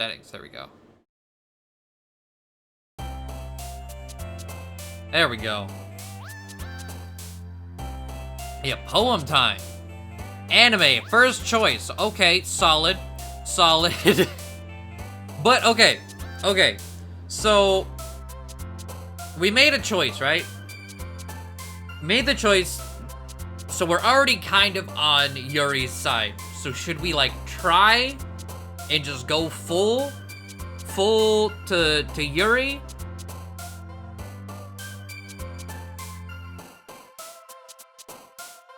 Settings, there we go. There we go. Yeah, poem time. Anime, first choice. Okay, solid. Solid. But, okay. Okay. So, we made a choice, right? Made the choice. So we're already kind of on Yuri's side. So should we, like, try and just go full to Yuri?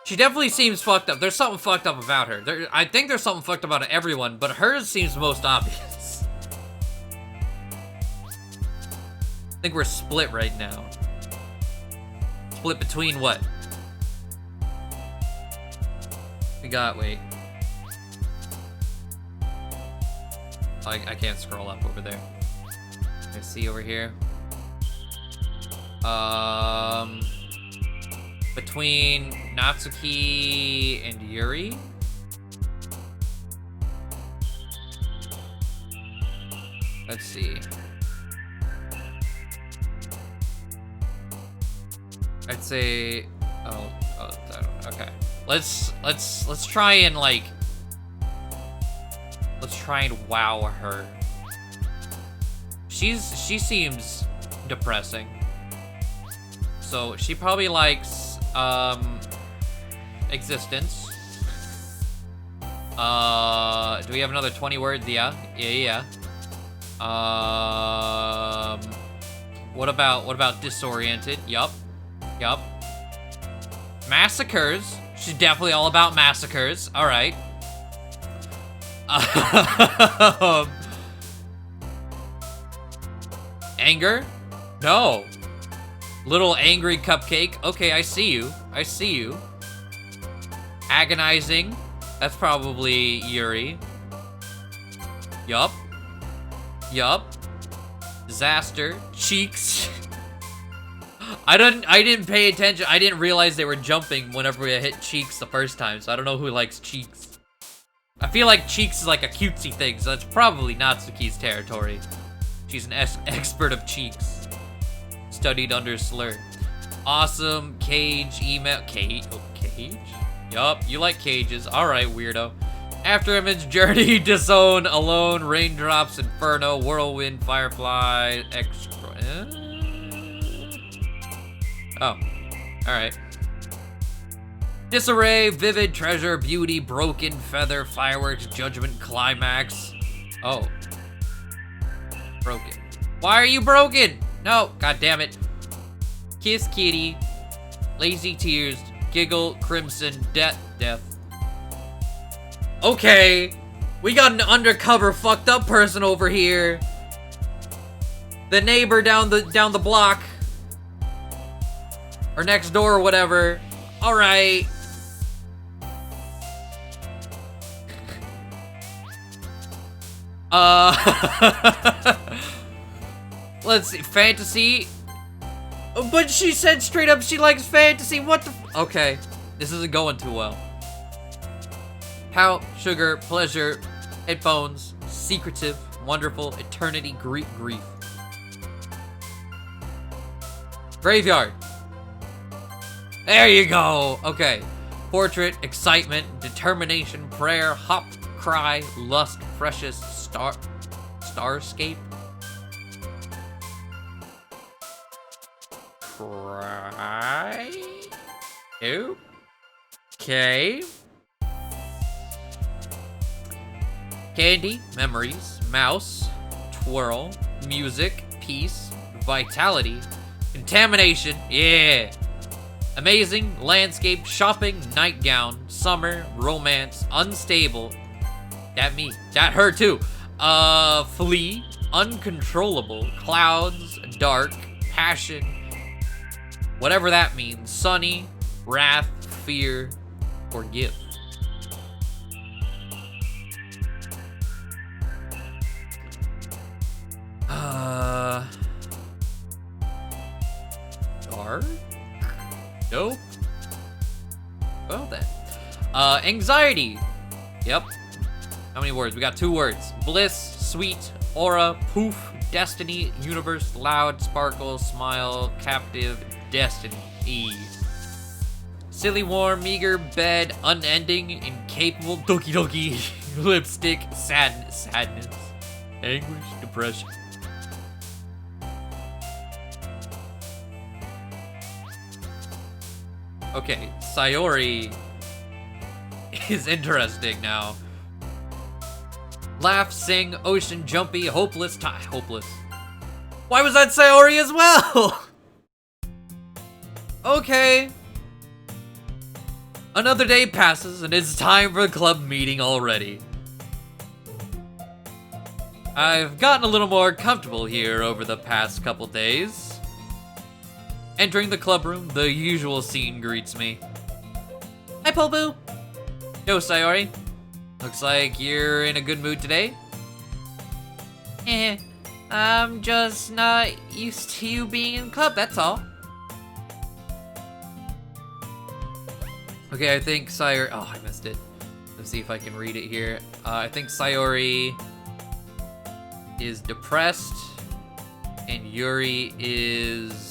She definitely seems fucked up. There's something fucked up about her. I think there's something fucked up about everyone, but hers seems most obvious. I think we're split right now. Split between what? We got, wait. I can't scroll up over there. Let's see over here. Between Natsuki and Yuri? Let's see. I'd say, okay. Let's try and like, let's try and wow her. She seems depressing. So she probably likes existence. Do we have another 20 words? Yeah. What about disoriented? Yup. Massacres. She's definitely all about massacres. All right. Anger? No. Little angry cupcake. Okay, I see you. Agonizing. That's probably Yuri. Yup. Disaster. Cheeks. I didn't pay attention. I didn't realize they were jumping whenever we hit cheeks the first time, so I don't know who likes cheeks. I feel like cheeks is like a cutesy thing, so that's probably Natsuki's territory. She's an expert of cheeks. Studied under slur. Awesome. Cage. Email. Cage? Yup, you like cages. Alright, weirdo. After image, journey, disown, alone, raindrops, inferno, whirlwind, firefly, extra. Oh. Alright. Disarray, vivid, treasure, beauty, broken, feather, fireworks, judgment, climax. Oh. Broken. Why are you broken? No, god damn it. Kiss kitty. Lazy tears. Giggle, crimson, death. Okay. We got an undercover fucked up person over here. The neighbor down the block. Or next door or whatever. Alright. Let's see. Fantasy. But she said straight up she likes fantasy. What the okay. This isn't going too well. Pout, sugar, pleasure, headphones, secretive, wonderful, eternity, grief. Graveyard. There you go. Okay. Portrait, excitement, determination, prayer, hop, cry, lust, precious, starscape. Cry? Nope. Okay. Candy, memories, mouse, twirl, music, peace, vitality, contamination, yeah. Amazing, landscape, shopping, nightgown, summer, romance, unstable. That me. That her too. Flee, uncontrollable, clouds, dark, passion, whatever that means, sunny, wrath, fear, forgive. Dark? Nope. Well then. Anxiety. Yep. How many words? We got 2 words. Bliss, sweet, aura, poof, destiny, universe, loud, sparkle, smile, captive, destiny. Silly, warm, meager, bed, unending, incapable, doki doki, lipstick, sadness, anguish, depression. Okay, Sayori is interesting now. Laugh, sing, ocean, jumpy, hopeless, hopeless. Why was that Sayori as well? Okay. Another day passes and it's time for the club meeting already. I've gotten a little more comfortable here over the past couple days. Entering the club room, the usual scene greets me. Hi, poledoo. Yo, Sayori. Looks like you're in a good mood today. I'm just not used to you being in club, that's all. Okay, I think Sayori... Oh, I missed it. Let's see if I can read it here. I think Sayori is depressed, and Yuri is...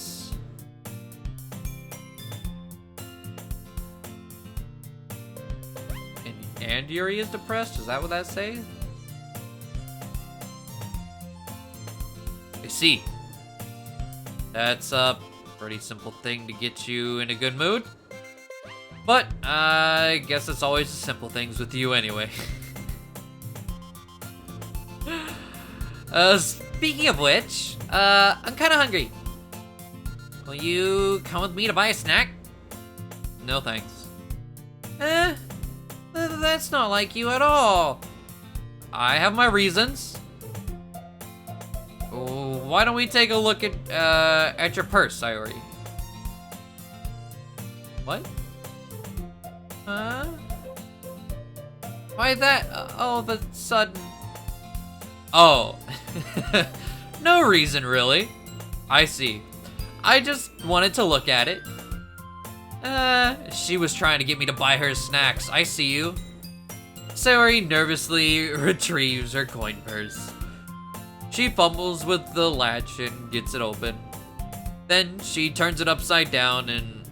And Yuri is depressed? Is that what that says? I see. That's a pretty simple thing to get you in a good mood. But I guess it's always the simple things with you anyway. Speaking of which, I'm kind of hungry. Will you come with me to buy a snack? No thanks. That's not like you at all. I have my reasons. Why don't we take a look at your purse, Sayori? What? Huh? Why that? Oh, the sudden... Oh. No reason, really. I see. I just wanted to look at it. She was trying to get me to buy her snacks. I see you. Sayori nervously retrieves her coin purse. She fumbles with the latch and gets it open. Then she turns it upside down and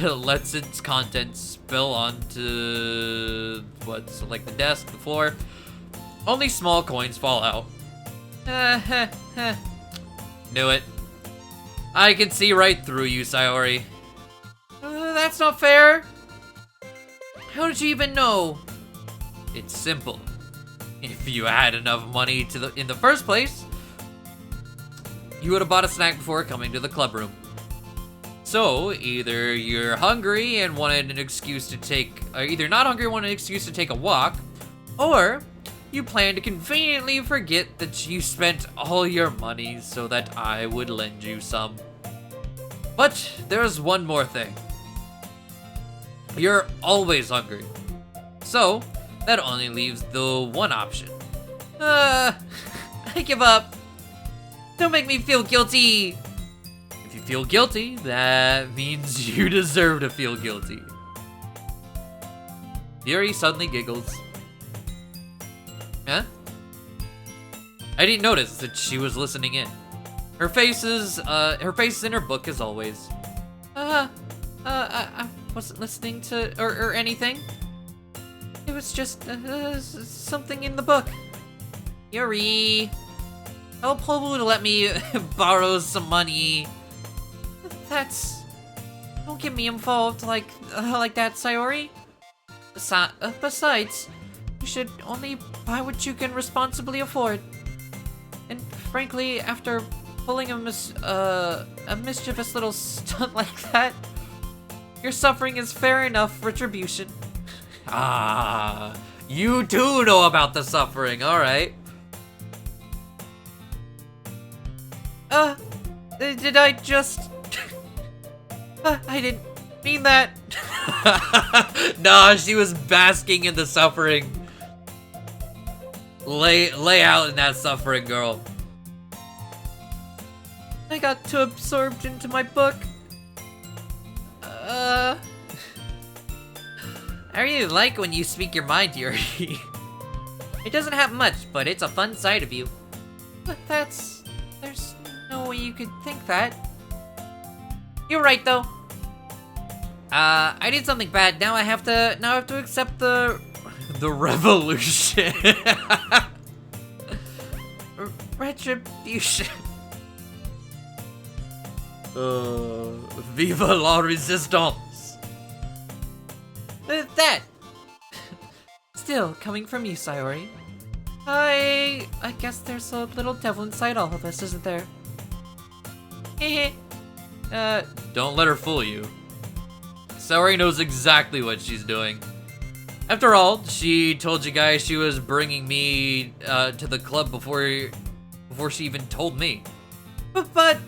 lets its contents spill onto what's like the desk, the floor. Only small coins fall out. Knew it. I can see right through you, Sayori. That's not fair. How did you even know? It's simple. If you had enough money in the first place, you would have bought a snack before coming to the club room. So either you're hungry and wanted an excuse to take, either not hungry and wanted an excuse to take a walk, or you plan to conveniently forget that you spent all your money so that I would lend you some. But there's one more thing. You're always hungry. So, that only leaves the one option. I give up. Don't make me feel guilty. If you feel guilty, that means you deserve to feel guilty. Yuri suddenly giggles. Huh? I didn't notice that she was listening in. Her face is in her book as always. I wasn't listening to or anything. It was just something in the book. Yuri, tell poledoo to let me borrow some money. Don't get me involved like that, Sayori. Besides, you should only buy what you can responsibly afford. And frankly, after pulling a mischievous little stunt like that, your suffering is fair enough retribution. Ah, you do know about the suffering, alright. Did I just... I didn't mean that. Nah, she was basking in the suffering. Lay out in that suffering, girl. I got too absorbed into my book. I really like when you speak your mind, Yuri. It doesn't have much, but it's a fun side of you. But there's no way you could think that. You're right, though. I did something bad. Now I have to accept the revolution. Retribution. Viva la resistance. That. Still, coming from you, Sayori. I guess there's a little devil inside all of us, isn't there? Hehe. Don't let her fool you. Sayori knows exactly what she's doing. After all, she told you guys she was bringing me to the club before she even told me. But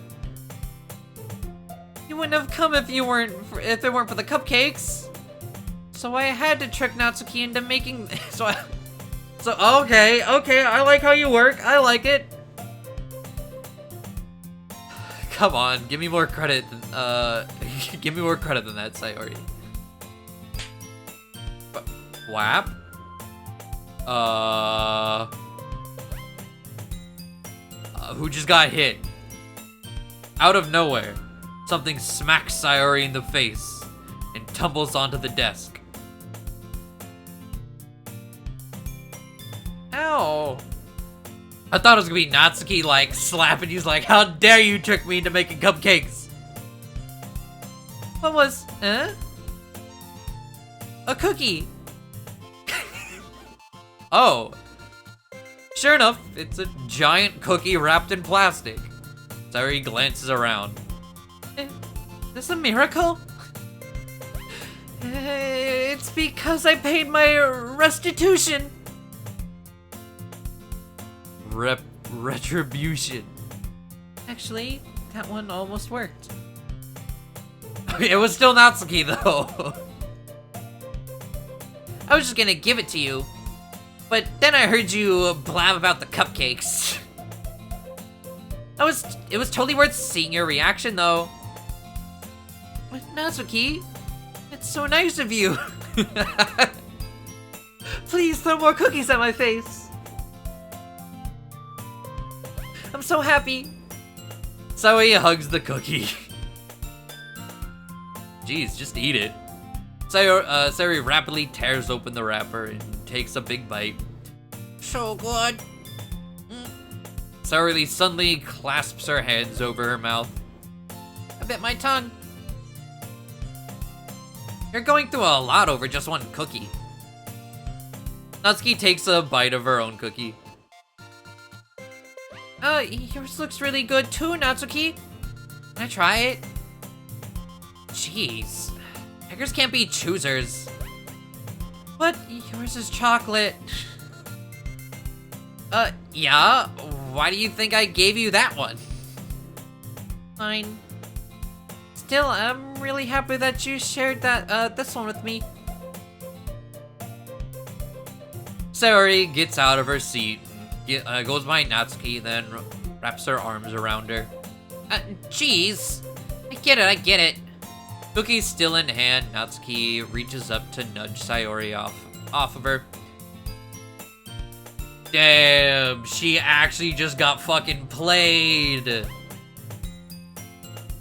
you wouldn't have come if it weren't for the cupcakes. So I had to trick Natsuki into making. So okay, I like how you work. I like it. Come on, give me more credit. Give me more credit than that, Sayori. Whap? Who just got hit? Out of nowhere, something smacks Sayori in the face and tumbles onto the desk. Ow. I thought it was gonna be Natsuki, like, slapping you, like, how dare you trick me into making cupcakes? What was, a cookie. Oh. Sure enough, it's a giant cookie wrapped in plastic. Sayori glances around. Is this a miracle? It's because I paid my restitution. Retribution. Actually, that one almost worked. It was still Natsuki, though. I was just gonna give it to you, but then I heard you blab about the cupcakes. It was totally worth seeing your reaction, though. But Natsuki, it's so nice of you. Please throw more cookies at my face. I'm so happy. Sayori hugs the cookie. Jeez, just eat it. Sayori rapidly tears open the wrapper and takes a big bite. So good. Sayori suddenly clasps her hands over her mouth. I bit my tongue. You're going through a lot over just one cookie. Natsuki takes a bite of her own cookie. Yours looks really good too, Natsuki. Can I try it? Jeez. Beggars can't be choosers. But yours is chocolate. Yeah? Why do you think I gave you that one? Fine. Still, I'm really happy that you shared this one with me. Sayori gets out of her seat, goes by Natsuki, then wraps her arms around her. Jeez. I get it. Cookie's still in hand. Natsuki reaches up to nudge Sayori off of her. Damn, she actually just got fucking played.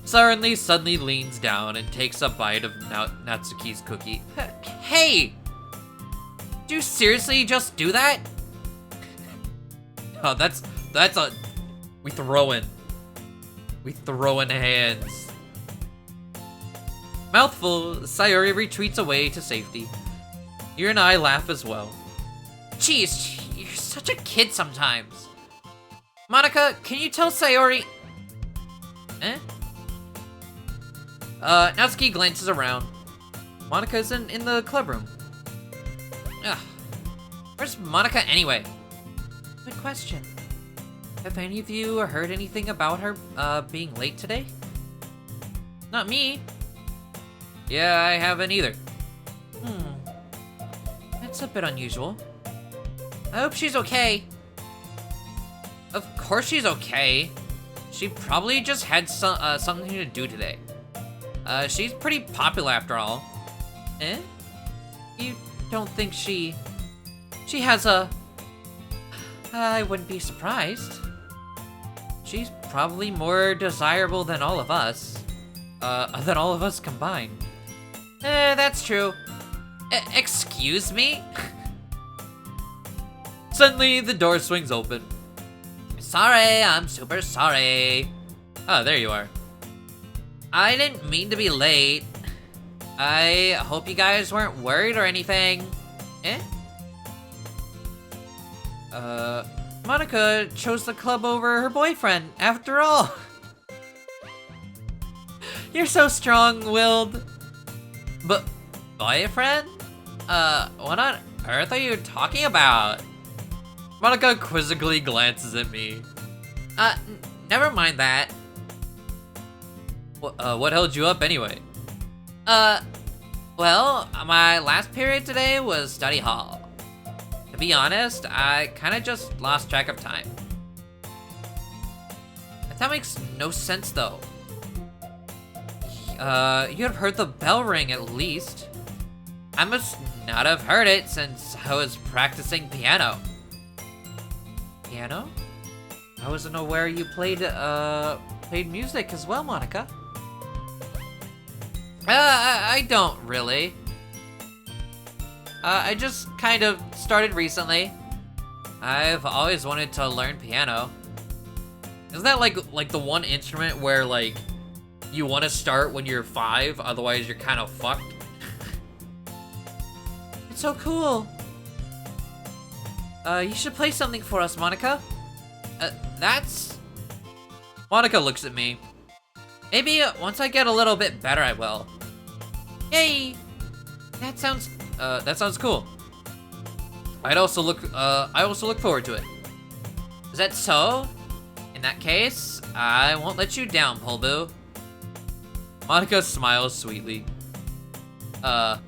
Sayori suddenly leans down and takes a bite of Natsuki's cookie. Hey! Did you seriously just do that? Oh, that's a... We throwing hands. Mouthful, Sayori retreats away to safety. You and I laugh as well. Jeez, you're such a kid sometimes. Monica, can you tell Sayori... Natsuki glances around. Monica's in the club room. Ugh. Where's Monica anyway? Good question. Have any of you heard anything about her, being late today? Not me. Yeah, I haven't either. That's a bit unusual. I hope she's okay. Of course she's okay. She probably just had something to do today. She's pretty popular after all. You don't think she has a I wouldn't be surprised. She's probably more desirable than all of us. Than all of us combined. That's true. Excuse me? Suddenly, the door swings open. Sorry, I'm super sorry. Oh, there you are. I didn't mean to be late. I hope you guys weren't worried or anything. Monica chose the club over her boyfriend, after all. You're so strong-willed. But, boyfriend? What on earth are you talking about? Monica quizzically glances at me. Never mind that. What held you up anyway? Well, my last period today was study hall. To be honest, I kinda just lost track of time. That makes no sense though. You'd have heard the bell ring at least. I must not have heard it since I was practicing piano. Piano? I wasn't aware you played music as well, Monica. I don't really. I just kind of started recently. I've always wanted to learn piano. Isn't that like the one instrument where like you want to start when you're 5, otherwise you're kind of fucked? It's so cool. You should play something for us, Monica. That's... Monica looks at me. Maybe once I get a little bit better, I will. Yay! That sounds cool. I also look forward to it. Is that so? In that case, I won't let you down, poledoo. Monica smiles sweetly. I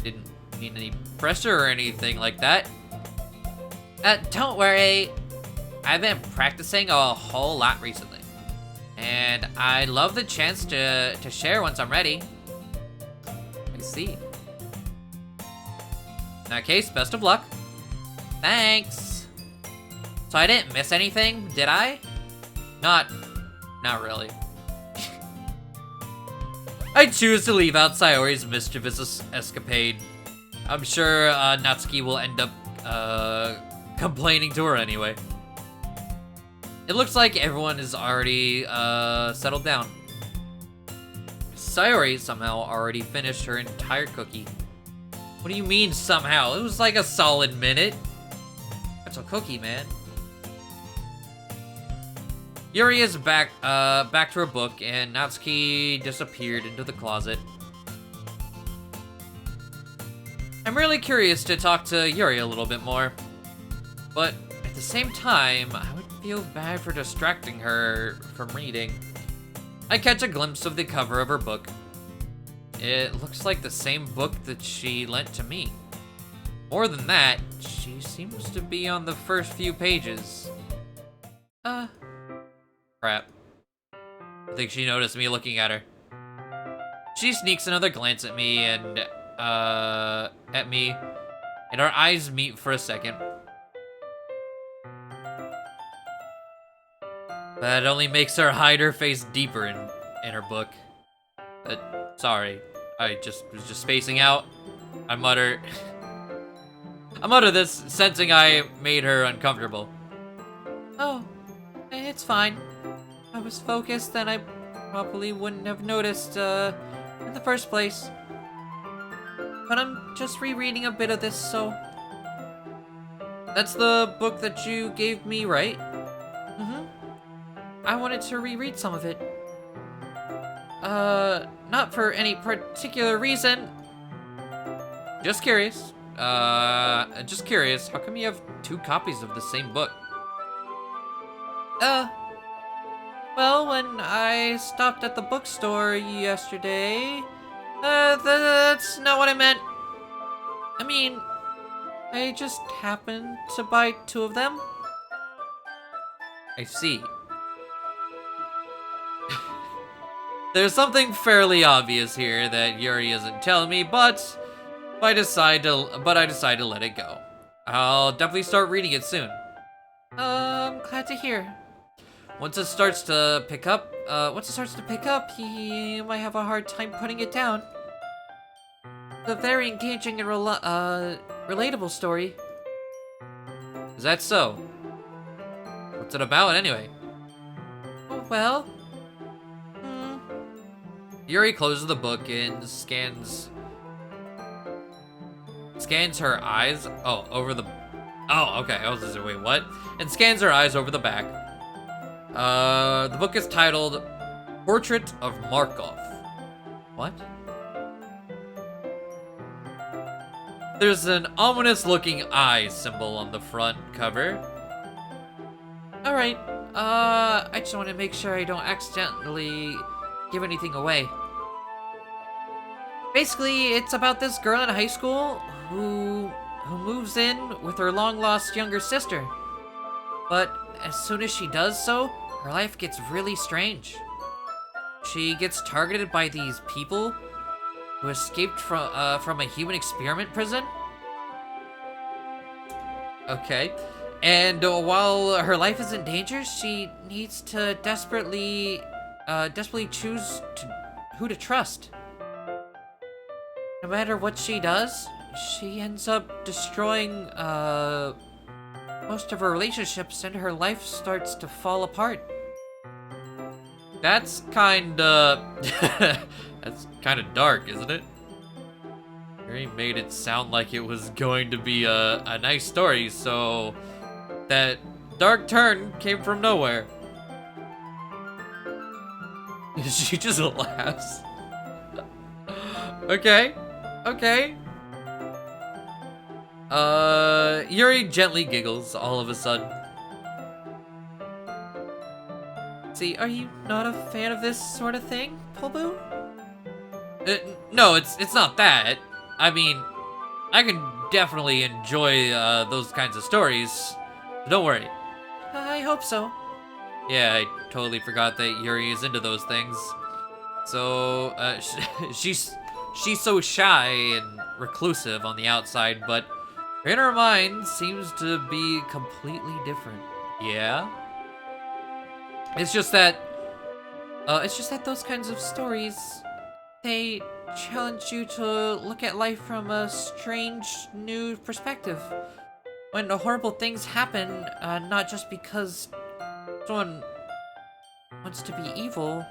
didn't mean any pressure or anything like that. Don't worry. I've been practicing a whole lot recently. And I'd love the chance to share once I'm ready. I see. In that case, best of luck. Thanks. So I didn't miss anything, did I? Not really. I choose to leave out Sayori's mischievous escapade. I'm sure Natsuki will end up complaining to her anyway. It looks like everyone is already settled down. Sayori somehow already finished her entire cookie. What do you mean somehow? It was like a solid minute. That's a cookie, man. Yuri is back to her book, and Natsuki disappeared into the closet. I'm really curious to talk to Yuri a little bit more, but at the same time, I would feel bad for distracting her from reading. I catch a glimpse of the cover of her book. It looks like the same book that she lent to me. More than that, she seems to be on the first few pages. Crap. I think she noticed me looking at her. She sneaks another glance at me and our eyes meet for a second. That only makes her hide her face deeper in her book. Sorry, I was just spacing out. I mutter this, sensing I made her uncomfortable. Oh, it's fine. I was focused and I probably wouldn't have noticed in the first place. But I'm just rereading a bit of this, so... That's the book that you gave me, right? Mm-hmm. I wanted to reread some of it. Not for any particular reason. Just curious. Just curious, how come you have 2 copies of the same book? Well, when I stopped at the bookstore yesterday... that's not what I meant. I mean, I just happened to buy 2 of them. I see. There's something fairly obvious here that Yuri isn't telling me, but I decide to let it go. I'll definitely start reading it soon. Glad to hear. Once it starts to pick up, he might have a hard time putting it down. It's a very engaging and relatable story. Is that so? What's it about anyway? Oh, well... Yuri closes the book and scans her eyes. Oh, over the... Oh, okay. I was just... Wait, what? And scans her eyes over the back. The book is titled Portrait of Markov. What? There's an ominous-looking eye symbol on the front cover. Alright, I just want to make sure I don't accidentally give anything away. Basically, it's about this girl in high school who moves in with her long-lost younger sister. But as soon as she does so, her life gets really strange. She gets targeted by these people who escaped from a human experiment prison. Okay. And while her life is in danger, she needs to desperately choose who to trust. No matter what she does, she ends up destroying most of her relationships, and her life starts to fall apart. That's kinda... that's kinda dark, isn't it? He made it sound like it was going to be a nice story, so... That dark turn came from nowhere. She just laughs. Okay. Okay. Yuri gently giggles all of a sudden. See, are you not a fan of this sort of thing, poledoo? No, it's not that. I mean, I can definitely enjoy those kinds of stories. So don't worry. I hope so. Yeah, I totally forgot that Yuri is into those things. So, she's so shy and reclusive on the outside, but in her mind seems to be completely different. Yeah? It's just that those kinds of stories, they challenge you to look at life from a strange, new perspective. When horrible things happen, not just because someone wants to be evil,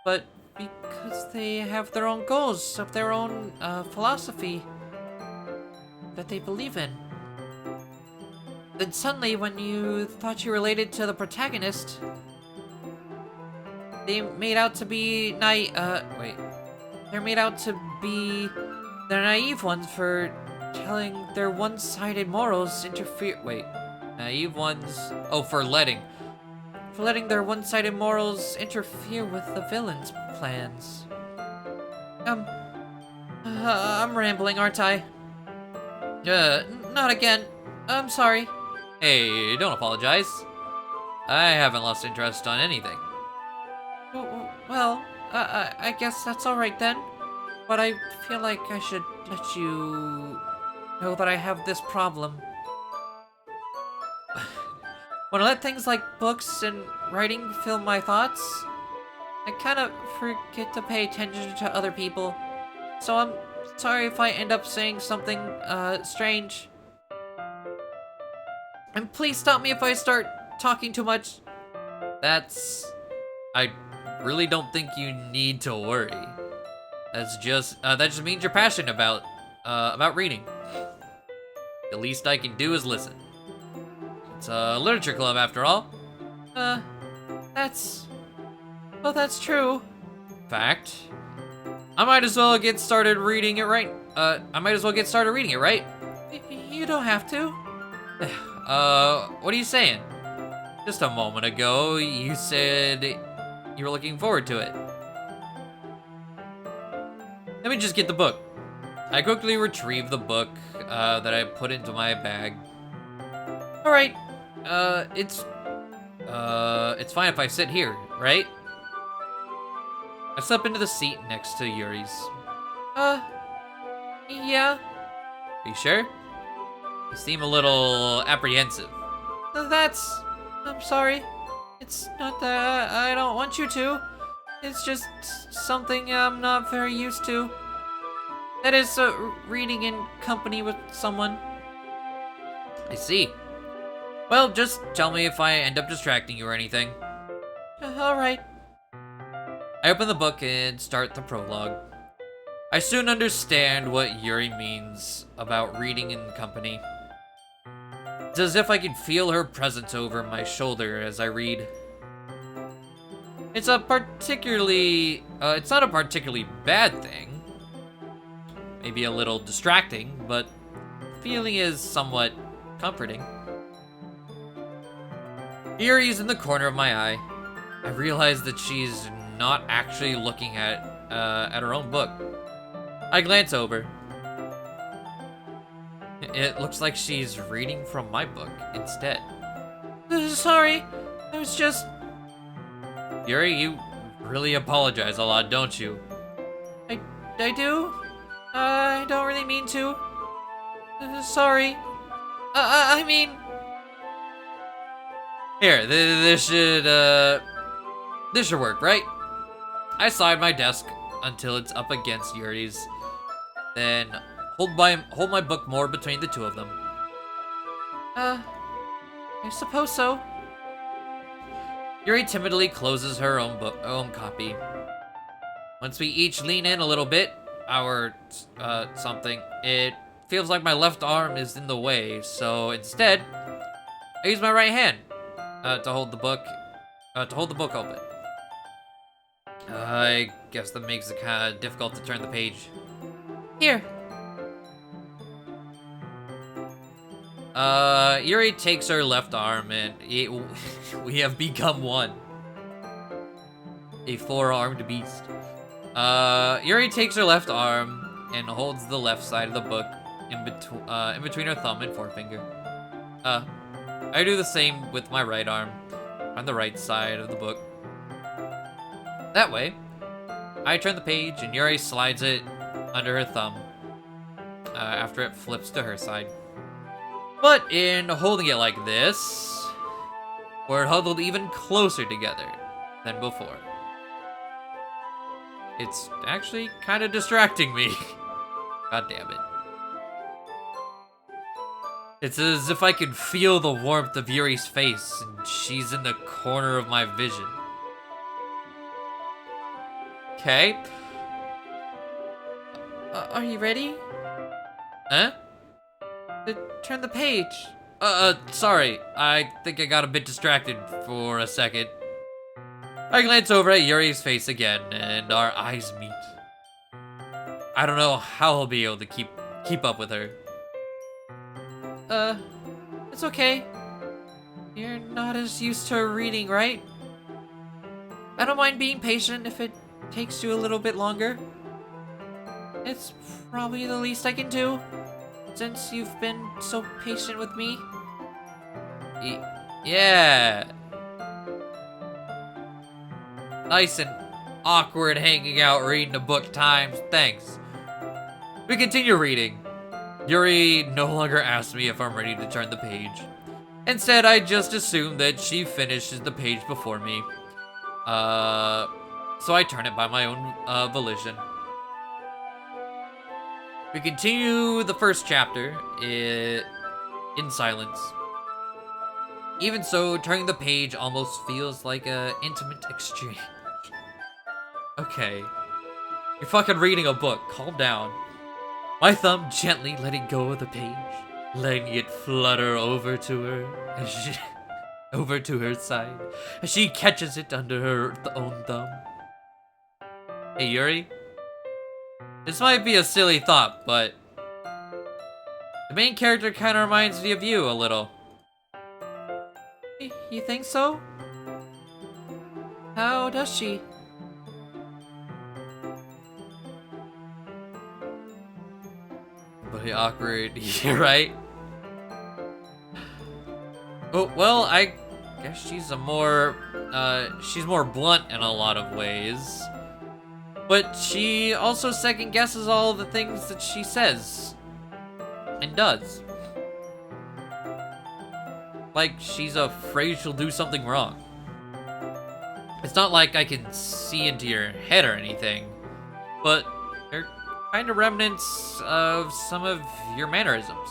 but because they have their own goals, of their own philosophy that they believe in. Then suddenly, when you thought you related to the protagonist, they made out to be they're made out to be the naive ones for telling their one-sided morals interfere. Naive ones. Oh, for letting their one-sided morals interfere with the villain's plans. I'm rambling, aren't I? Not again. I'm sorry. Hey, don't apologize. I haven't lost interest on anything. Well, I guess that's alright then. But I feel like I should let you know that I have this problem. When I let things like books and writing fill my thoughts, I kind of forget to pay attention to other people. So I'm sorry if I end up saying something strange. And please stop me if I start talking too much. I really don't think you need to worry. That just means you're passionate about reading. The least I can do is listen. It's a literature club after all. That's true. Fact. I might as well get started reading it, right? Right? You don't have to. What are you saying? Just a moment ago, you said you were looking forward to it. Let me just get the book. I quickly retrieve the book that I put into my bag. Alright. It's fine if I sit here, right? I slip into the seat next to Yuri's. Yeah. Are you sure? You seem a little apprehensive. I'm sorry. It's not that I don't want you to. It's just something I'm not very used to. That is, reading in company with someone. I see. Well, just tell me if I end up distracting you or anything. Alright. I open the book and start the prologue. I soon understand what Yuri means about reading in company. It's as if I can feel her presence over my shoulder as I read. It's not a particularly bad thing. Maybe a little distracting, but the feeling is somewhat comforting. Yuri's in the corner of my eye. I realize that she's not actually looking at her own book. I glance over. It looks like she's reading from my book instead. Sorry, I was just... Yuri, you really apologize a lot, don't you? I do? I don't really mean to. Sorry. I mean... Here, this should work, right? I slide my desk until it's up against Yuri's, then hold my book more between the two of them. I suppose so. Yuri timidly closes her own copy. Once we each lean in a little bit, it feels like my left arm is in the way, so instead, I use my right hand to hold the book open. I guess that makes it kind of difficult to turn the page. Here. Yuri takes her left arm and we have become one. A four-armed beast. Yuri takes her left arm and holds the left side of the book in between her thumb and forefinger. I do the same with my right arm on the right side of the book. That way, I turn the page and Yuri slides it under her thumb after it flips to her side. But in holding it like this, we're huddled even closer together than before. It's actually kind of distracting me. God damn it. It's as if I can feel the warmth of Yuri's face and she's in the corner of my vision. Okay. Are you ready? Huh? Turn the page. Sorry. I think I got a bit distracted for a second. I glance over at Yuri's face again, and our eyes meet. I don't know how I'll be able to keep up with her. It's okay. You're not as used to reading, right? I don't mind being patient if it takes you a little bit longer. It's probably the least I can do, since you've been so patient with me. Yeah. Nice and awkward hanging out reading a book times, thanks. We continue reading. Yuri no longer asks me if I'm ready to turn the page. Instead, I just assume that she finishes the page before me. So I turn it by my own volition. We continue the first chapter in silence. Even so, turning the page almost feels like an intimate exchange. Okay. You're fucking reading a book. Calm down. My thumb gently letting go of the page, letting it flutter over to her over to her side as she catches it under her own thumb. Hey Yuri, this might be a silly thought, but the main character kind of reminds me of you a little. You think so? How does she? But awkward, you're right. Oh, well, I guess she's more blunt in a lot of ways. But she also second guesses all the things that she says and does. like she's afraid she'll do something wrong. It's not like I can see into your head or anything, but they're kind of remnants of some of your mannerisms.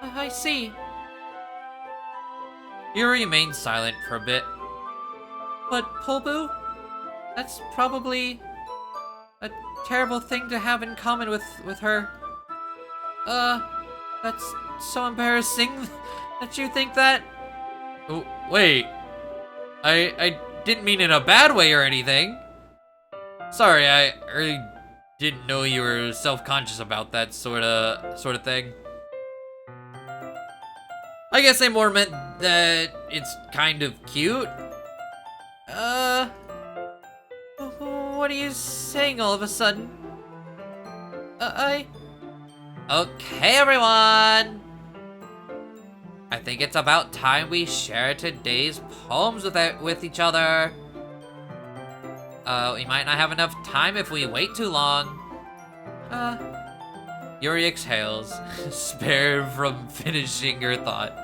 I see. You remain silent for a bit. But poledoo? That's probably a terrible thing to have in common with her. That's so embarrassing that you think that. Oh, wait. I didn't mean in a bad way or anything. Sorry, I really didn't know you were self-conscious about that sort of thing. I guess I more meant that it's kind of cute. What are you saying all of a sudden? Okay, everyone. I think it's about time we share today's poems with each other. We might not have enough time if we wait too long. Yuri exhales, spared from finishing her thought.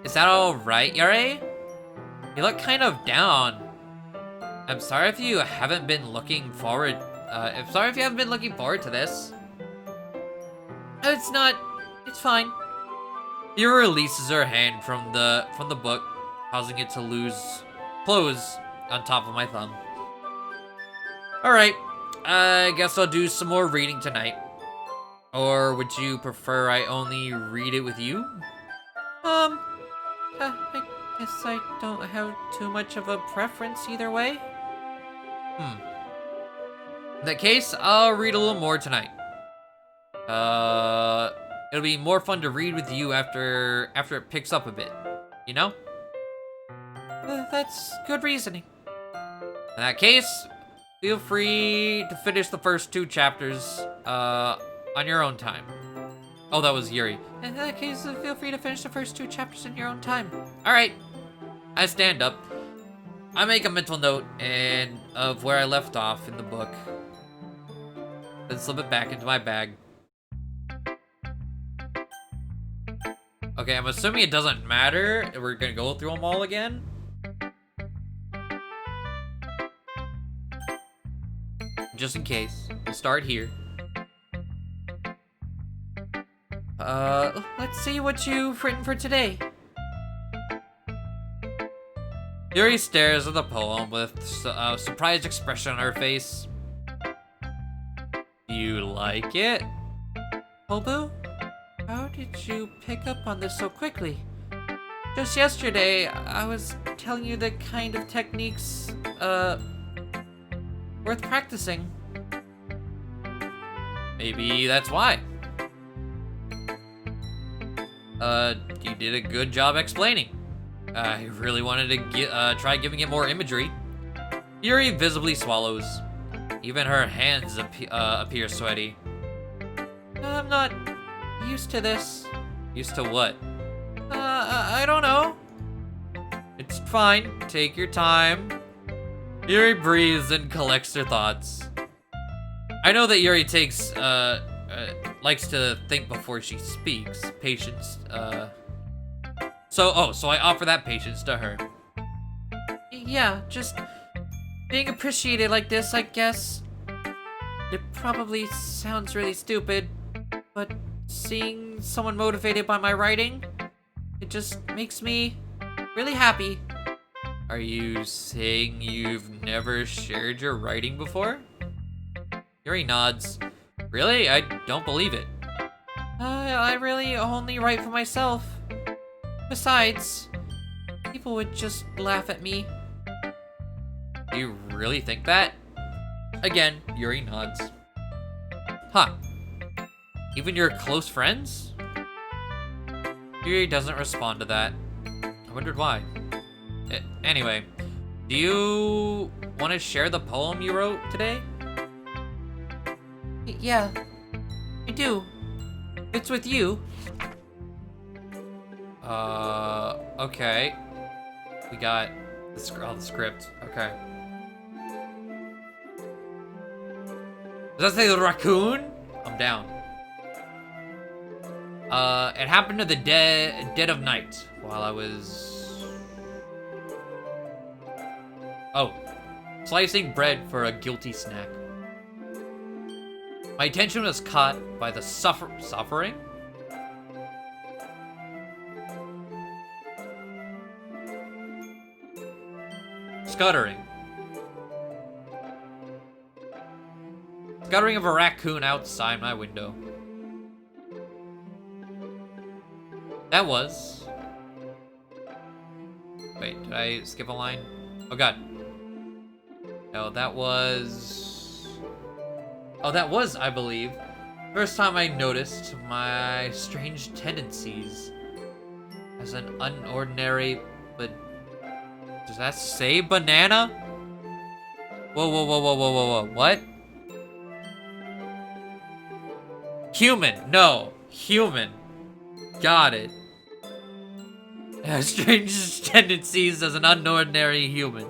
Is that alright, Yuri? You look kind of down. I'm sorry if you haven't been looking forward. I'm sorry if you haven't been looking forward to this. It's not. It's fine. Yuri releases her hand from the book, causing it to close on top of my thumb. Alright, I guess I'll do some more reading tonight. Or would you prefer I only read it with you? I guess I don't have too much of a preference either way. In that case, I'll read a little more tonight. It'll be more fun to read with you after it picks up a bit, you know? That's good reasoning. In that case, feel free to finish the first 2 chapters, on your own time. Oh, that was Yuri. In that case, feel free to finish the first 2 chapters in your own time. Alright. I stand up. I make a mental note of where I left off in the book. Then slip it back into my bag. Okay, I'm assuming it doesn't matter. We're gonna go through them all again. Just in case. We'll start here. Let's see what you've written for today. Yuri stares at the poem with a surprised expression on her face. You like it? poledoo? How did you pick up on this so quickly? Just yesterday, I was telling you the kind of techniques, worth practicing. Maybe that's why. You did a good job explaining. I really wanted to try giving it more imagery. Yuri visibly swallows. Even her hands appear sweaty. I'm not used to this. Used to what? I don't know. It's fine. Take your time. Yuri breathes and collects her thoughts. I know that Yuri likes to think before she speaks. Patience, So I offer that patience to her. Yeah, just being appreciated like this, I guess. It probably sounds really stupid, but seeing someone motivated by my writing, it just makes me really happy. Are you saying you've never shared your writing before? Yuri nods. Really? I don't believe it. I really only write for myself. Besides, people would just laugh at me. Do you really think that? Again, Yuri nods. Huh. Even your close friends? Yuri doesn't respond to that. I wondered why. Anyway, do you want to share the poem you wrote today? Yeah, I do. It's with you. Okay. We got the script. Okay. Does that say the raccoon? I'm down. It happened to the dead of night while I was... Oh. Slicing bread for a guilty snack. My attention was caught by the suffering? Scuttering. Scuttering of a raccoon outside my window. That was... Wait, did I skip a line? Oh god. No, that was... Oh, that was, I believe, first time I noticed my strange tendencies as an unordinary, but... Does that say banana? Whoa, whoa, whoa, whoa, whoa, whoa, whoa, what? Human, no, human. Got it. Strange tendencies as an unordinary human.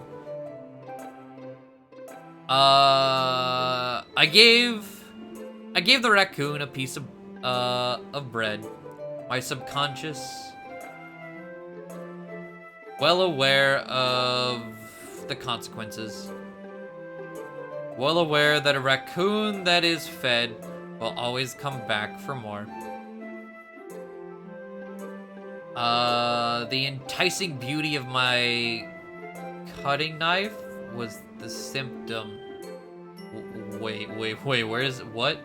I gave the raccoon a piece of bread. My subconscious, well aware of the consequences. Well aware that a raccoon that is fed will always come back for more. The enticing beauty of my cutting knife was the symptom. Wait, where is it? What?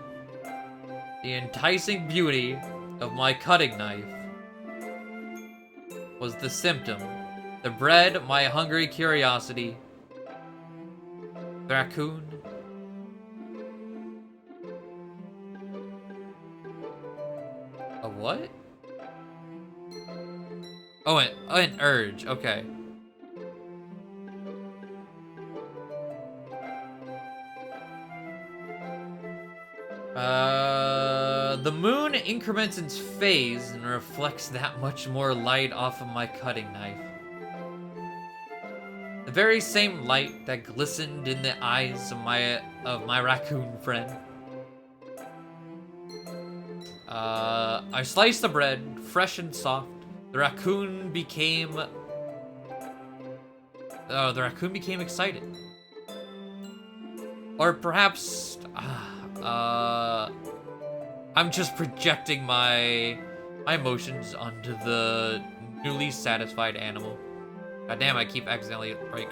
The enticing beauty of my cutting knife was the symptom. The bread, my hungry curiosity. The raccoon. A what? Oh, an urge. Okay. The moon increments its phase and reflects that much more light off of my cutting knife. The very same light that glistened in the eyes of my raccoon friend. I sliced the bread, fresh and soft. The raccoon became excited. Or perhaps, I'm just projecting my emotions onto the newly satisfied animal. God damn, I keep accidentally right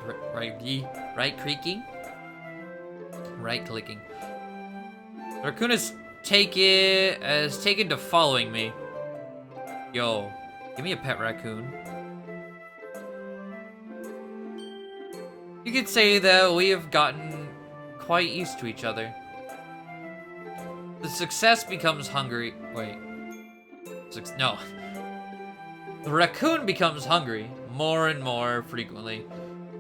clicking. The raccoon has taken to following me. Yo, give me a pet raccoon. You could say that we have gotten quite used to each other. The success becomes hungry. Wait. No. The raccoon becomes hungry more and more frequently.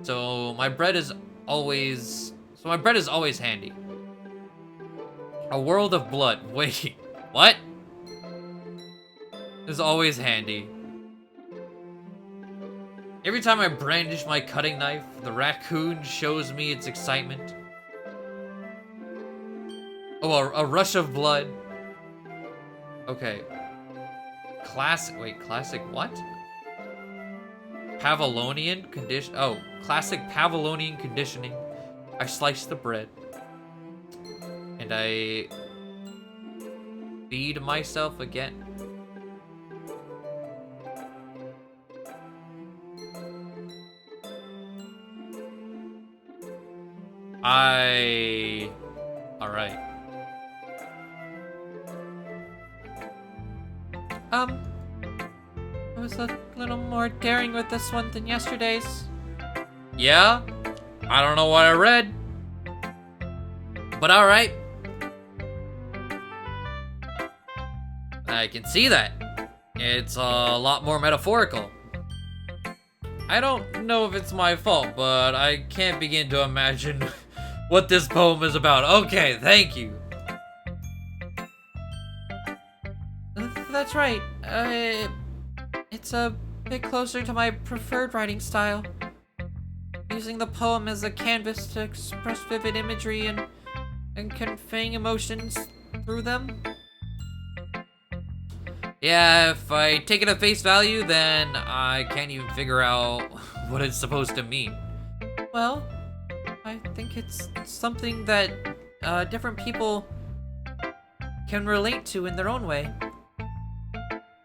So my bread is always handy. A world of blood. Wait. What? Is always handy. Every time I brandish my cutting knife, the raccoon shows me its excitement. Oh, a rush of blood. Okay. Classic what? Pavlonian condition. Oh, classic Pavlonian conditioning. I slice the bread. And I feed myself again. Alright. I was a little more daring with this one than yesterday's. Yeah? I don't know what I read. But alright. I can see that. It's a lot more metaphorical. I don't know if it's my fault, but I can't begin to imagine what this poem is about. Okay, thank you. That's right. It's a bit closer to my preferred writing style. Using the poem as a canvas to express vivid imagery and conveying emotions through them. Yeah, if I take it at face value, then I can't even figure out what it's supposed to mean. Well, I think it's something that different people can relate to in their own way.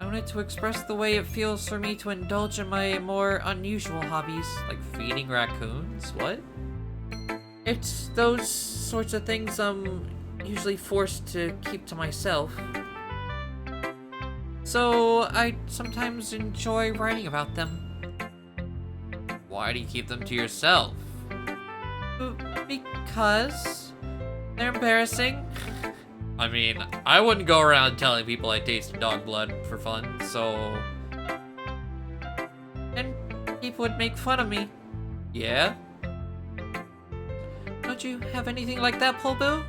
I wanted to express the way it feels for me to indulge in my more unusual hobbies. Like feeding raccoons? What? It's those sorts of things I'm usually forced to keep to myself. So I sometimes enjoy writing about them. Why do you keep them to yourself? Because they're embarrassing. I mean, I wouldn't go around telling people I taste dog blood for fun, so... And people would make fun of me. Yeah? Don't you have anything like that, poledoo?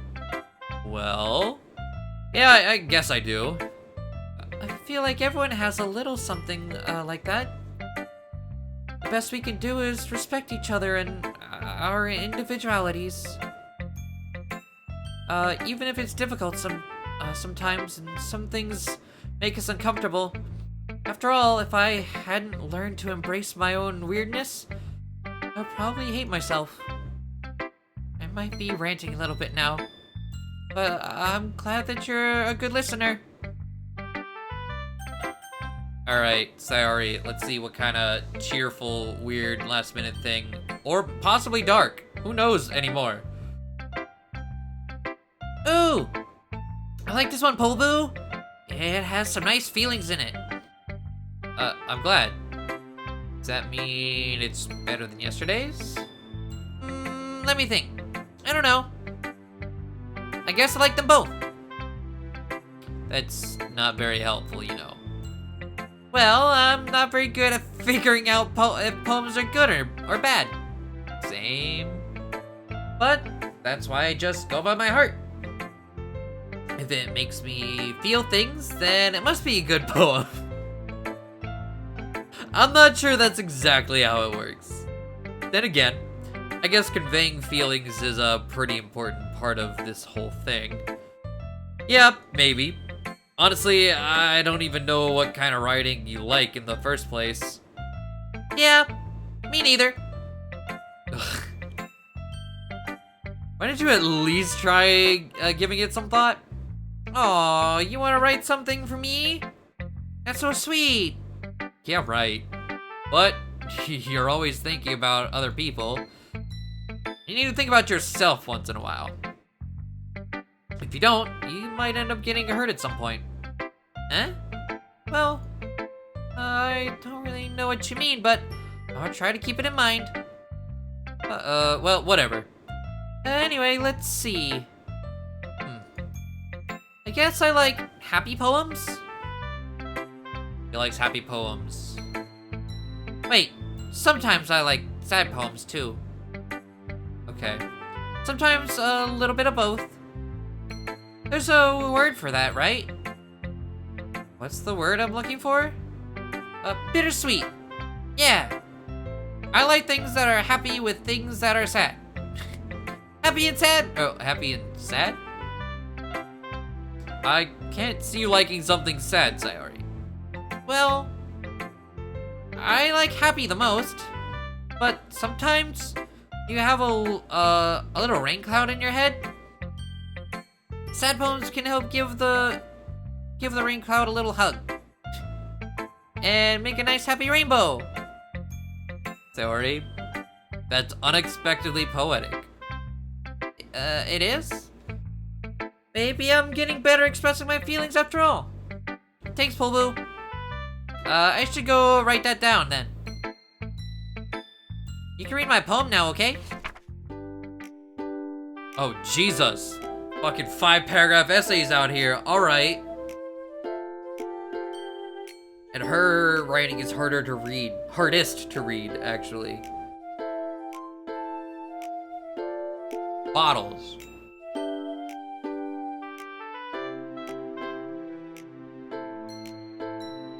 Well... Yeah, I guess I do. I feel like everyone has a little something like that. The best we can do is respect each other and our individualities. Even if it's difficult sometimes, and some things make us uncomfortable. After all, if I hadn't learned to embrace my own weirdness, I'd probably hate myself. I might be ranting a little bit now, but I'm glad that you're a good listener. Alright, Sayori, let's see what kind of cheerful, weird, last-minute thing, or possibly dark, who knows anymore. Ooh! I like this one, poledoo. It has some nice feelings in it. I'm glad. Does that mean it's better than yesterday's? Let me think. I don't know. I guess I like them both. That's not very helpful, you know. Well, I'm not very good at figuring out if poems are good or bad. Same. But that's why I just go by my heart. If it makes me feel things, then it must be a good poem. I'm not sure that's exactly how it works. Then again, I guess conveying feelings is a pretty important part of this whole thing. Yeah, maybe. Honestly, I don't even know what kind of writing you like in the first place. Yeah, me neither. Ugh. Why don't you at least try giving it some thought? Aw, you want to write something for me? That's so sweet. Yeah, right. But you're always thinking about other people. You need to think about yourself once in a while. If you don't, you might end up getting hurt at some point. Eh? Well, I don't really know what you mean, but I'll try to keep it in mind. Well, whatever. Anyway, let's see. I guess I like happy poems. He likes happy poems. Wait, sometimes I like sad poems too. Okay. Sometimes a little bit of both. There's a word for that, right? What's the word I'm looking for? Bittersweet. Yeah. I like things that are happy with things that are sad. Happy and sad? Oh, happy and sad? I can't see you liking something sad, Sayori. Well, I like happy the most, but sometimes you have a little rain cloud in your head. Sad poems can help give the rain cloud a little hug and make a nice happy rainbow. Sayori, that's unexpectedly poetic. It is? Maybe I'm getting better expressing my feelings after all. Thanks, poledoo. I should go write that down then. You can read my poem now, okay? Oh, Jesus. Fucking 5-paragraph essays out here. Alright. And her writing is harder to read. Hardest to read, actually. Bottles.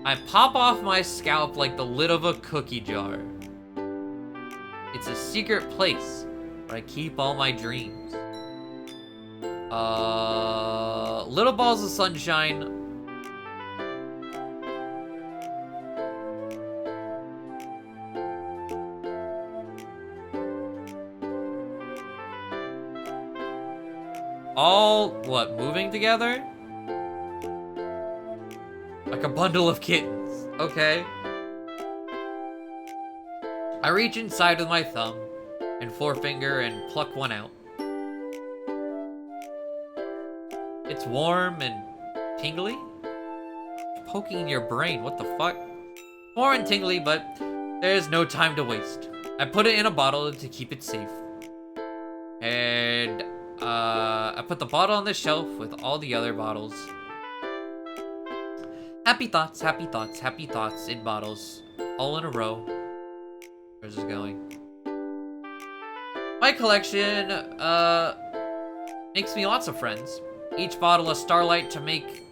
I pop off my scalp like the lid of a cookie jar. It's a secret place where I keep all my dreams. Little balls of sunshine. all, what, moving together? Like a bundle of kittens. Okay. I reach inside with my thumb and forefinger and pluck one out. It's warm and tingly. Poking in your brain, what the fuck? Warm and tingly, but there's no time to waste. I put it in a bottle to keep it safe. And I put the bottle on the shelf with all the other bottles. Happy thoughts, happy thoughts, happy thoughts in bottles. All in a row. Where's this going? My collection, makes me lots of friends. Each bottle a starlight to make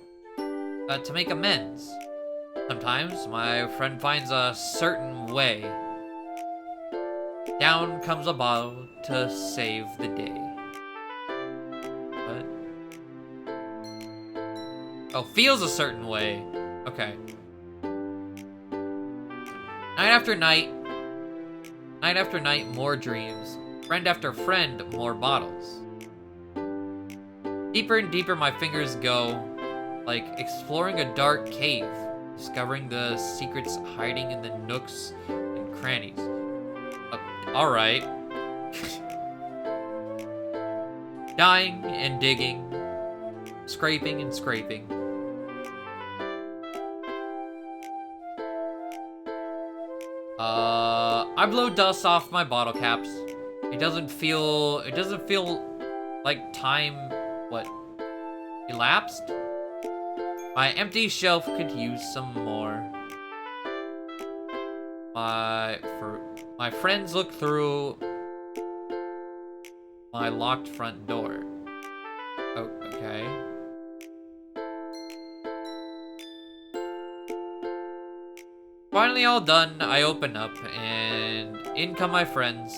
amends. Sometimes my friend finds a certain way. Down comes a bottle to save the day. What? Oh, feels a certain way. Okay. Night after night, more dreams. Friend after friend, more bottles. Deeper and deeper my fingers go, like exploring a dark cave, discovering the secrets hiding in the nooks and crannies. Alright. Dying and digging, scraping and scraping. I blow dust off my bottle caps. It doesn't feel like time, what, elapsed? My empty shelf could use some more. My friends look through my locked front door. Oh, okay. Finally all done, I open up, and in come my friends.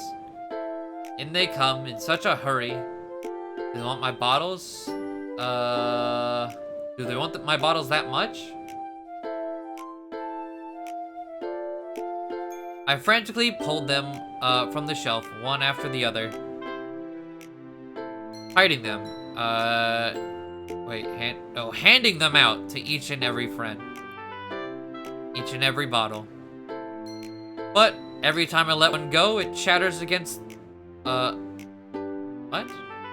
In they come in such a hurry. Do they want my bottles? Do they want my bottles that much? I frantically pulled them from the shelf, one after the other. Hiding them. Handing them out to each and every friend. Each and every bottle. But every time I let one go, it shatters against... what?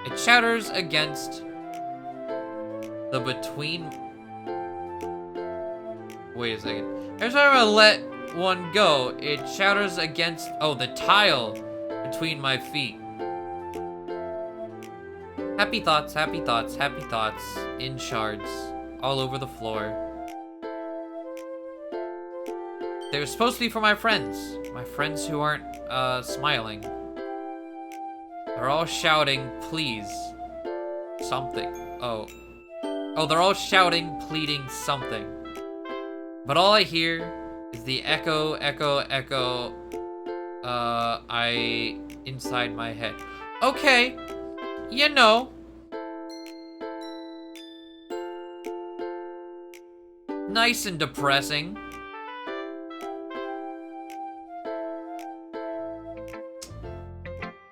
It shatters against the between... Wait a second. Every time I let one go, it shatters against... Oh, the tile between my feet. Happy thoughts, happy thoughts, happy thoughts in shards all over the floor. They're supposed to be for my friends who aren't smiling. They're all shouting, please, something. Oh, they're all shouting, pleading something. But all I hear is the echo, echo, echo, inside my head. Okay, you know. Nice and depressing.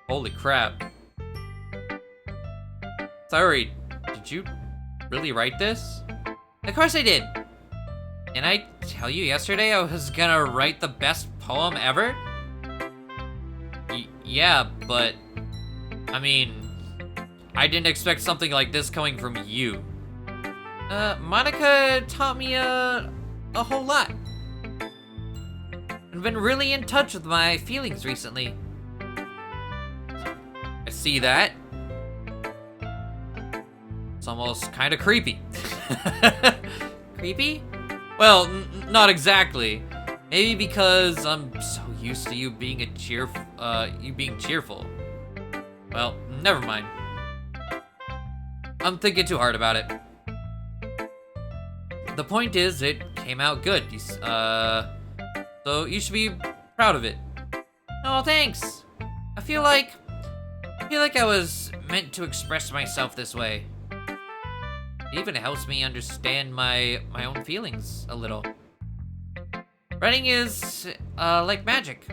Holy crap. Sorry, did you really write this? Of course I did. Didn't I tell you yesterday I was gonna write the best poem ever? Yeah, but... I mean... I didn't expect something like this coming from you. Monica taught me a whole lot. I've been really in touch with my feelings recently. I see that. It's almost kind of creepy. Creepy? Well, not exactly. Maybe because I'm so used to you being cheerful. Well, never mind. I'm thinking too hard about it. The point is, it came out good. So you should be proud of it. Oh, thanks. I feel like I was meant to express myself this way. It even helps me understand my own feelings a little. Writing is like magic.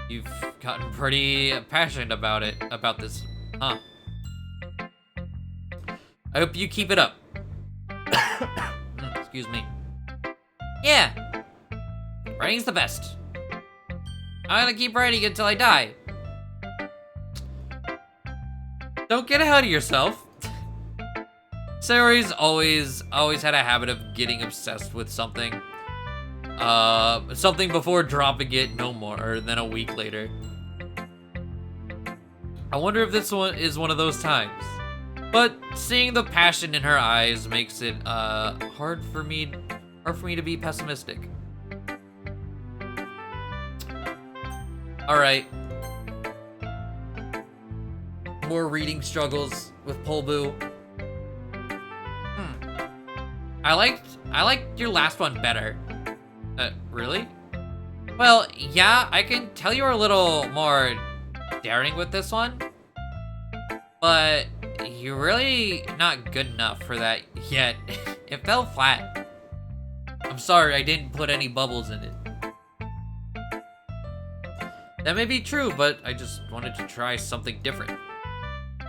You've gotten pretty passionate about this, huh? I hope you keep it up. Excuse me. Yeah. Writing's the best. I'm gonna keep writing until I die. Don't get ahead of yourself. Sayori's always had a habit of getting obsessed with something. Something before dropping it no more than a week later. I wonder if this one is one of those times. But seeing the passion in her eyes makes it hard for me to be pessimistic. All right. More reading struggles with poledoo. I liked your last one better. Really? Well, yeah, I can tell you were a little more daring with this one, but you're really not good enough for that yet. It fell flat. I'm sorry I didn't put any bubbles in it. That may be true, but I just wanted to try something different.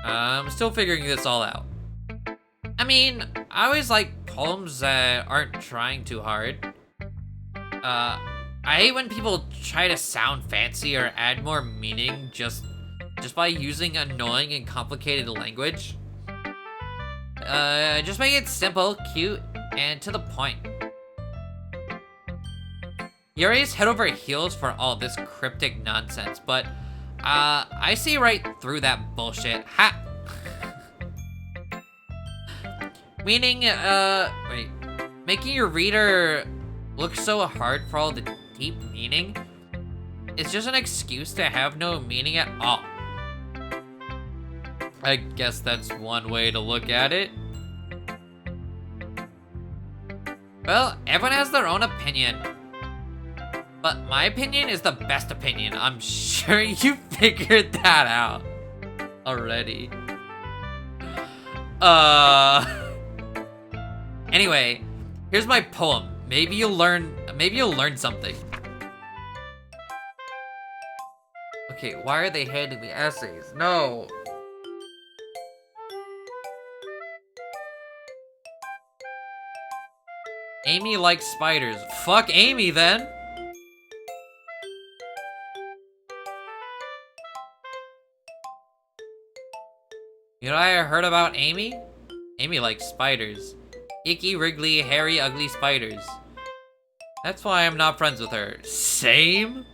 I'm still figuring this all out. I mean, I always like poems that aren't trying too hard. I hate when people try to sound fancy or add more meaning just by using annoying and complicated language. Just make it simple, cute, and to the point. Yuri's head over heels for all this cryptic nonsense, but I see right through that bullshit. Ha! Meaning, wait. Making your reader look so hard for all the deep meaning is just an excuse to have no meaning at all. I guess that's one way to look at it. Well, everyone has their own opinion. But my opinion is the best opinion. I'm sure you figured that out already. Anyway, here's my poem. Maybe you'll learn something. Okay, why are they handing me essays? No. Amy likes spiders. Fuck Amy then. You know what I heard about Amy? Amy likes spiders. Icky, wriggly, hairy, ugly spiders. That's why I'm not friends with her. Same?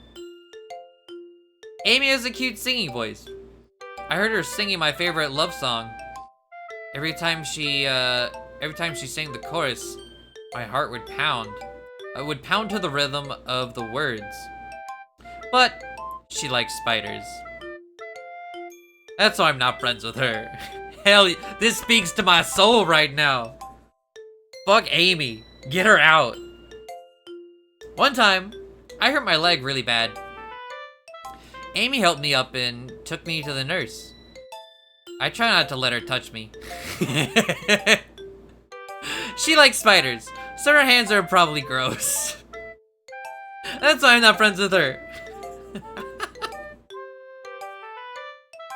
Amy has a cute singing voice. I heard her singing my favorite love song. Every time she sang the chorus, my heart would pound. I would pound to the rhythm of the words. But she likes spiders. That's why I'm not friends with her. Hell, this speaks to my soul right now. Fuck Amy. Get her out. One time, I hurt my leg really bad. Amy helped me up and took me to the nurse. I try not to let her touch me. She likes spiders, so her hands are probably gross. That's why I'm not friends with her.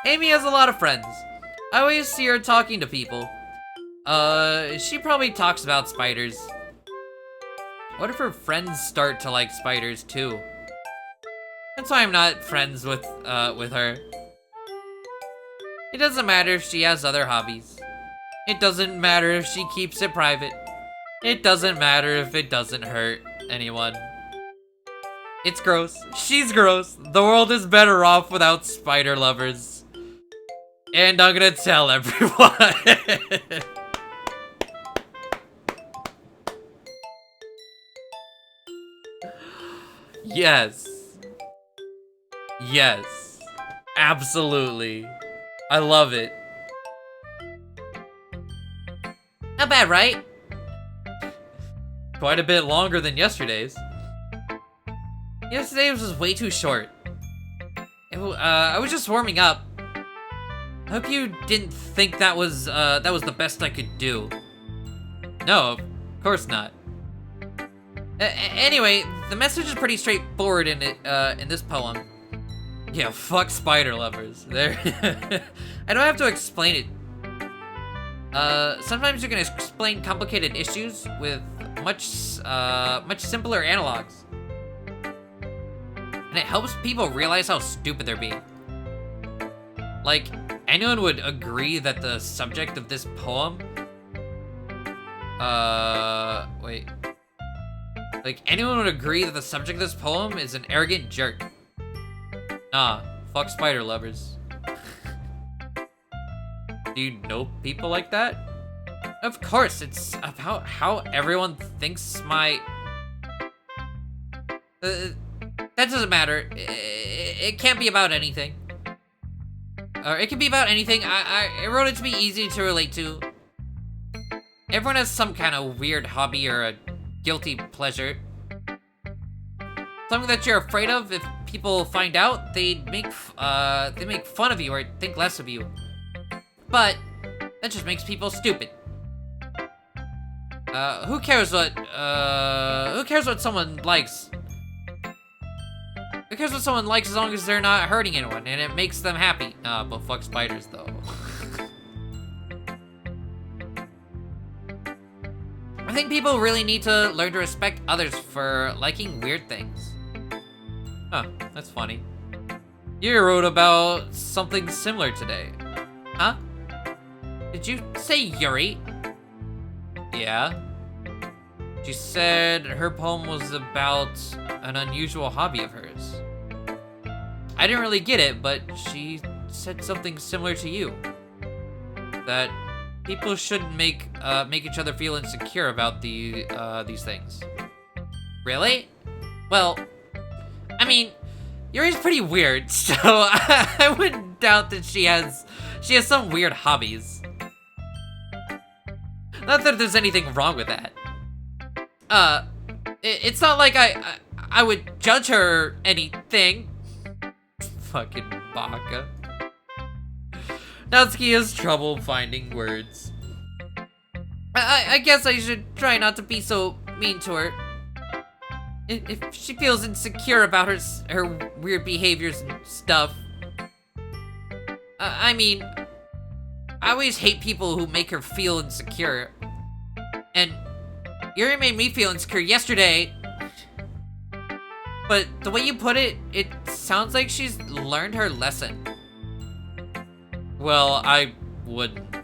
Amy has a lot of friends. I always see her talking to people. She probably talks about spiders. What if her friends start to like spiders too? That's why I'm not friends with her. It doesn't matter if she has other hobbies. It doesn't matter if she keeps it private. It doesn't matter if it doesn't hurt anyone. It's gross. She's gross. The world is better off without spider lovers. And I'm gonna tell everyone. Yes. Yes. Absolutely. I love it. Not bad, right? Quite a bit longer than yesterday's. Yesterday's was way too short. I was just warming up. I hope you didn't think that was the best I could do. No, of course not. Anyway, the message is pretty straightforward in this poem. Yeah, fuck spider lovers. There. I don't have to explain it. Sometimes you can explain complicated issues with much simpler analogs. And it helps people realize how stupid they're being. Like, anyone would agree that the subject of this poem... wait. Like, anyone would agree that the subject of this poem is an arrogant jerk. Nah, fuck spider lovers. Do you know people like that? Of course, it's about how everyone thinks my... that doesn't matter. It can't be about anything. Or it can be about anything. I wrote it to be easy to relate to. Everyone has some kind of weird hobby or a guilty pleasure. Something that you're afraid of. If people find out, they make fun of you or think less of you. But that just makes people stupid. Who cares what someone likes? Who cares what someone likes as long as they're not hurting anyone and it makes them happy? But fuck spiders though. I think people really need to learn to respect others for liking weird things. Huh, that's funny. You wrote about something similar today. Huh? Did you say Yuri? Yeah. She said her poem was about an unusual hobby of hers. I didn't really get it, but she said something similar to you. That people shouldn't make each other feel insecure about these things. Really? Well, I mean, Yuri's pretty weird, so I wouldn't doubt that she has some weird hobbies. Not that there's anything wrong with that. It's not like I would judge her or anything. Fucking baka. Natsuki has trouble finding words. I guess I should try not to be so mean to her. If she feels insecure about her weird behaviors and stuff. I mean, I always hate people who make her feel insecure. And Yuri made me feel insecure yesterday. But the way you put it, it sounds like she's learned her lesson. Well, I wouldn't.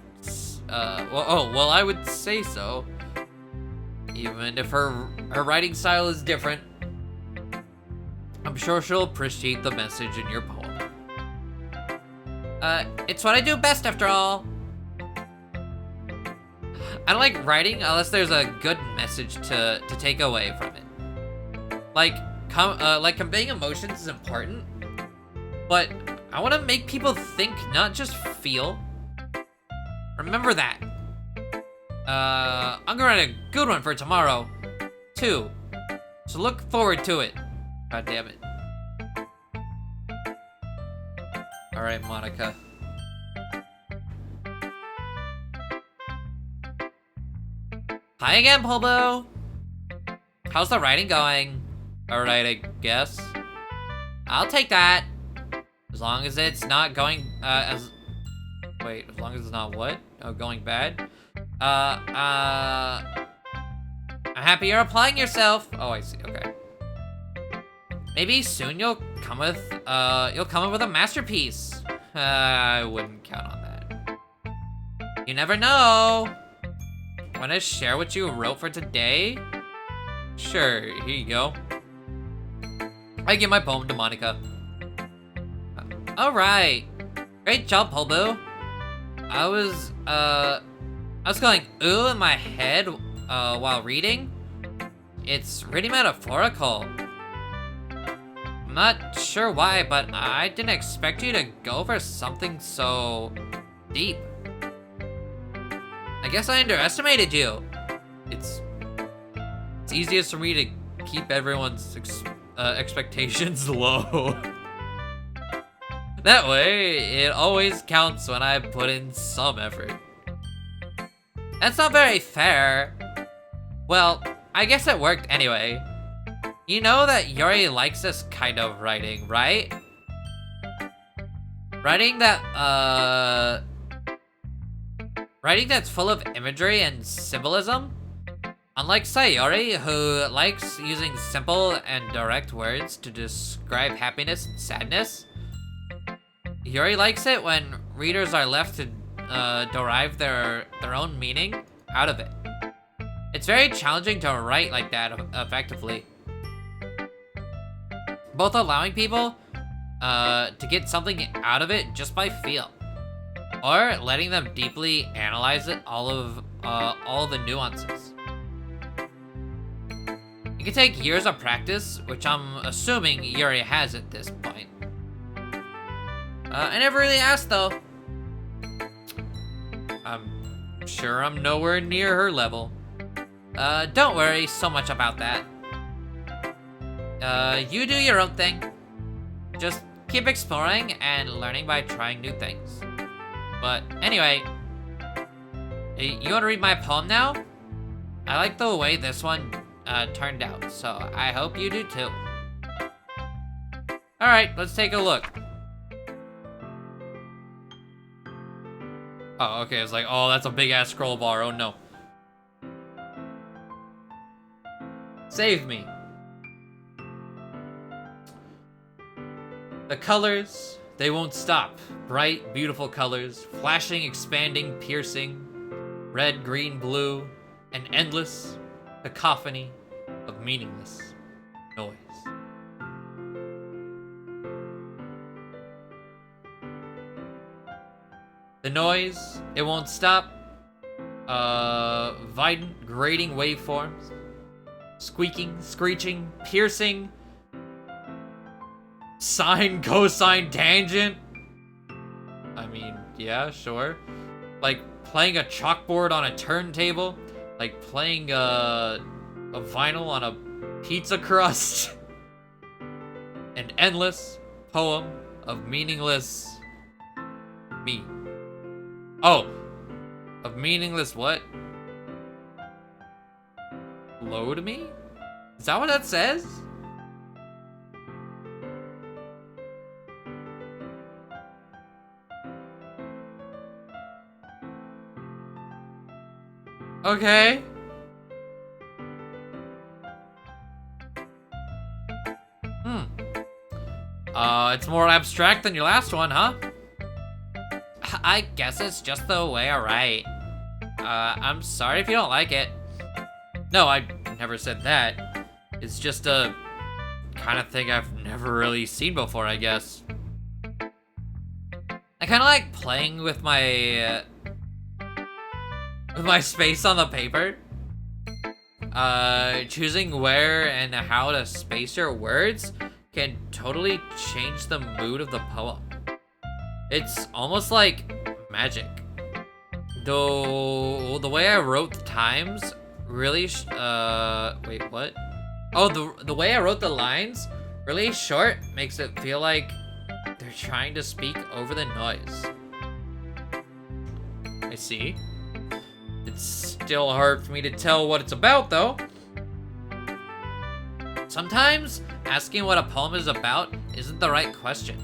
Well, I would say so. Even if her writing style is different, I'm sure she'll appreciate the message in your poem. It's what I do best, after all. I don't like writing unless there's a good message to take away from it. Like conveying emotions is important, but I want to make people think, not just feel. Remember that. I'm gonna write a good one for tomorrow, too. So look forward to it. God damn it. Alright, Monica. Hi again, Polbo. How's the writing going? Alright, I guess. I'll take that. As long as it's not going, as long as it's not what? Oh, going bad? I'm happy you're applying yourself. Oh, I see, okay. Maybe soon you'll come up with a masterpiece. I wouldn't count on that. You never know. Wanna share what you wrote for today? Sure, here you go. I give my poem to Monica. Alright. Great job, Polbo. I was going ooh in my head while reading. It's really metaphorical. I'm not sure why, but I didn't expect you to go for something so deep. I guess I underestimated you. It's easiest for me to keep everyone's expectations low. That way, it always counts when I put in some effort. That's not very fair. Well, I guess it worked anyway. You know that Yuri likes this kind of writing, right? Writing that, Writing that's full of imagery and symbolism? Unlike Sayori, who likes using simple and direct words to describe happiness and sadness, Yuri likes it when readers are left to derive their own meaning out of it. It's very challenging to write like that effectively. Both allowing people to get something out of it just by feel, or letting them deeply analyze it, all of the nuances. It can take years of practice, which I'm assuming Yuri has at this point. I never really asked though. I'm sure I'm nowhere near her level. Don't worry so much about that. You do your own thing. Just keep exploring and learning by trying new things. But anyway, you want to read my poem now? I like the way this one turned out, so I hope you do too. Alright, let's take a look. Oh, okay, it's like, oh, that's a big-ass scroll bar, oh no. Save me. The colors, they won't stop. Bright, beautiful colors, flashing, expanding, piercing, red, green, blue, an endless cacophony of meaningless noise. The noise, it won't stop. Vibrant, grating waveforms, squeaking, screeching, piercing, sine, cosine, tangent. I mean, yeah, sure. Like playing a chalkboard on a turntable, like playing a vinyl on a pizza crust. An endless poem of meaningless me. Oh, of meaningless what? Load me? Is that what that says? Okay. It's more abstract than your last one, huh? I guess it's just the way I write. I'm sorry if you don't like it. No, I never said that. It's just a kind of thing I've never really seen before, I guess. I kind of like playing with my space on the paper. Choosing where and how to space your words can totally change the mood of the poem. It's almost like magic. Though the way I wrote the times really wait, what? Oh, the way I wrote the lines really short makes it feel like they're trying to speak over the noise. I see. It's still hard for me to tell what it's about though. Sometimes asking what a poem is about isn't the right question.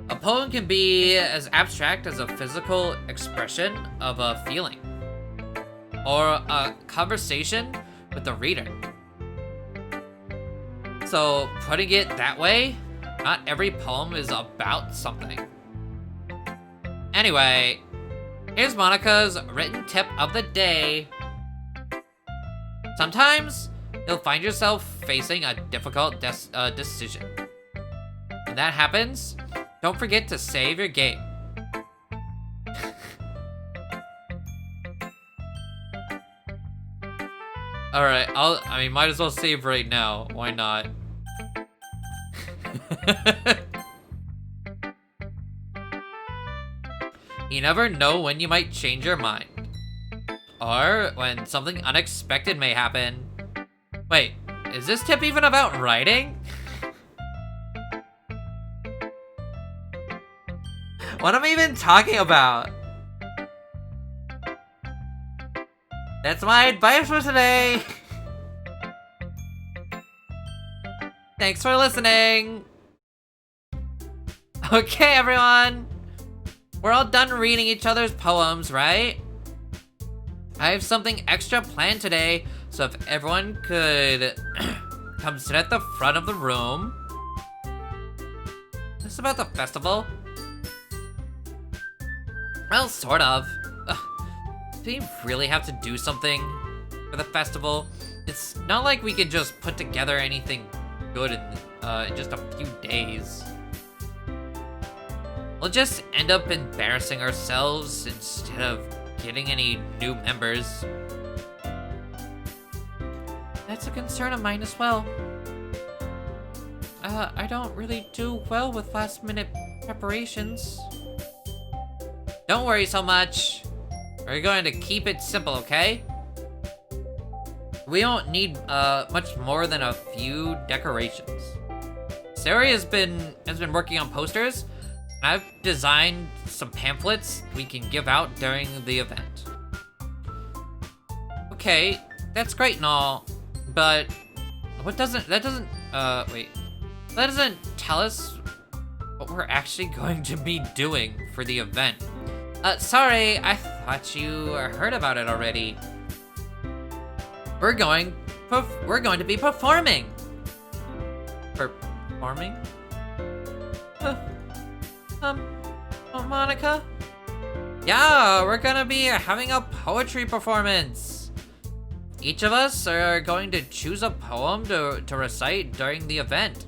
A poem can be as abstract as a physical expression of a feeling, or a conversation with the reader. So, putting it that way, not every poem is about something. Anyway, here's Monica's written tip of the day. Sometimes, you'll find yourself facing a difficult decision. When that happens, don't forget to save your game. Alright, I mean, might as well save right now. Why not? You never know when you might change your mind. Or when something unexpected may happen. Wait, is this tip even about writing? What am I even talking about? That's my advice for today. Thanks for listening. Okay, everyone. We're all done reading each other's poems, right? I have something extra planned today, so if everyone could come sit at the front of the room. Is this about the festival? Well, sort of. Ugh. Do we really have to do something for the festival? It's not like we could just put together anything good in just a few days. We'll just end up embarrassing ourselves instead of getting any new members. That's a concern of mine as well. I don't really do well with last-minute preparations. Don't worry so much. We're going to keep it simple, okay? We don't need much more than a few decorations. Sari has been working on posters. I've designed some pamphlets we can give out during the event. Okay, that's great and all, but that doesn't tell us what we're actually going to be doing for the event. Sorry, I thought you heard about it already. We're going to be performing. Performing? Monica? Yeah, we're gonna be having a poetry performance. Each of us are going to choose a poem to recite during the event.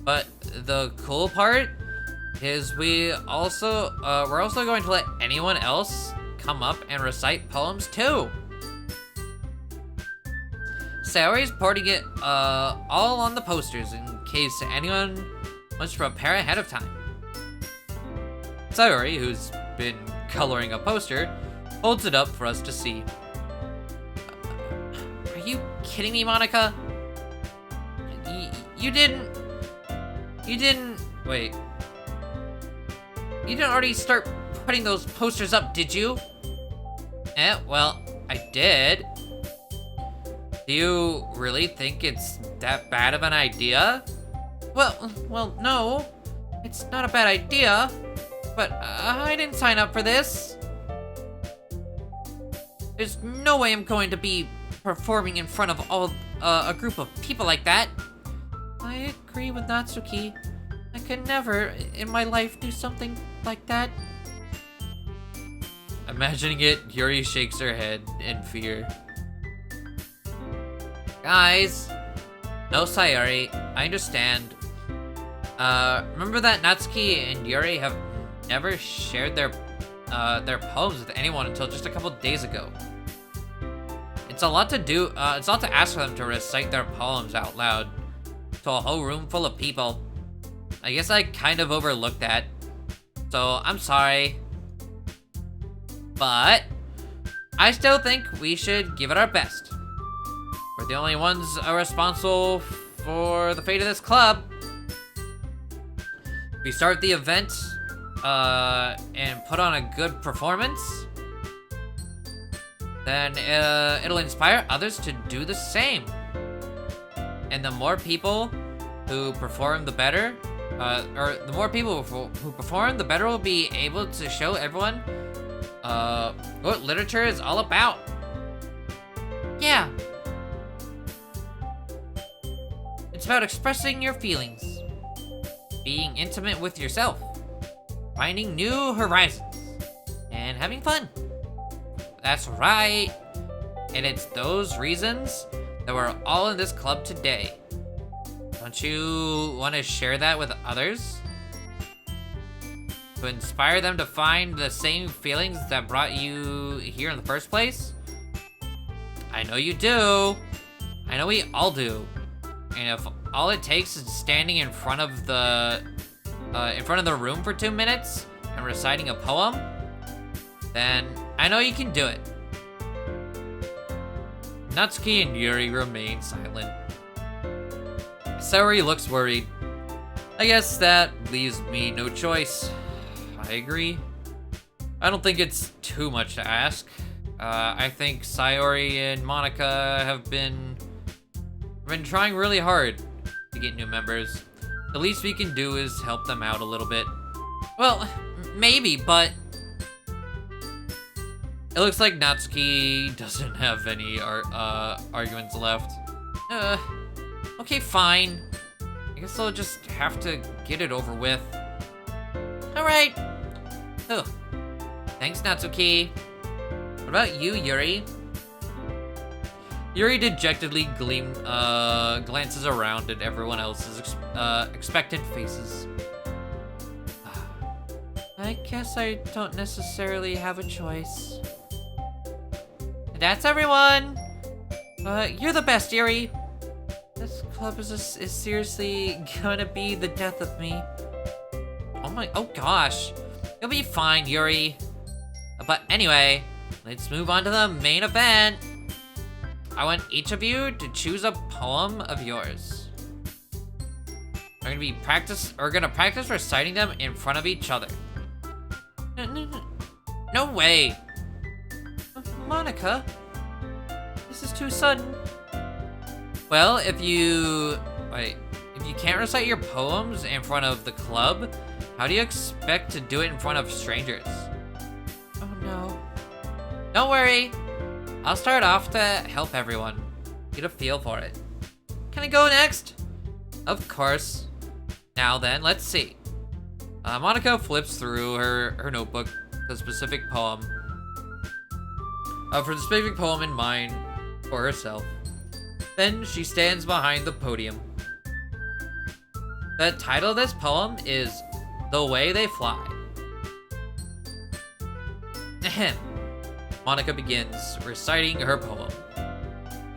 But the cool part is we're also going to let anyone else come up and recite poems too. Sayori's putting it all on the posters in case anyone wants to prepare ahead of time. Sayori, who's been coloring a poster, holds it up for us to see. Are you kidding me, Monica? You didn't already start putting those posters up, did you? Well, I did. Do you really think it's that bad of an idea? Well, no. It's not a bad idea. But I didn't sign up for this. There's no way I'm going to be performing in front of a group of people like that. I agree with Natsuki. I could never in my life do something like that. Imagining it, Yuri shakes her head in fear. Guys, no Sayori, I understand. Remember that Natsuki and Yuri have never shared their poems with anyone until just a couple days ago. It's a lot to ask for them to recite their poems out loud to a whole room full of people. I guess I kind of overlooked that, so I'm sorry. But I still think we should give it our best. We're the only ones responsible for the fate of this club. If we start the event and put on a good performance, then it'll inspire others to do the same. And the more people who perform, the better. Or the more people who perform, the better we'll be able to show everyone what literature is all about. Yeah. It's about expressing your feelings, being intimate with yourself, finding new horizons, and having fun. That's right. And it's those reasons that we're all in this club today. Don't you want to share that with others? To inspire them to find the same feelings that brought you here in the first place? I know you do. I know we all do. And if all it takes is standing in front of the room for 2 minutes and reciting a poem, then I know you can do it. Natsuki and Yuri remain silent. Sayori looks worried. I guess that leaves me no choice. I agree. I don't think it's too much to ask. I think Sayori and Monica have been trying really hard to get new members. The least we can do is help them out a little bit. Well, maybe, but it looks like Natsuki doesn't have any arguments left. Okay, fine. I guess I'll just have to get it over with. Alright. Oh. Thanks, Natsuki. What about you, Yuri? Yuri dejectedly glances around at everyone else's expectant faces. I guess I don't necessarily have a choice. That's everyone! You're the best, Yuri! This club is seriously gonna be the death of me. Oh gosh. You'll be fine, Yuri. But anyway, let's move on to the main event. I want each of you to choose a poem of yours. We're gonna practice reciting them in front of each other. No way. Monika, this is too sudden. Well, if you can't recite your poems in front of the club, how do you expect to do it in front of strangers? Oh no. Don't worry. I'll start off to help everyone. Get a feel for it. Can I go next? Of course. Now then, let's see. Monika flips through her notebook, the specific poem. For the specific poem in mind for herself. Then she stands behind the podium. The title of this poem is The Way They Fly. Ahem. Monika begins reciting her poem.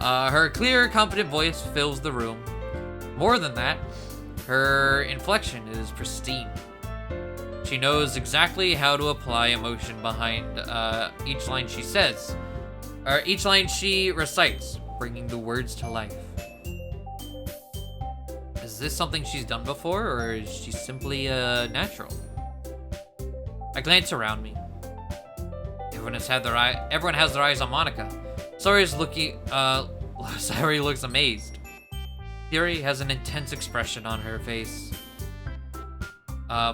Her clear, confident voice fills the room. More than that, her inflection is pristine. She knows exactly how to apply emotion behind each line she says, or each line she recites, bringing the words to life. Is this something she's done before, or is she simply natural? I glance around me. Everyone has their eyes on Monika. Sayori looks amazed. Yuri has an intense expression on her face.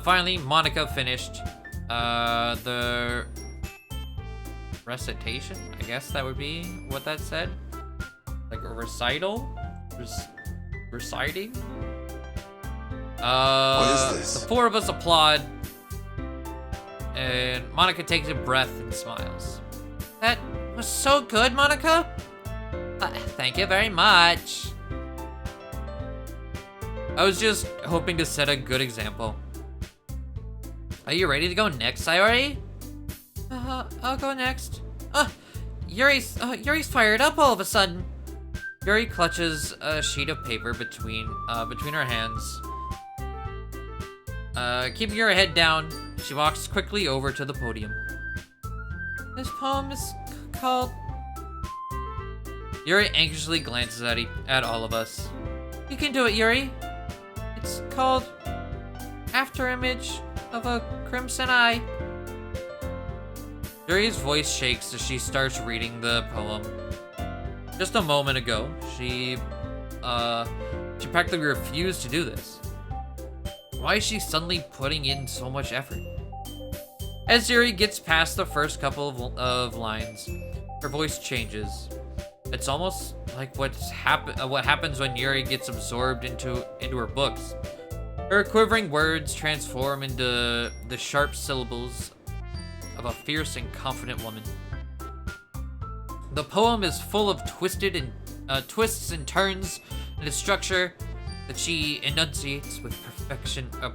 Finally, Monika finished the recitation. I guess that would be what that said. Like a recital? Reciting? What is this? The four of us applaud. And Monika takes a breath and smiles. That was so good, Monika. Thank you very much. I was just hoping to set a good example. Are you ready to go next, Sayori? I'll go next. Yuri's fired up all of a sudden. Yuri clutches a sheet of paper between her hands. Keeping her head down, she walks quickly over to the podium. This poem is called... Yuri anxiously glances at all of us. You can do it, Yuri. It's called Afterimage of a Crimson Eye. Yuri's voice shakes as she starts reading the poem. Just a moment ago, she practically refused to do this. Why is she suddenly putting in so much effort? As Yuri gets past the first couple of lines, her voice changes. It's almost like what happens when Yuri gets absorbed into her books. Her quivering words transform into the sharp syllables of a fierce and confident woman. The poem is full of twists and turns and a structure that she enunciates with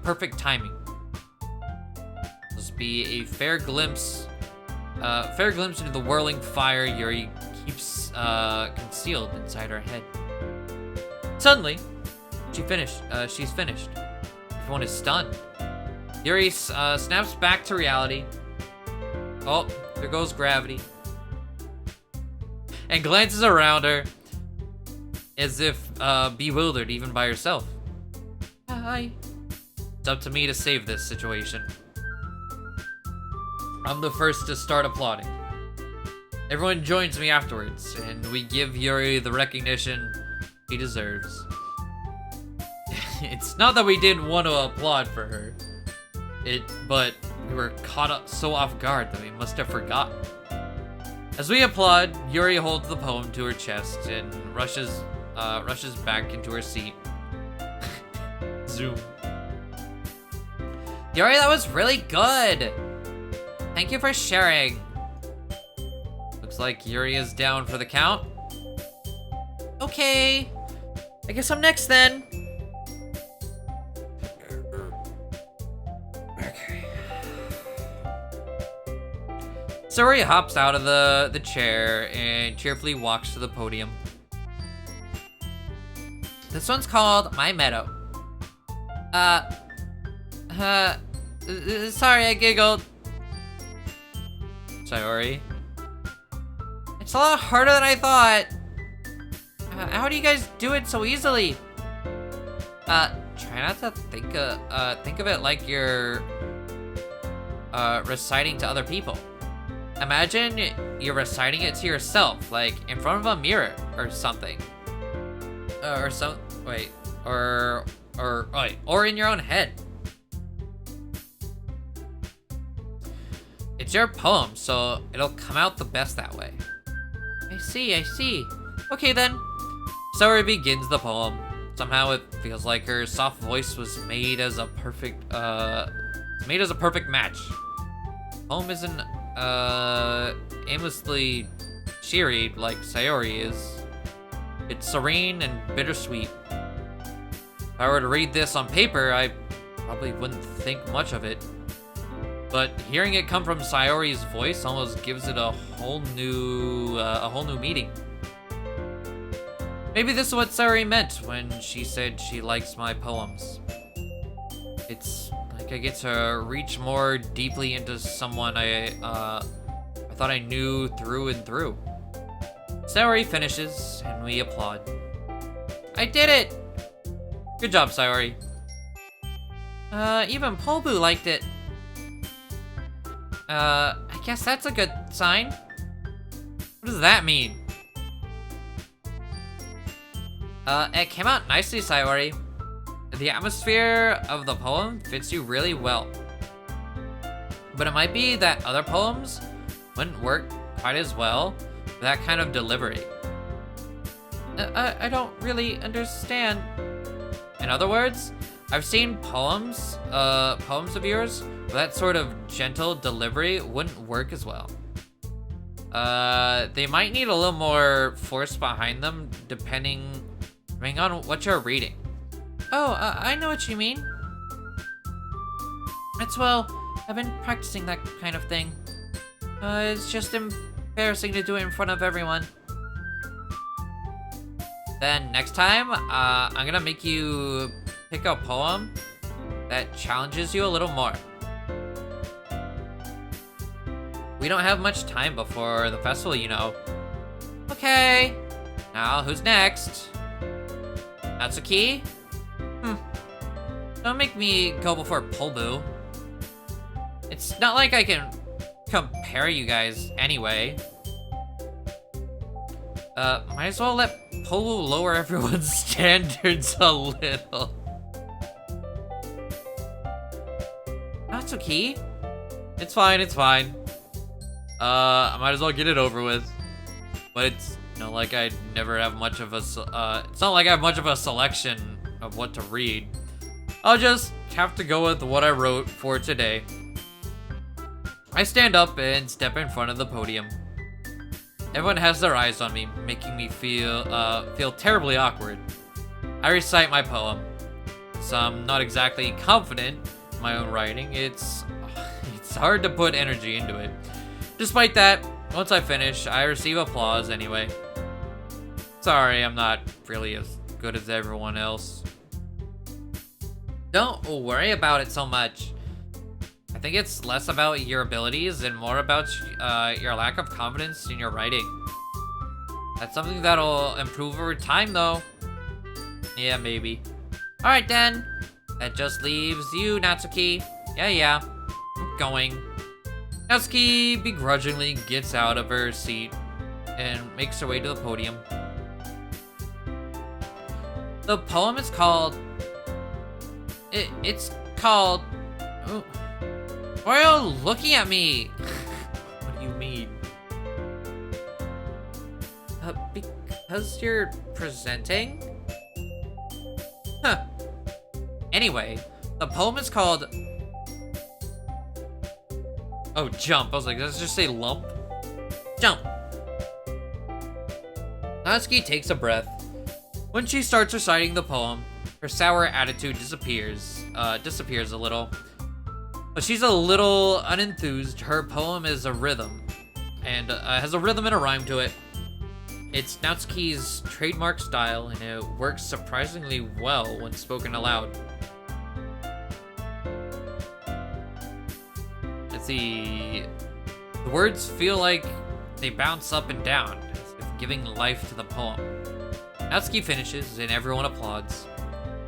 perfect timing. This will be a fair glimpse into the whirling fire Yuri keeps concealed inside her head. Suddenly, she's finished. Everyone is stunned. Yuri snaps back to reality. Oh, there goes gravity. And glances around her as if bewildered even by herself. It's up to me to save this situation. I'm the first to start applauding. Everyone joins me afterwards, and we give Yuri the recognition he deserves. It's not that we didn't want to applaud for her. but we were caught up so off guard that we must have forgotten. As we applaud, Yuri holds the poem to her chest and rushes back into her seat. Zoom. Yuri, that was really good. Thank you for sharing. Looks like Yuri is down for the count. Okay. I guess I'm next then. Okay. Sayori hops out of the chair and cheerfully walks to the podium. This one's called My Meadow. Sorry, I giggled. Sayori. It's a lot harder than I thought. How do you guys do it so easily? Try not to think of it like you're reciting to other people. Imagine you're reciting it to yourself, like in front of a mirror or something. Or in your own head. It's your poem, so it'll come out the best that way. I see. Okay then. Sayori begins the poem. Somehow it feels like her soft voice was made as a perfect match. Poem isn't aimlessly cheery like Sayori is. It's serene and bittersweet. If I were to read this on paper, I probably wouldn't think much of it. But hearing it come from Sayori's voice almost gives it a whole new meaning. Maybe this is what Sayori meant when she said she likes my poems. It's like I get to reach more deeply into someone I thought I knew through and through. Sayori finishes, and we applaud. I did it! Good job, Sayori. Even poledoo liked it. I guess that's a good sign. What does that mean? It came out nicely, Sayori. The atmosphere of the poem fits you really well. But it might be that other poems wouldn't work quite as well with that kind of delivery. I don't really understand. In other words, I've seen poems of yours with that sort of gentle delivery wouldn't work as well. They might need a little more force behind them depending on what you're reading. Oh, I know what you mean. Well, I've been practicing that kind of thing. It's just embarrassing to do it in front of everyone. Then next time, I'm gonna make you pick a poem that challenges you a little more. We don't have much time before the festival, you know. Okay. Now, who's next? Natsuki? Don't make me go before poledoo. It's not like I can compare you guys anyway. Might as well let poledoo lower everyone's standards a little. Natsuki? It's fine. I might as well get it over with. But it's not like I never have much of a. It's not like I have much of a selection of what to read. I'll just have to go with what I wrote for today. I stand up and step in front of the podium. Everyone has their eyes on me, making me feel terribly awkward. I recite my poem. So I'm not exactly confident in my own writing. It's hard to put energy into it. Despite that, once I finish, I receive applause anyway. Sorry, I'm not really as good as everyone else. Don't worry about it so much. I think it's less about your abilities and more about your lack of confidence in your writing. That's something that'll improve over time, though. Yeah, maybe. Alright then. That just leaves you, Natsuki. Yeah. I'm going. Natsuki begrudgingly gets out of her seat and makes her way to the podium. The poem is called... It's called... Why are you looking at me? What do you mean? Because you're presenting? Huh. Anyway, the poem is called... Oh, jump. I was like, does it just say lump? Jump. Natsuki takes a breath. When she starts reciting the poem, her sour attitude disappears a little. But she's a little unenthused. Her poem is a rhythm, and has a rhythm and a rhyme to it. It's Natsuki's trademark style, and it works surprisingly well when spoken aloud. Let's see. The words feel like they bounce up and down, as if giving life to the poem. Natsuki finishes, and everyone applauds.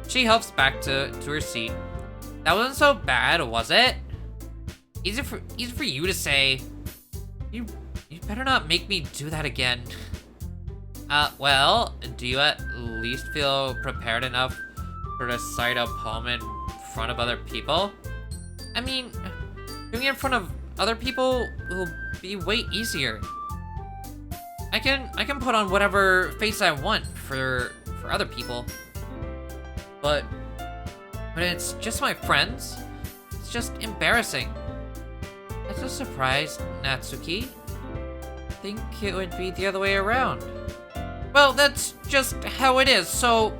She huffs back to her seat. That wasn't so bad, was it? Easy for you to say. You better not make me do that again. Well, do you at least feel prepared enough to recite a poem in front of other people? I mean, doing it in front of other people will be way easier. I can put on whatever face I want for other people. But it's just my friends. It's just embarrassing. That's a surprise, Natsuki. I think it would be the other way around. Well, that's just how it is, so...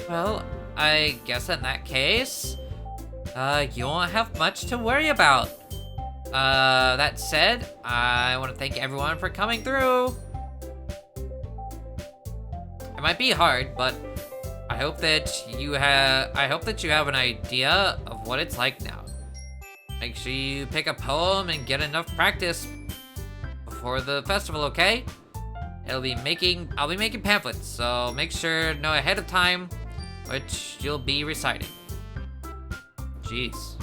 Well, I guess in that case, you won't have much to worry about. That said, I want to thank everyone for coming through. It might be hard, but I hope that you have an idea of what it's like now. Make sure you pick a poem and get enough practice before the festival, okay? I'll be making pamphlets, so make sure to know ahead of time which you'll be reciting. Jeez.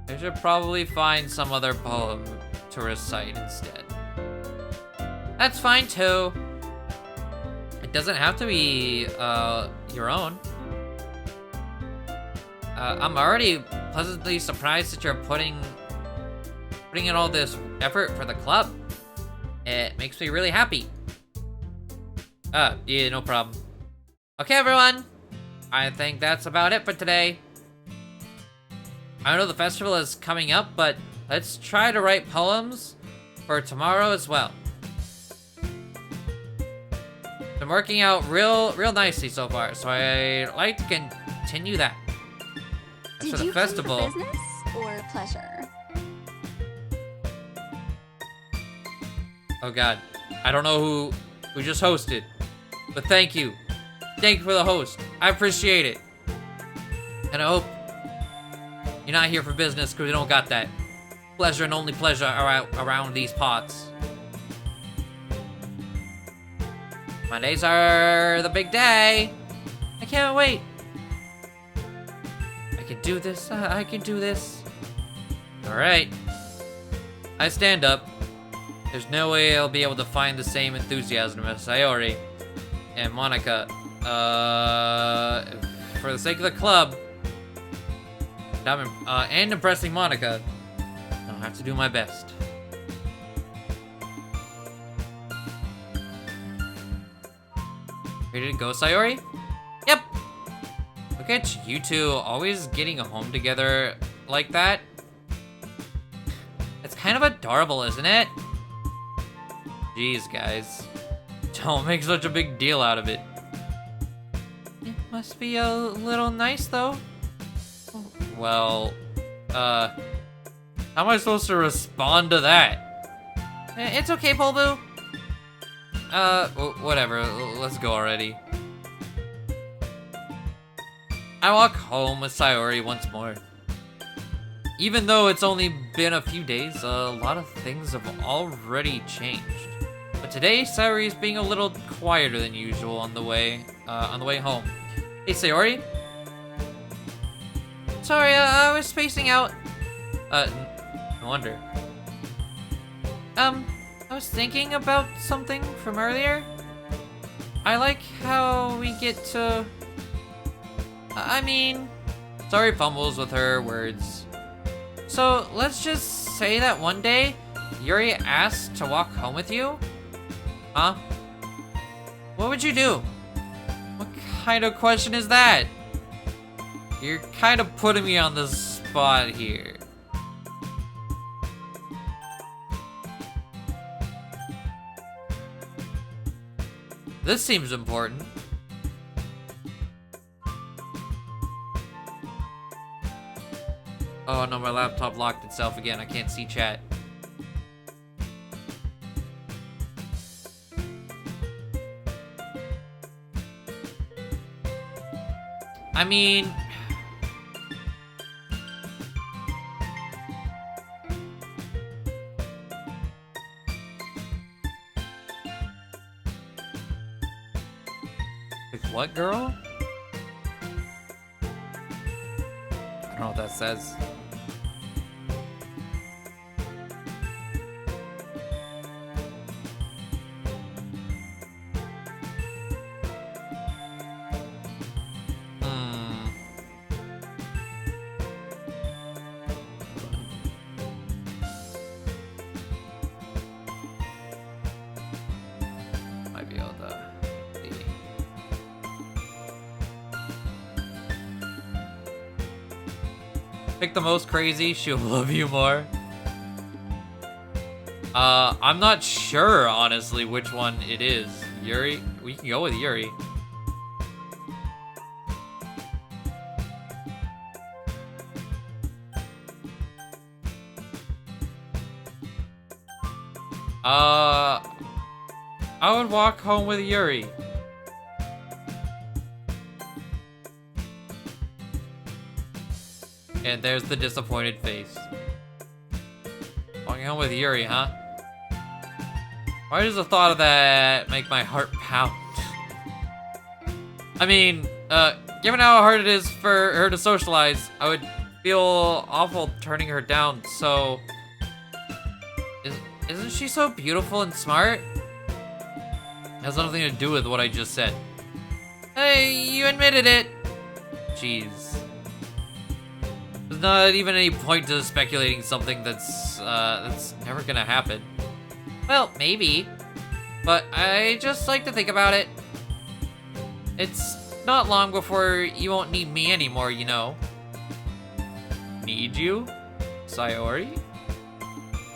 I should probably find some other poem to recite instead. That's fine too. It doesn't have to be your own. I'm already pleasantly surprised that you're putting in all this effort for the club. It makes me really happy. Yeah, no problem. Okay, everyone. I think that's about it for today. I know the festival is coming up, but let's try to write poems for tomorrow as well. Been working out real nicely so far, so I'd like to continue that. As Did for the you festival, come for business or pleasure? Oh god, I don't know who just hosted, but thank you. Thank you for the host. I appreciate it. And I hope you're not here for business, because we don't got that. Pleasure and only pleasure are around these parts. Mondays are the big day. I can't wait. I can do this. I can do this. Alright. I stand up. There's no way I'll be able to find the same enthusiasm as Sayori and Monica. For the sake of the club, and impressing Monica, I'll have to do my best. Ready to go, Sayori? Yep! Look at you two always getting home together like that. It's kind of adorable, isn't it? Jeez, guys. Don't make such a big deal out of it. It must be a little nice, though. Well, how am I supposed to respond to that? It's okay, poledoo. Whatever. Let's go already. I walk home with Sayori once more. Even though it's only been a few days, a lot of things have already changed. But today, Sayori's being a little quieter than usual on the way home. Hey, Sayori. Sorry, I was spacing out. No wonder. I was thinking about something from earlier. I like how we get to... Sorry fumbles with her words. So let's just say that one day, Yuri asked to walk home with you? Huh? What would you do? What kind of question is that? You're kind of putting me on the spot here. This seems important. Oh no, my laptop locked itself again. I can't see chat. I mean... Like what, girl? I don't know what that says. Might be able to see. Pick the most crazy, she'll love you more. I'm not sure, honestly, which one it is. Yuri? We can go with Yuri. I would walk home with Yuri. And there's the disappointed face. Walking home with Yuri, huh? Why does the thought of that make my heart pound? I mean, given how hard it is for her to socialize, I would feel awful turning her down, so... Isn't she so beautiful and smart? Has nothing to do with what I just said. Hey, you admitted it! Jeez. There's not even any point to speculating something that's never gonna happen. Well, maybe. But I just like to think about it. It's not long before you won't need me anymore, you know. Need you? Sayori?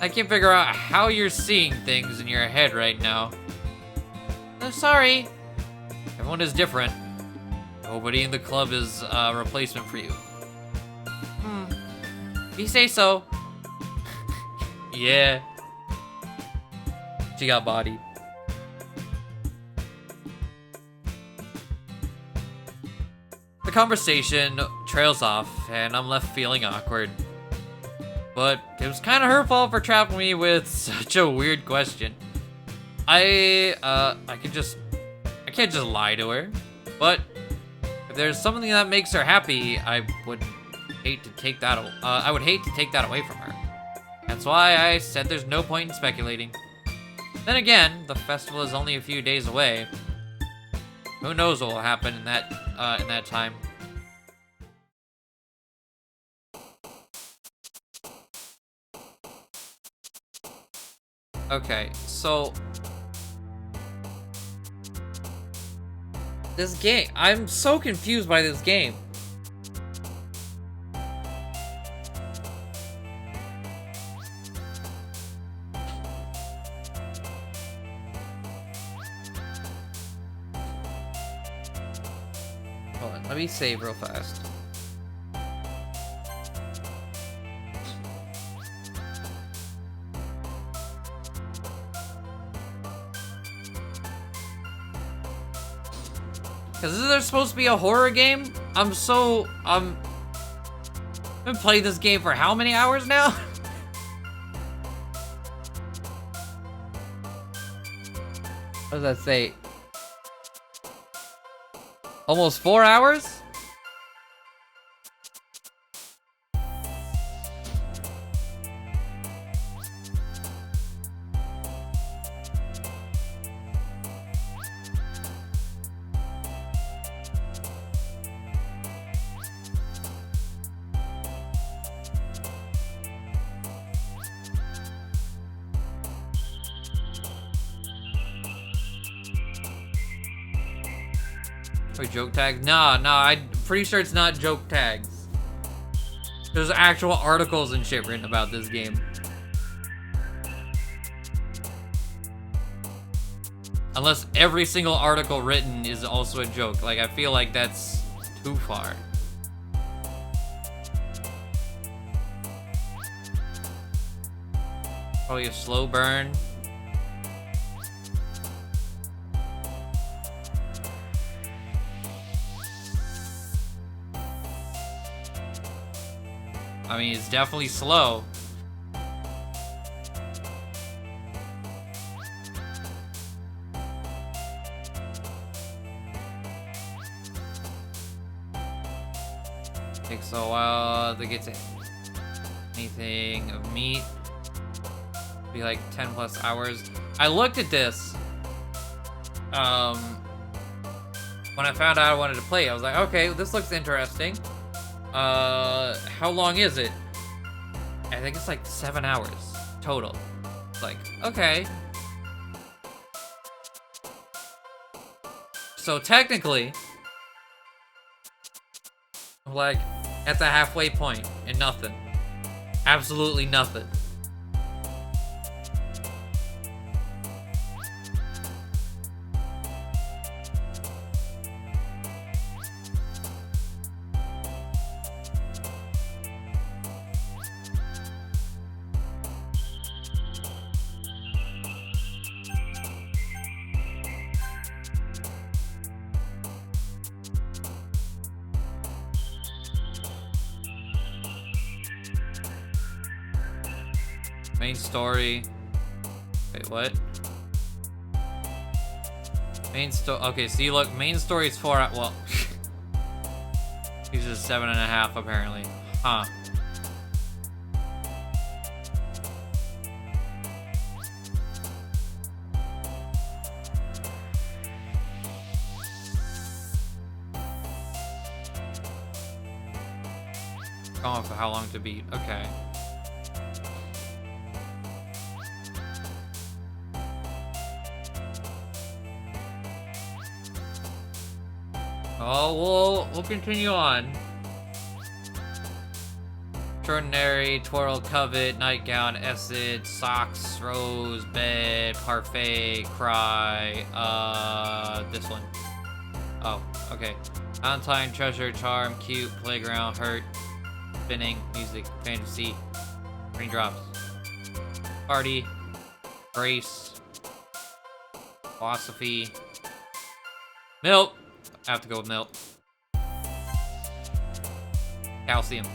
I can't figure out how you're seeing things in your head right now. I'm sorry. Everyone is different. Nobody in the club is a replacement for you. If you say so. Yeah. She got bodied. The conversation trails off, and I'm left feeling awkward. But it was kind of her fault for trapping me with such a weird question. I can't just lie to her. But if there's something that makes her happy, I would hate to take that away from her. That's why I said there's no point in speculating. Then again, the festival is only a few days away. Who knows what will happen in that time. Okay, so this game, I'm so confused by this game. Hold on, let me save real fast. Cause isn't there supposed to be a horror game? I've been playing this game for how many hours now? What does that say? Almost 4 hours? Wait, joke tags? Nah, I'm pretty sure it's not joke tags. There's actual articles and shit written about this game. Unless every single article written is also a joke. Like, I feel like that's too far. Probably a slow burn. I mean, it's definitely slow. Takes a while to get to anything of meat. Be like 10 plus hours. I looked at this when I found out I wanted to play. I was like, okay, this looks interesting. How long is it? I think it's like 7 hours total. It's like, okay. So technically, like, at the halfway point and nothing. Absolutely nothing. Main story. Wait, what? Main story. Okay, see, look, main story is 4. Well, he's just 7.5 apparently. Huh. Going for how long to beat. Okay. Oh, we'll continue on. Extraordinary, twirl, covet, nightgown, acid, socks, rose, bed, parfait, cry, this one. Oh, okay. Valentine, treasure, charm, cute, playground, hurt, spinning, music, fantasy, raindrops, party, grace, philosophy, milk. I have to go with milk. Calcium.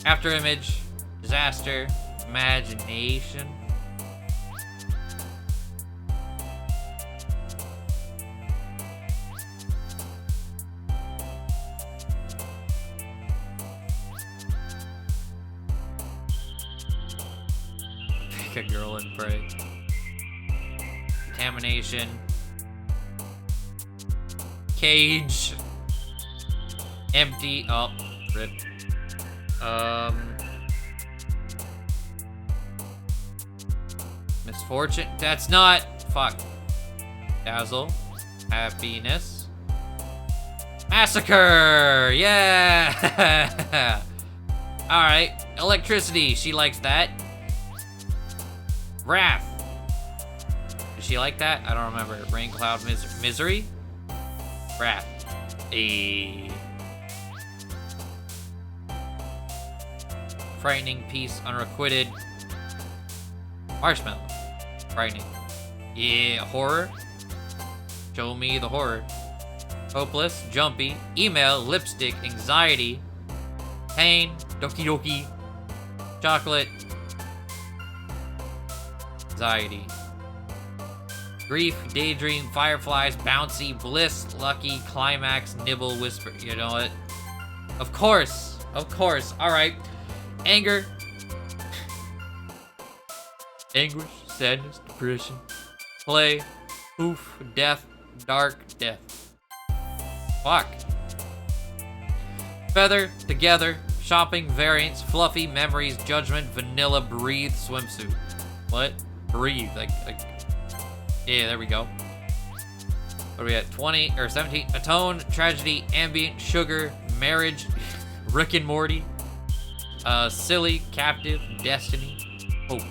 After image. Disaster. Imagination. Pick a girl and pray. Contamination. Cage. Empty. Oh, rip. Misfortune. That's not. Fuck. Dazzle. Happiness. Massacre. Yeah. All right. Electricity. She likes that. Wrath. Does she like that? I don't remember. Rain, cloud, misery. Wrath. Frightening, peace, unrequited. Marshmallow. Frightening. Yeah, horror. Show me the horror. Hopeless, jumpy, email, lipstick, anxiety, pain, doki doki, chocolate, anxiety. Grief, daydream, fireflies, bouncy, bliss, lucky, climax, nibble, whisper. You know what? Of course. Alright. Anger. Anguish, sadness, depression. Play. Oof, death, dark, death. Fuck. Feather, together, shopping, variants, fluffy, memories, judgment, vanilla, breathe, swimsuit. What? Breathe, like, yeah, there we go. What are we at? 20 or 17? Atone, tragedy, ambient, sugar, marriage, Rick and Morty, silly, captive, destiny, hope.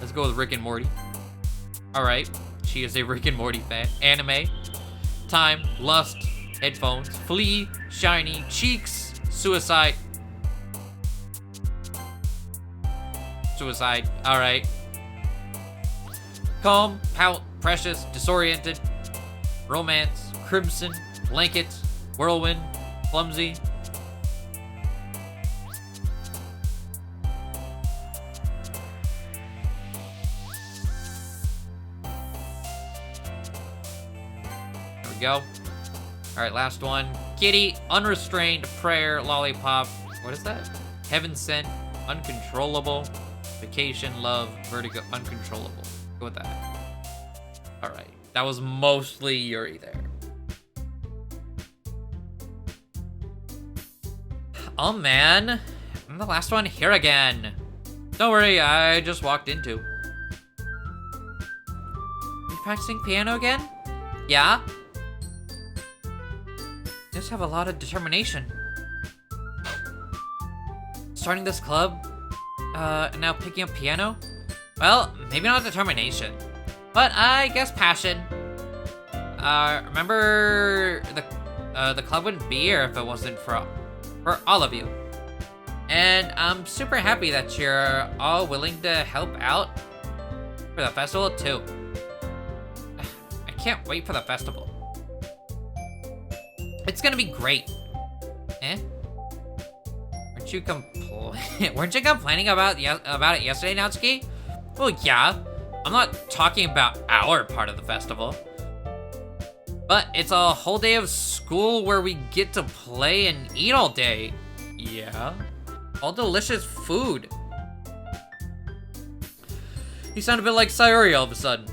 Let's go with Rick and Morty. Alright, she is a Rick and Morty fan. Anime, time, lust, headphones, flee, shiny, cheeks, suicide. Suicide, alright. Calm, pout, precious, disoriented, romance, crimson, blanket, whirlwind, clumsy. There we go. Alright, last one. Kitty, unrestrained, prayer, lollipop. What is that? Heaven sent, uncontrollable, vacation, love, vertigo, uncontrollable. Go with that. Alright, that was mostly Yuri there. Oh man, I'm the last one here again. Don't worry, I just walked into. You practicing piano again? Yeah? You just have a lot of determination. Starting this club, and now picking up piano? Well, maybe not determination, but I guess passion. Remember, the club wouldn't be here if it wasn't for all of you. And I'm super happy that you're all willing to help out for the festival too. I can't wait for the festival. It's gonna be great. Eh? Weren't you complaining about it yesterday, Natsuki? Well, yeah. I'm not talking about our part of the festival. But it's a whole day of school where we get to play and eat all day. Yeah. All delicious food. You sound a bit like Sayori all of a sudden.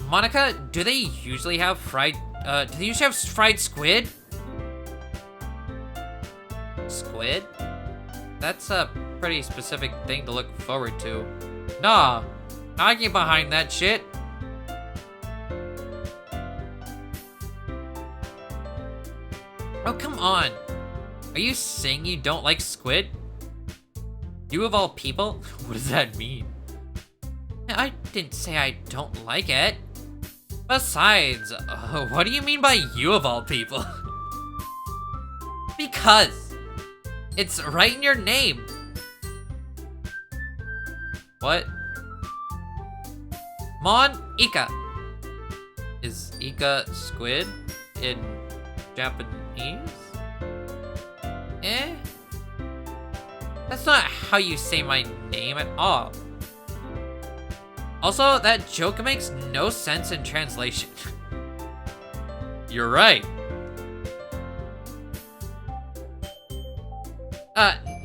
Monica, do they usually have fried squid? Squid? That's a pretty specific thing to look forward to. Nah, I get behind that shit. Oh, come on. Are you saying you don't like squid? You of all people? What does that mean? I didn't say I don't like it. Besides, what do you mean by you of all people? Because it's right in your name. What? Mon Ika. Is Ika squid in Japanese? Eh? That's not how you say my name at all. Also, that joke makes no sense in translation. You're right.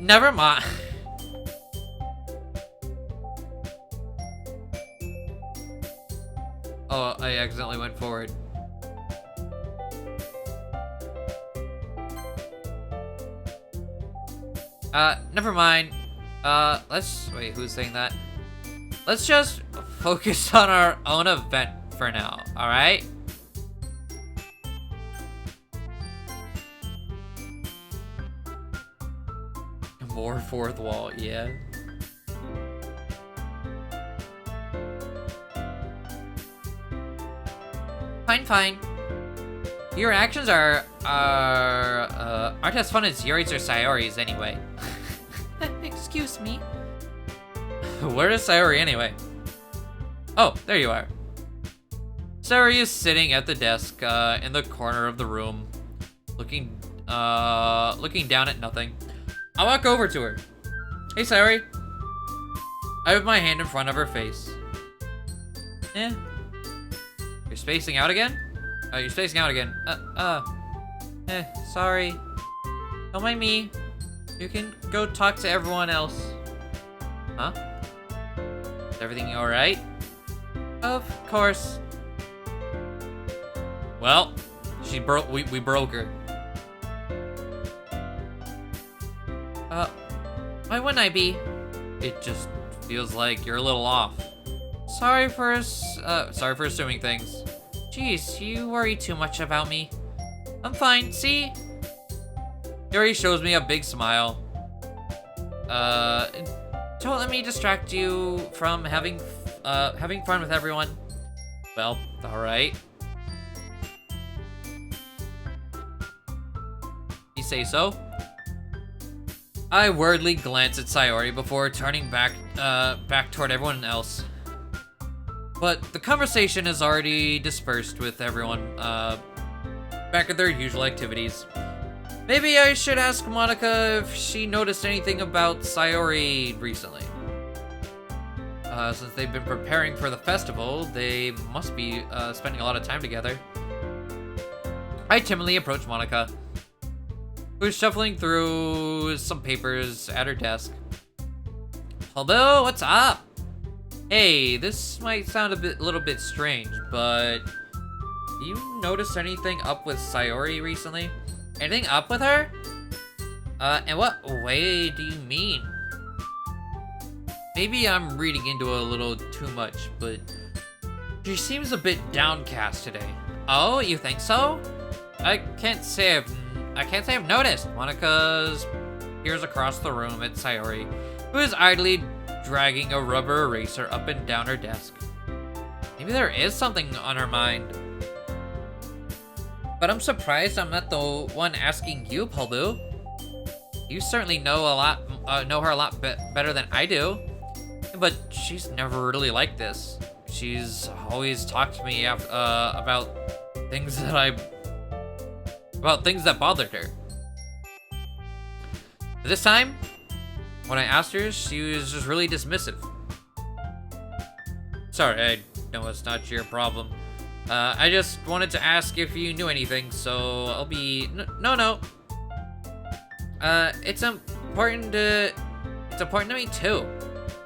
Never mind. Oh, I accidentally went forward. Never mind. Wait, who's saying that? Let's just focus on our own event for now, alright? More fourth wall, yeah. Fine. Your actions aren't as fun as Yuri's or Sayori's anyway. Excuse me. Where is Sayori anyway? Oh, there you are. Sayori is sitting at the desk in the corner of the room, looking down at nothing. I walk over to her. Hey, Sayori. I have my hand in front of her face. Eh. You're spacing out again? You're spacing out again. Sorry. Don't mind me. You can go talk to everyone else. Huh? Is everything alright? Of course. Well, we broke her. Why wouldn't I be? It just feels like you're a little off. sorry for assuming things. Jeez, you worry too much about me. I'm fine, see? Yuri shows me a big smile. Don't let me distract you from having fun with everyone. Well, alright. You say so? I worriedly glance at Sayori before turning back toward everyone else. But the conversation is already dispersed with everyone, back at their usual activities. Maybe I should ask Monica if she noticed anything about Sayori recently. Since they've been preparing for the festival, they must be spending a lot of time together. I timidly approach Monica, who's shuffling through some papers at her desk. Hello, what's up? Hey, this might sound a little bit strange, but do you notice anything up with Sayori recently? Anything up with her? In what way do you mean? Maybe I'm reading into it a little too much, but she seems a bit downcast today. Oh, you think so? I can't say I've noticed. Monica peers across the room at Sayori, who is idly dragging a rubber eraser up and down her desk. Maybe there is something on her mind. But I'm surprised I'm not the one asking you, poledoo. You certainly know her a lot better than I do. But she's never really like this. She's always talked to me about things that bothered her. This time, when I asked her, she was just really dismissive. Sorry, I know it's not your problem. I just wanted to ask if you knew anything, so I'll be... No. It's important to me too.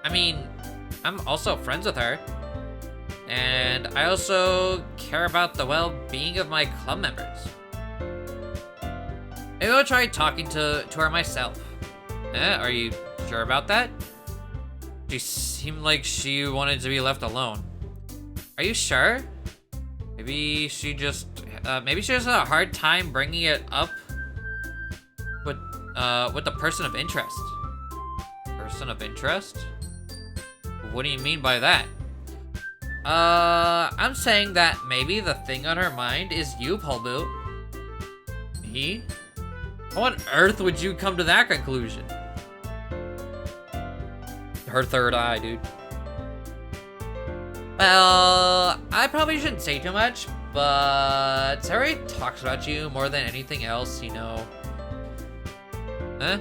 I mean, I'm also friends with her. And I also care about the well-being of my club members. Maybe I'll try talking to her myself. Are you sure about that? She seemed like she wanted to be left alone. Are you sure? Maybe she just had a hard time bringing it up with the person of interest. Person of interest? What do you mean by that? I'm saying that maybe the thing on her mind is you, poledoo. Me? How on earth would you come to that conclusion? Her third eye, dude. Well, I probably shouldn't say too much, but Sayori talks about you more than anything else, you know. Huh?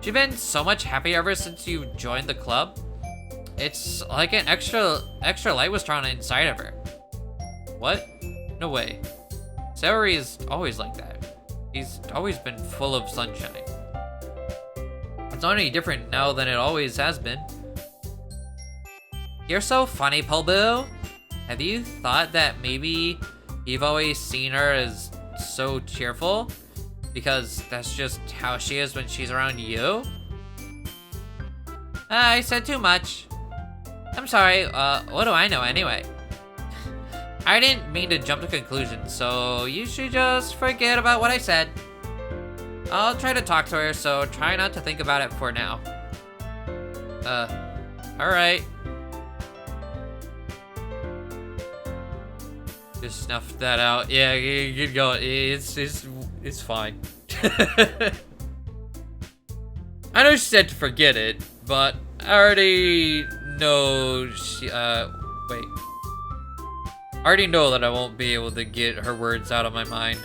She's been so much happier ever since you joined the club. It's like an extra light was drawn inside of her. What? No way. Sayori is always like that. He's always been full of sunshine. It's not any different now than it always has been. You're so funny, poledoo. Have you thought that maybe you've always seen her as so cheerful? Because that's just how she is when she's around you? I said too much. I'm sorry, what do I know anyway? I didn't mean to jump to conclusions, so you should just forget about what I said. I'll try to talk to her, so try not to think about it for now. Alright. Just snuff that out. Yeah, you can go. It's fine. I know she said to forget it, but I already know wait. I already know that I won't be able to get her words out of my mind.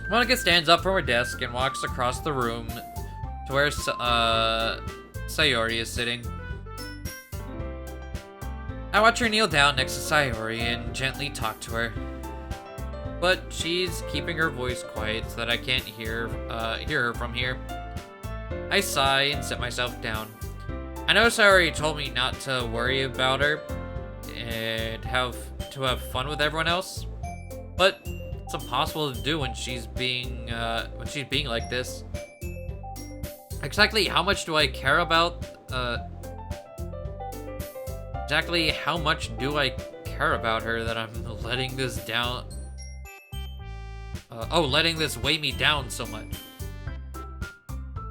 Monica stands up from her desk and walks across the room to where Sayori is sitting. I watch her kneel down next to Sayori and gently talk to her. But she's keeping her voice quiet so that I can't hear her from here. I sigh and sit myself down. I know Sayori told me not to worry about her and have fun with everyone else, but it's impossible to do when she's being like this. Exactly how much do I care about exactly how much do I care about her that I'm letting this down? Letting this weigh me down so much.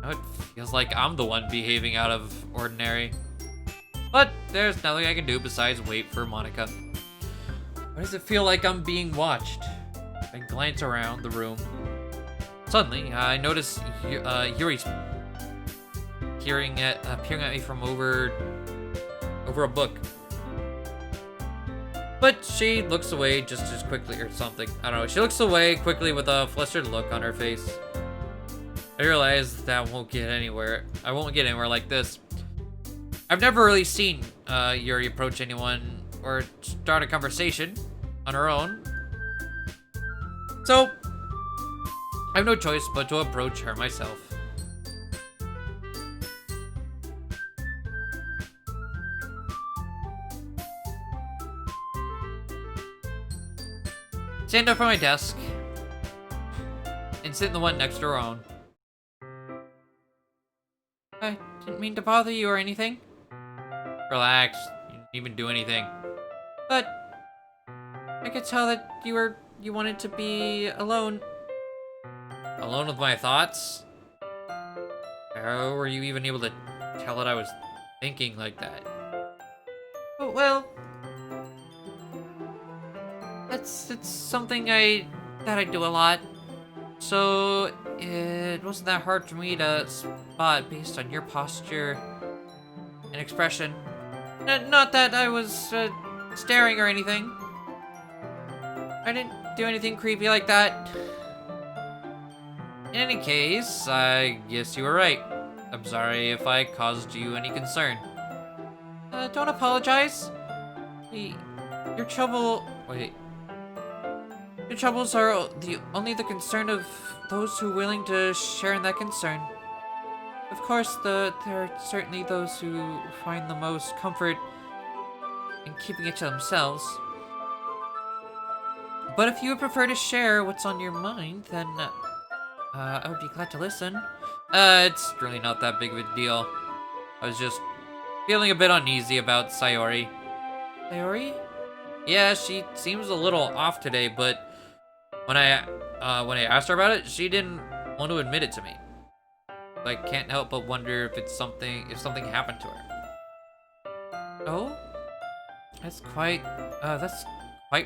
Now it feels like I'm the one behaving out of ordinary. But there's nothing I can do besides wait for Monica. Why does it feel like I'm being watched? I glance around the room. Suddenly, I notice Yuri's peering at me from over a book. But she looks away just as quickly or something. I don't know. She looks away quickly with a flustered look on her face. I realize that I won't get anywhere like this. I've never really seen Yuri approach anyone or start a conversation on her own. So, I have no choice but to approach her myself. Stand up from my desk and sit in the one next to her own. I didn't mean to bother you or anything. Relax, you didn't even do anything. But I could tell that you wanted to be alone. Alone with my thoughts? How were you even able to tell that I was thinking like that? Oh, well, it's something that I do a lot. So it wasn't that hard for me to spot based on your posture and expression. Not that I was staring or anything. I didn't do anything creepy like that. In any case, I guess you were right. I'm sorry if I caused you any concern. Don't apologize. Your troubles are only the concern of those who are willing to share in that concern. Of course, there are certainly those who find the most comfort in keeping it to themselves. But if you would prefer to share what's on your mind, then I would be glad to listen. It's really not that big of a deal. I was just feeling a bit uneasy about Sayori. Sayori? Yeah, she seems a little off today, but when I asked her about it, she didn't want to admit it to me. I can't help but wonder if something happened to her. Oh? That's quite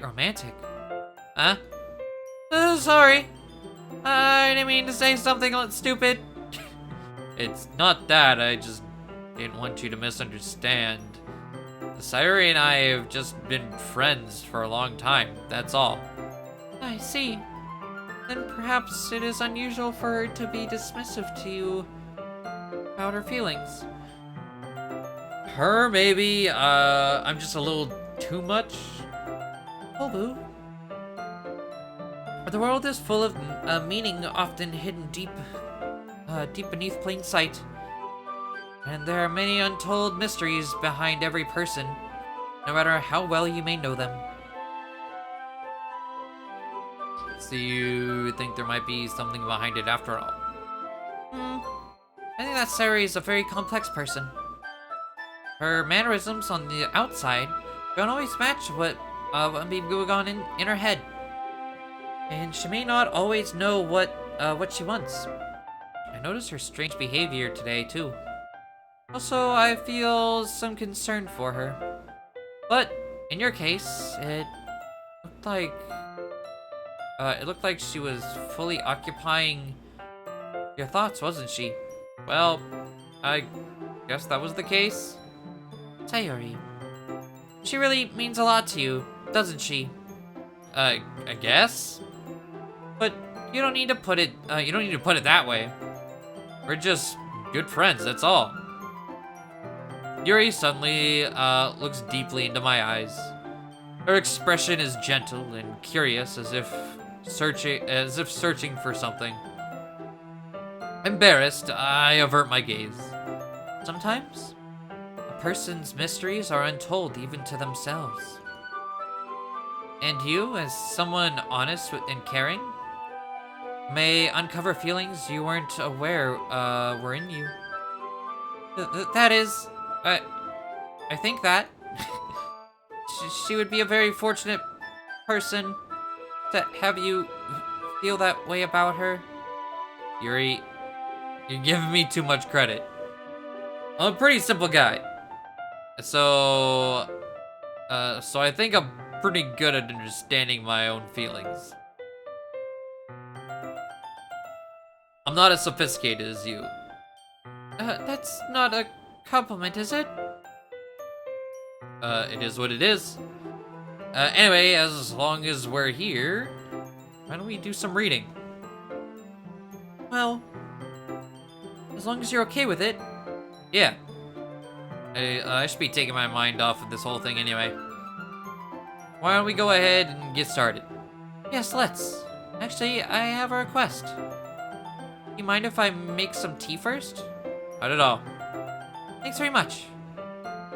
romantic. Huh? Sorry. I didn't mean to say something stupid. It's not that, I just didn't want you to misunderstand. Sayori and I have just been friends for a long time, that's all. I see. Then perhaps it is unusual for her to be dismissive to you about her feelings. Her, maybe, I'm just a little too much? Poledoo. The world is full of meaning often hidden deep beneath plain sight. And there are many untold mysteries behind every person, no matter how well you may know them. So you think there might be something behind it after all? I think that Sayori is a very complex person. Her mannerisms on the outside don't always match what may be going on in her head. And she may not always know what she wants. I noticed her strange behavior today, too. Also, I feel some concern for her. But, in your case, it looked like she was fully occupying your thoughts, wasn't she? Well, I guess that was the case. Sayori. She really means a lot to you, doesn't she? I guess? But you don't need to put it that way. We're just good friends, that's all. Yuri suddenly looks deeply into my eyes. Her expression is gentle and curious, as if searching for something. Embarrassed, I avert my gaze. Sometimes, a person's mysteries are untold even to themselves. And you, as someone honest and caring, may uncover feelings you weren't aware were in you. That is, I think that. she would be a very fortunate person to have you feel that way about her. Yuri, you're giving me too much credit. I'm a pretty simple guy. So I think I'm pretty good at understanding my own feelings. I'm not as sophisticated as you. That's not a compliment, is it? It is what it is. Anyway, as long as we're here, why don't we do some reading? Well, as long as you're okay with it. Yeah. I should be taking my mind off of this whole thing anyway. Why don't we go ahead and get started? Yes, let's. Actually, I have a request. You mind if I make some tea first? Not at all. Thanks very much.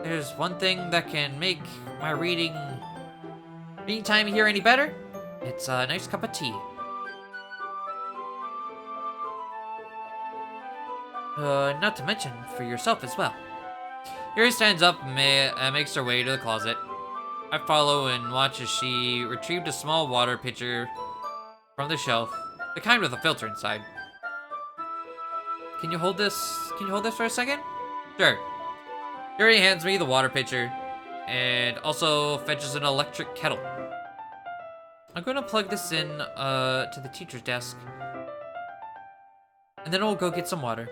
There's one thing that can make my reading time here any better. It's a nice cup of tea. Not to mention for yourself as well. Yuri stands up and makes her way to the closet. I follow and watch as she retrieved a small water pitcher from the shelf, the kind with a filter inside. Can you hold this? Can you hold this for a second? Sure. Yuri hands me the water pitcher and also fetches an electric kettle. I'm gonna plug this in to the teacher's desk, and then we'll go get some water.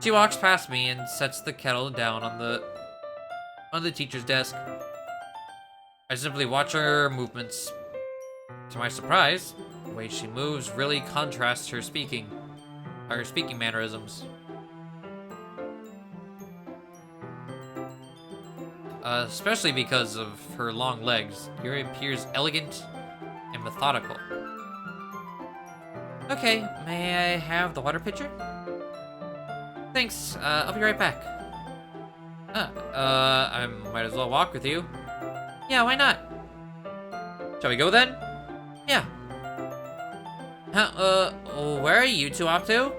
She walks past me and sets the kettle down on the teacher's desk. I simply watch her movements. To my surprise, the way she moves really contrasts her speaking mannerisms. Especially because of her long legs, Yuri appears elegant and methodical. Okay, may I have the water pitcher? Thanks, I'll be right back. I might as well walk with you. Yeah, why not? Shall we go then? Yeah. Where are you two off to?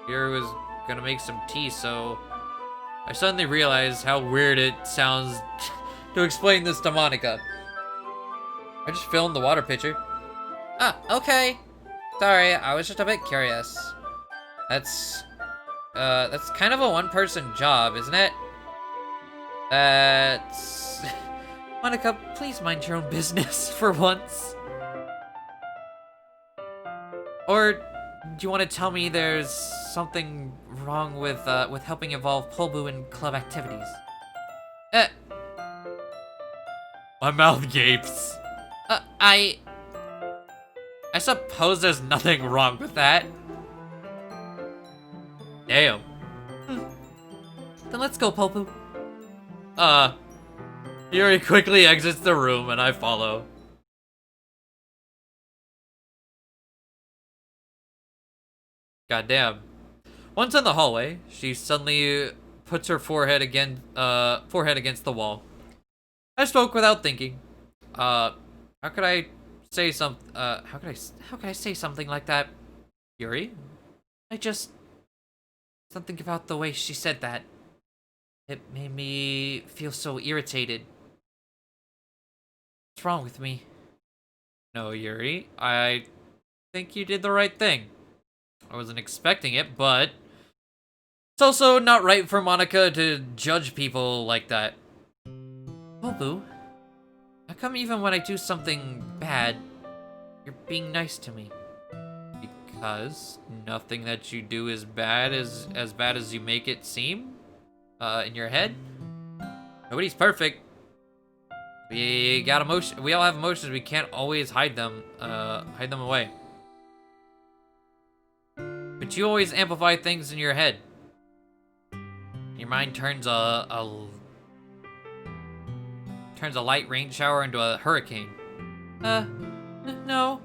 Yuri was gonna make some tea, so I suddenly realized how weird it sounds to explain this to Monica. I just filled the water pitcher. Okay. Sorry, I was just a bit curious. That's kind of a one-person job, isn't it? That's... Monica, please mind your own business for once. Or do you want to tell me there's something wrong with helping involve poledoo in club activities? My mouth gapes. I suppose there's nothing wrong with that. Damn. Then let's go, poledoo. Yuri quickly exits the room and I follow. Goddamn. Once in the hallway, she suddenly puts her forehead against the wall. I spoke without thinking. How could I say something like that? Yuri? Something about the way she said that. It made me feel so irritated. What's wrong with me? No, Yuri. I think you did the right thing. I wasn't expecting it, but it's also not right for Monica to judge people like that. poledoo, how come even when I do something bad, you're being nice to me? Because nothing that you do is as bad as you make it seem in your head. Nobody's perfect. We all have emotions. We can't always hide them away. But you always amplify things in your head. Your mind turns a light rain shower into a hurricane. No.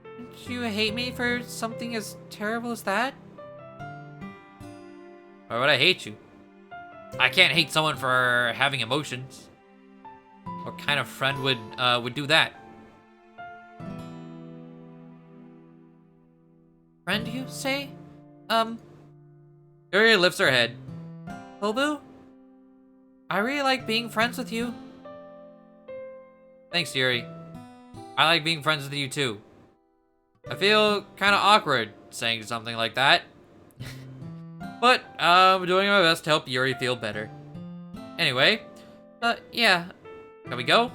Don't you hate me for something as terrible as that? Why would I hate you? I can't hate someone for having emotions. What kind of friend would do that? Friend, you say? Yuri lifts her head. poledoo? I really like being friends with you. Thanks, Yuri. I like being friends with you too. I feel kind of awkward saying something like that. But I'm doing my best to help Yuri feel better. Anyway, Yeah. can we go?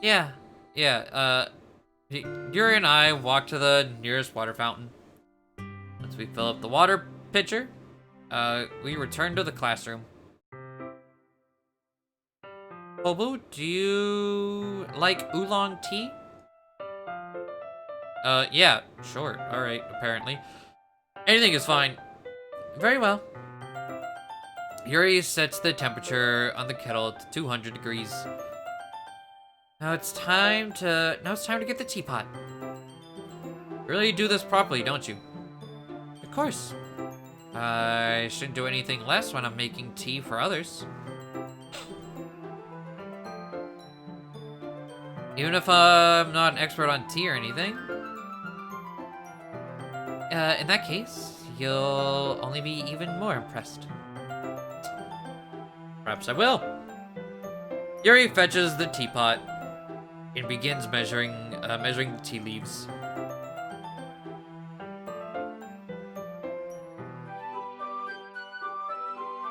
Yeah. Yeah, Yuri and I walk to the nearest water fountain. Once we fill up the water pitcher, we return to the classroom. Poledoo, do you like oolong tea? Yeah, sure, alright, apparently. Anything is fine. Very well. Yuri sets the temperature on the kettle to 200 degrees. Now it's time to get the teapot. You really do this properly, don't you? Of course. I shouldn't do anything less when I'm making tea for others. Even if I'm not an expert on tea or anything. In that case, you'll only be even more impressed. Perhaps I will. Yuri fetches the teapot and begins measuring the tea leaves.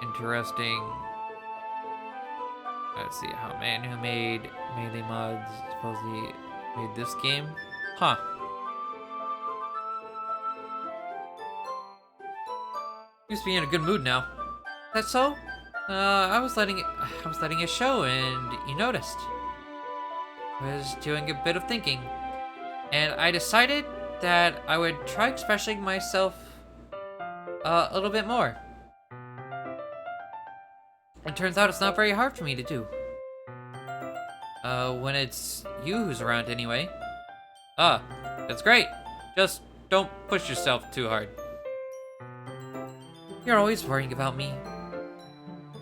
Interesting. Let's see how man who made Melee mods supposedly made this game. Huh. Seems to be in a good mood now. That's so? I was letting it show, and you noticed. I was doing a bit of thinking, and I decided that I would try expressing myself a little bit more. It turns out it's not very hard for me to do. When it's you who's around anyway. Ah, that's great. Just don't push yourself too hard. You're always worrying about me.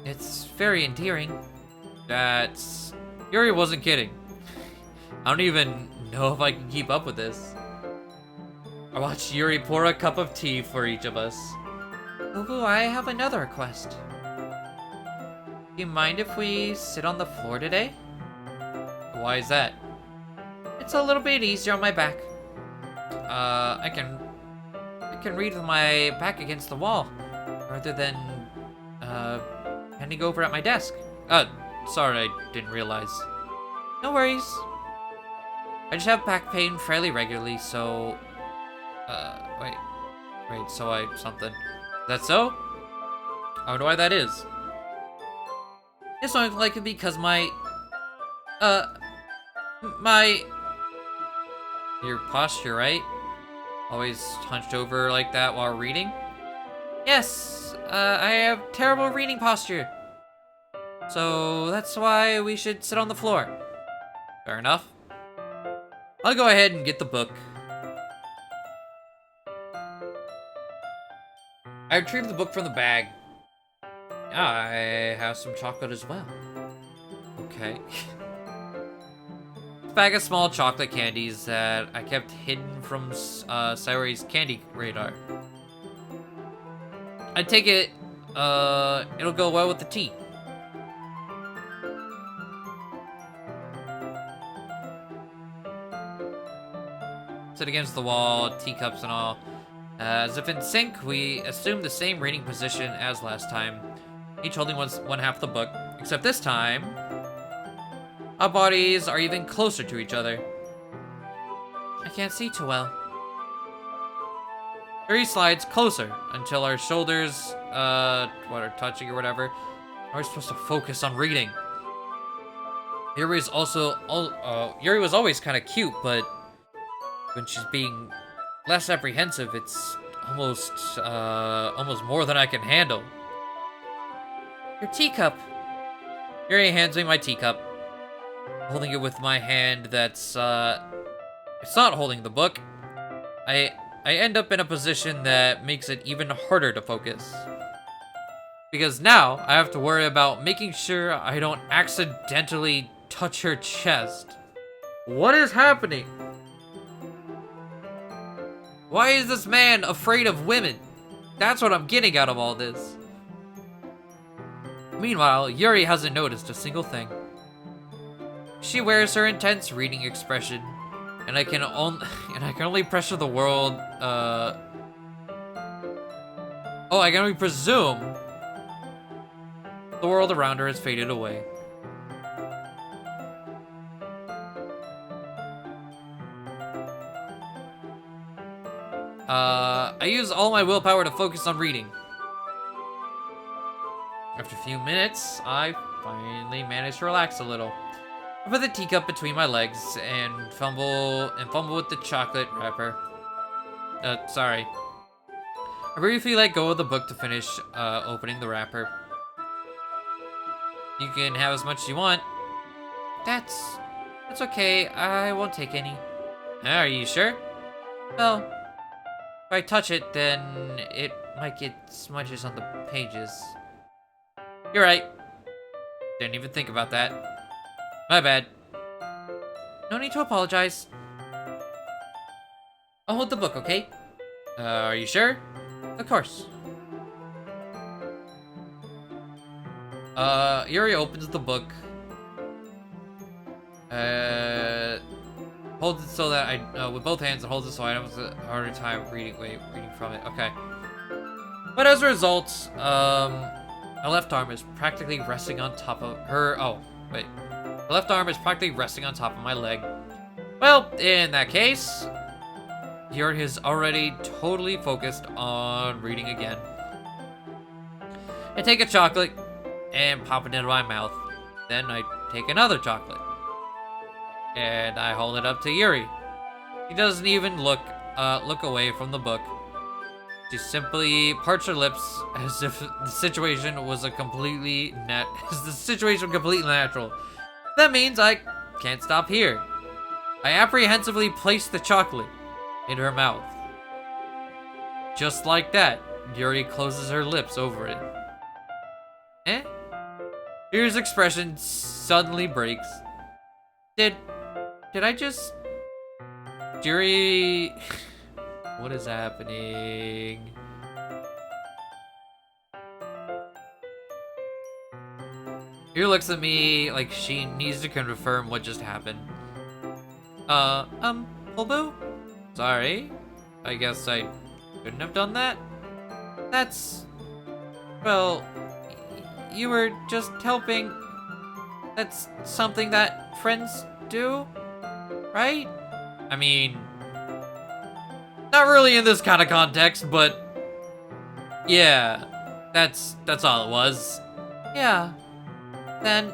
It's very endearing. That's... Yuri wasn't kidding. I don't even know if I can keep up with this. I watched Yuri pour a cup of tea for each of us. Poledoo, I have another request. Do you mind if we sit on the floor today? Why is that? It's a little bit easier on my back. I can read with my back against the wall, rather than, bending over at my desk. Sorry, I didn't realize. No worries. I just have back pain fairly regularly, so... Wait, something. Is that so? I wonder why that is. It's not likely because Your posture, right? Always hunched over like that while reading? Yes, I have terrible reading posture. So that's why we should sit on the floor. Fair enough. I'll go ahead and get the book. I retrieved the book from the bag. I have some chocolate as well. Okay. A bag of small chocolate candies that I kept hidden from Sayori's candy radar. I take it, it'll go well with the tea. Sit against the wall, teacups and all. As if in sync, we assume the same reading position as last time, each holding one half of the book, except this time, our bodies are even closer to each other. I can't see too well. Yuri slides closer until our shoulders, are touching or whatever. We're supposed to focus on reading. Yuri was always kind of cute, but when she's being less apprehensive, it's almost more than I can handle. Your teacup. Yuri hands me my teacup, holding it with my hand that's, it's not holding the book. I end up in a position that makes it even harder to focus. Because now, I have to worry about making sure I don't accidentally touch her chest. What is happening? Why is this man afraid of women? That's what I'm getting out of all this. Meanwhile, Yuri hasn't noticed a single thing. She wears her intense reading expression, and I can only pressure the world, Oh, I can only presume the world around her has faded away. I use all my willpower to focus on reading. After a few minutes, I finally manage to relax a little. I put the teacup between my legs and fumble with the chocolate wrapper. Sorry. I briefly let go of the book to finish opening the wrapper. You can have as much as you want. That's okay. I won't take any. Are you sure? Well, if I touch it, then it might get smudges on the pages. You're right. Didn't even think about that. My bad. No need to apologize. I'll hold the book, okay? Are you sure? Of course. Yuri opens the book. Holds it so that with both hands, it holds it so I don't have a harder time reading from it. Okay. But as a result, my left arm is practically resting on top of her. Oh, wait. My left arm is practically resting on top of my leg. Well, in that case, Yuri is already totally focused on reading again. I take a chocolate and pop it into my mouth. Then I take another chocolate and I hold it up to Yuri. He doesn't even look away from the book. She simply parts her lips as if the situation was completely natural. That means I can't stop here. I apprehensively place the chocolate in her mouth. Just like that, Yuri closes her lips over it. Yuri's expression suddenly breaks. Did I just... Yuri... What is happening? Yuri looks at me like she needs to confirm what just happened. poledoo? Sorry. I guess I couldn't have done that? That's... Well, you were just helping. That's something that friends do, right? I mean, not really in this kind of context, but yeah, that's all it was. Yeah, then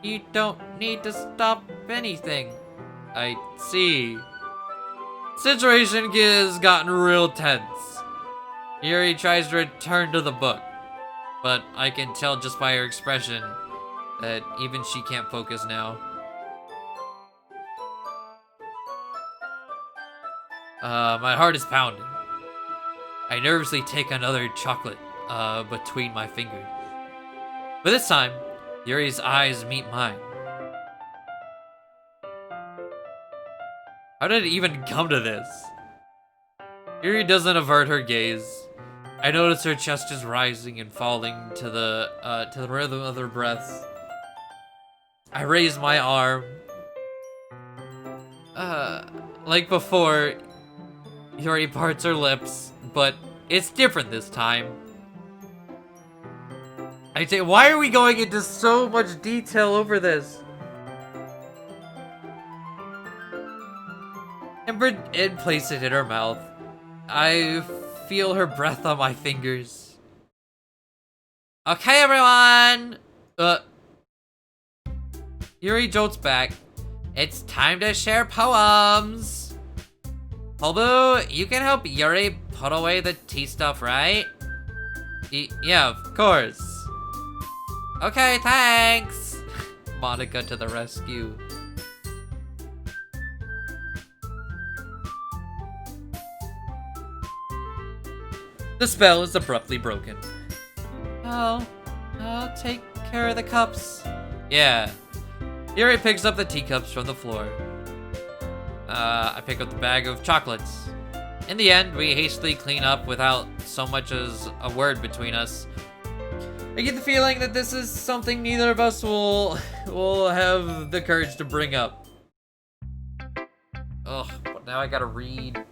you don't need to stop anything. I see. Situation has gotten real tense. Yuri tries to return to the book, but I can tell just by her expression that even she can't focus now. My heart is pounding. I nervously take another chocolate between my fingers. But this time, Yuri's eyes meet mine. How did it even come to this? Yuri doesn't avert her gaze. I notice her chest is rising and falling to the rhythm of her breath. I raise my arm. Like before, Yuri parts her lips, but it's different this time. I say, why are we going into so much detail over this? And place it in her mouth. I feel her breath on my fingers. Okay, everyone! Yuri jolts back. It's time to share poems! poledoo, you can help Yuri put away the tea stuff, right? Yeah, of course. Okay, thanks! Monica to the rescue. The spell is abruptly broken. I'll take care of the cups. Yeah. Yuri picks up the teacups from the floor. I pick up the bag of chocolates. In the end, we hastily clean up without so much as a word between us. I get the feeling that this is something neither of us will have the courage to bring up. Ugh, but now I gotta read.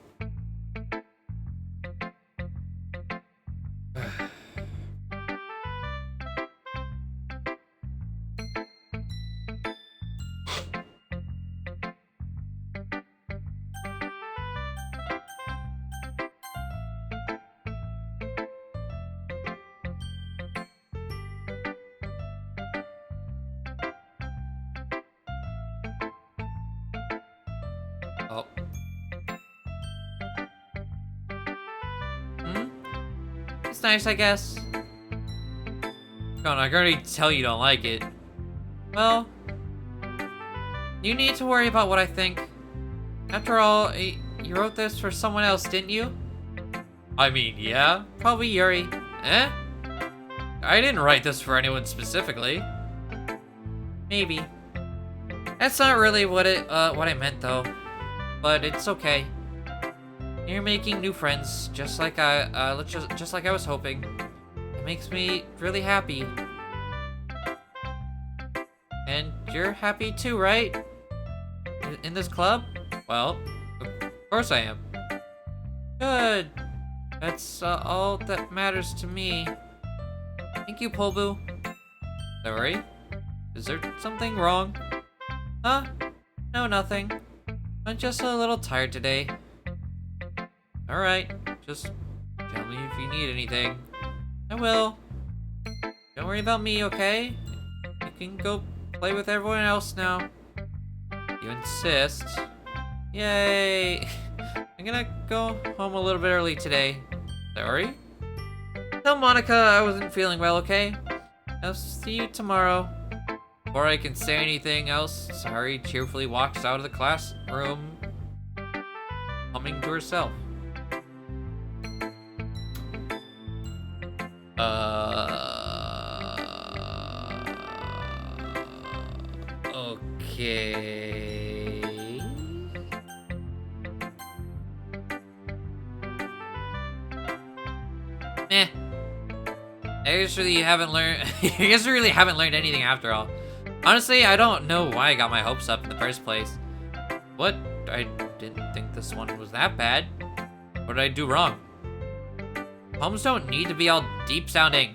Oh. It's nice, I guess. God, I can already tell you don't like it. Well, you need to worry about what I think. After all, you wrote this for someone else, didn't you? I mean, yeah. Probably Yuri. Eh? I didn't write this for anyone specifically. Maybe. That's not really what I meant though. But it's okay. You're making new friends, just like I was hoping. It makes me really happy. And you're happy too, right? In this club? Well, of course I am. Good. That's all that matters to me. Thank you, poledoo. Sorry? Is there something wrong? Huh? No, nothing. I'm just a little tired today. Alright, just tell me if you need anything. I will. Don't worry about me, okay? You can go play with everyone else now. You insist. Yay! I'm gonna go home a little bit early today. Sorry? Tell Monica I wasn't feeling well, okay? I'll see you tomorrow. Before I can say anything else, Sari cheerfully walks out of the classroom, humming to herself. Okay. Eh. I guess really haven't learned. I guess we really haven't learned anything after all. Honestly, I don't know why I got my hopes up in the first place. What? I didn't think this one was that bad. What did I do wrong? Poems don't need to be all deep sounding.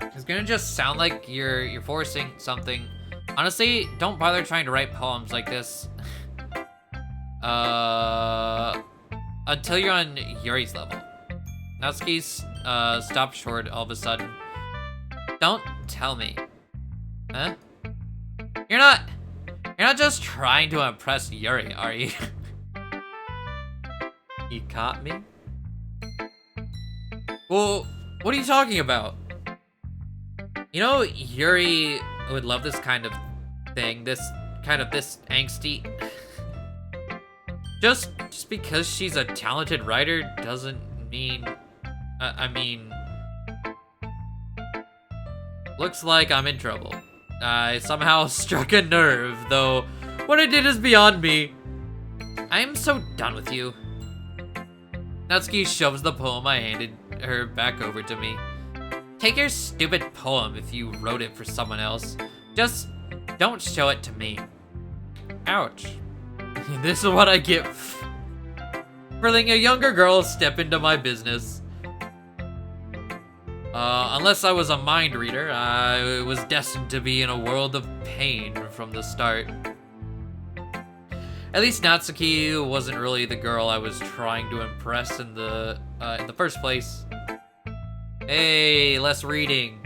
It's gonna just sound like you're forcing something. Honestly, don't bother trying to write poems like this. Until you're on Yuri's level. Natsuki's stopped short all of a sudden. Don't tell me. Huh? You're not just trying to impress Yuri, are you? He caught me? Well, what are you talking about? You know, Yuri would love this kind of thing, this angsty. Just because she's a talented writer doesn't mean, I mean, looks like I'm in trouble. I somehow struck a nerve, though what I did is beyond me. I'm so done with you. Natsuki shoves the poem I handed her back over to me. Take your stupid poem if you wrote it for someone else. Just don't show it to me. Ouch. This is what I get for letting a younger girl step into my business. Unless I was a mind reader, I was destined to be in a world of pain from the start. At least Natsuki wasn't really the girl I was trying to impress in the first place. Hey, less reading.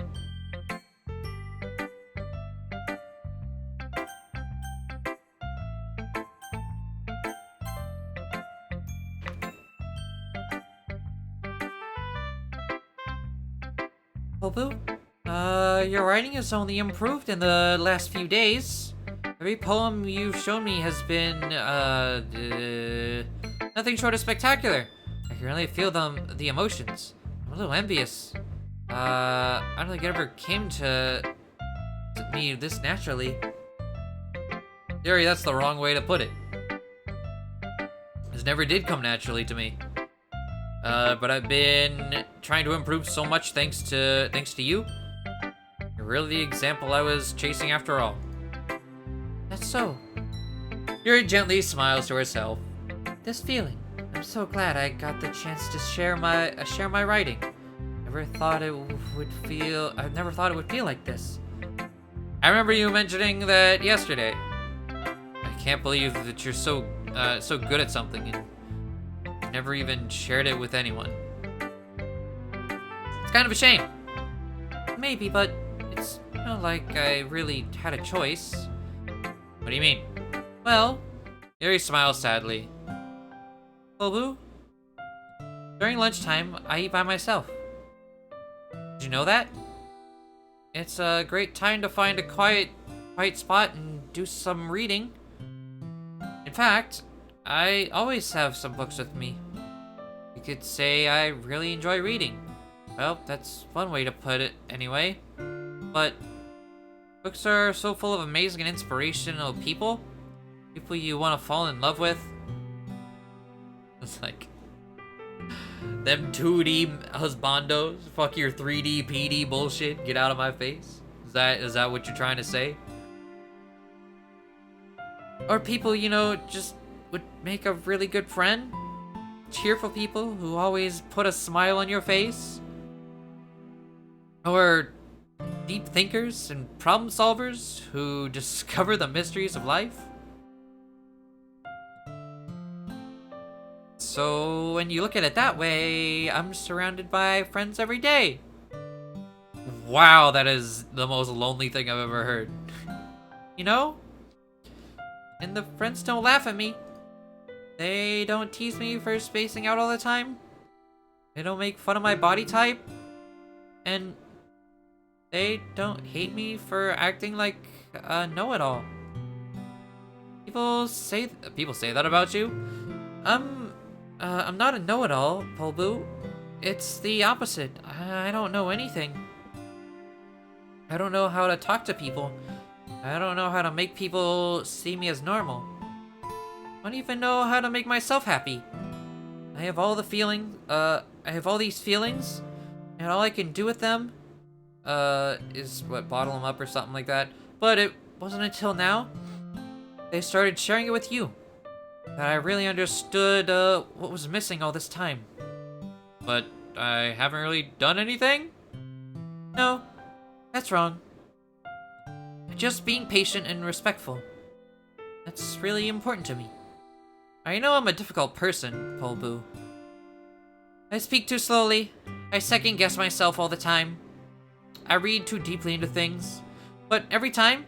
poledoo, your writing has only improved in the last few days. Every poem you've shown me has been, nothing short of spectacular. I can really feel the emotions. I'm a little envious. I don't think it ever came to me this naturally. Yuri, that's the wrong way to put it. This never did come naturally to me. But I've been trying to improve so much thanks to you. You're really the example I was chasing after all. That's so. Yuri gently smiles to herself. This feeling. I'm so glad I got the chance to share my writing. I never thought it would feel like this. I remember you mentioning that yesterday. I can't believe that you're so good at something and you've never even shared it with anyone. It's kind of a shame. Maybe, but it's not like I really had a choice. What do you mean? Well, Yuri smiles sadly. poledoo, during lunchtime, I eat by myself. Did you know that? It's a great time to find a quiet spot and do some reading. In fact, I always have some books with me. You could say I really enjoy reading. Well, that's one way to put it anyway. But books are so full of amazing and inspirational people. People you want to fall in love with. It's like them 2D husbandos. Fuck your 3D PD bullshit. Get out of my face. Is that what you're trying to say? Or people, just would make a really good friend. Cheerful people who always put a smile on your face. Or deep thinkers and problem solvers who discover the mysteries of life. So when you look at it that way, I'm surrounded by friends every day. Wow, that is the most lonely thing I've ever heard. And the friends don't laugh at me. They don't tease me for spacing out all the time. They don't make fun of my body type. And they don't hate me for acting like a know-it-all. People say that about you. I'm not a know-it-all, poledoo. It's the opposite. I don't know anything. I don't know how to talk to people. I don't know how to make people see me as normal. I don't even know how to make myself happy. I have all these feelings, and all I can do with them, is bottle them up or something like that. But it wasn't until now they started sharing it with you that I really understood what was missing all this time. But I haven't really done anything? No, that's wrong. Just being patient and respectful. That's really important to me. I know I'm a difficult person, poledoo. I speak too slowly. I second guess myself all the time. I read too deeply into things. But every time,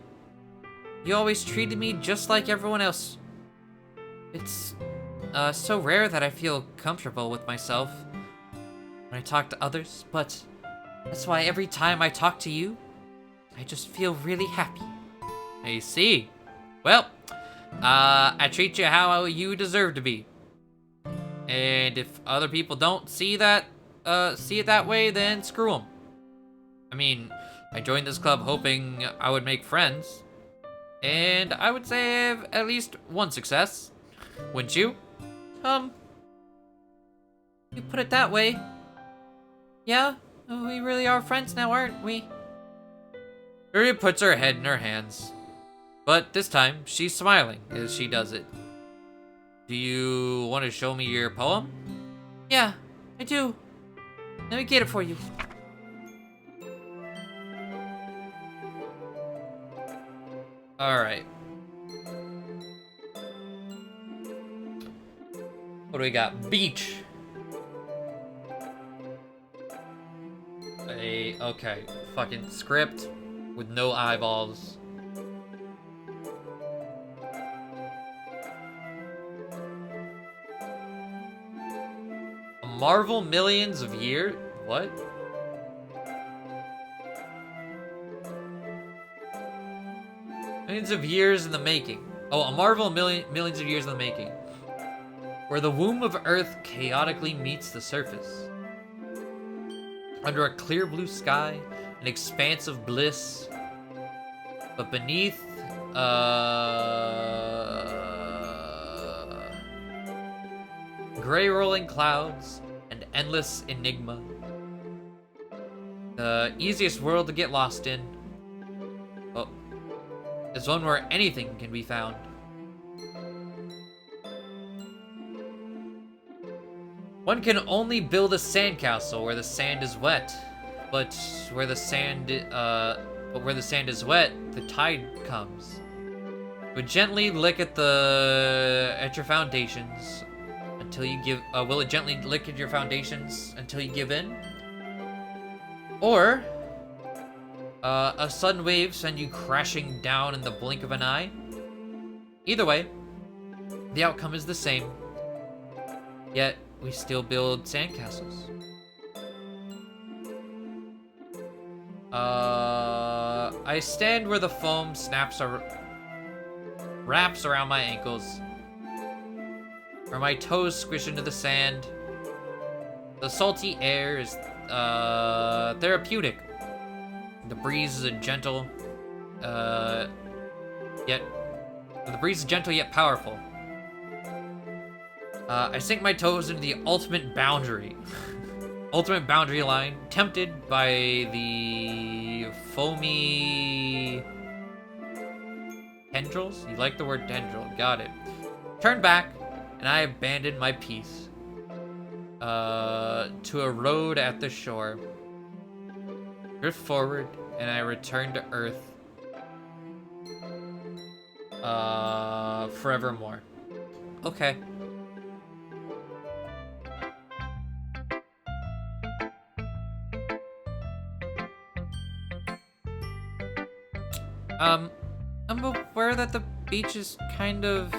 you always treated me just like everyone else. It's so rare that I feel comfortable with myself when I talk to others, but that's why every time I talk to you, I just feel really happy. I see. Well, I treat you how you deserve to be. And if other people don't see it that way, then screw them. I mean, I joined this club hoping I would make friends. And I would say I have at least one success. Wouldn't you? You put it that way. Yeah, we really are friends now, aren't we? Yuri puts her head in her hands. But this time, she's smiling as she does it. Do you want to show me your poem? Yeah, I do. Let me get it for you. Alright. What do we got? Beach. Okay. Fucking script with no eyeballs. A marvel millions of years? What? Millions of years in the making. Oh, a marvel millions of years in the making. Where the womb of Earth chaotically meets the surface. Under a clear blue sky, an expanse of bliss. But beneath, gray rolling clouds and endless enigma. The easiest world to get lost in. Oh, is one where anything can be found. One can only build a sandcastle where the sand is wet, but where the sand is wet, the tide comes. But gently lick at your foundations until you give. Will it gently lick at your foundations until you give in? Or a sudden wave send you crashing down in the blink of an eye? Either way, the outcome is the same. Yet we still build sandcastles. I stand where the foam wraps around my ankles, where my toes squish into the sand. The salty air is therapeutic. The breeze is gentle yet powerful. I sink my toes into the ultimate boundary line, tempted by the foamy tendrils? You like the word tendril, got it. Turn back, and I abandon my peace to a road at the shore. Drift forward, and I return to Earth forevermore. Okay. I'm aware that the beach is kind of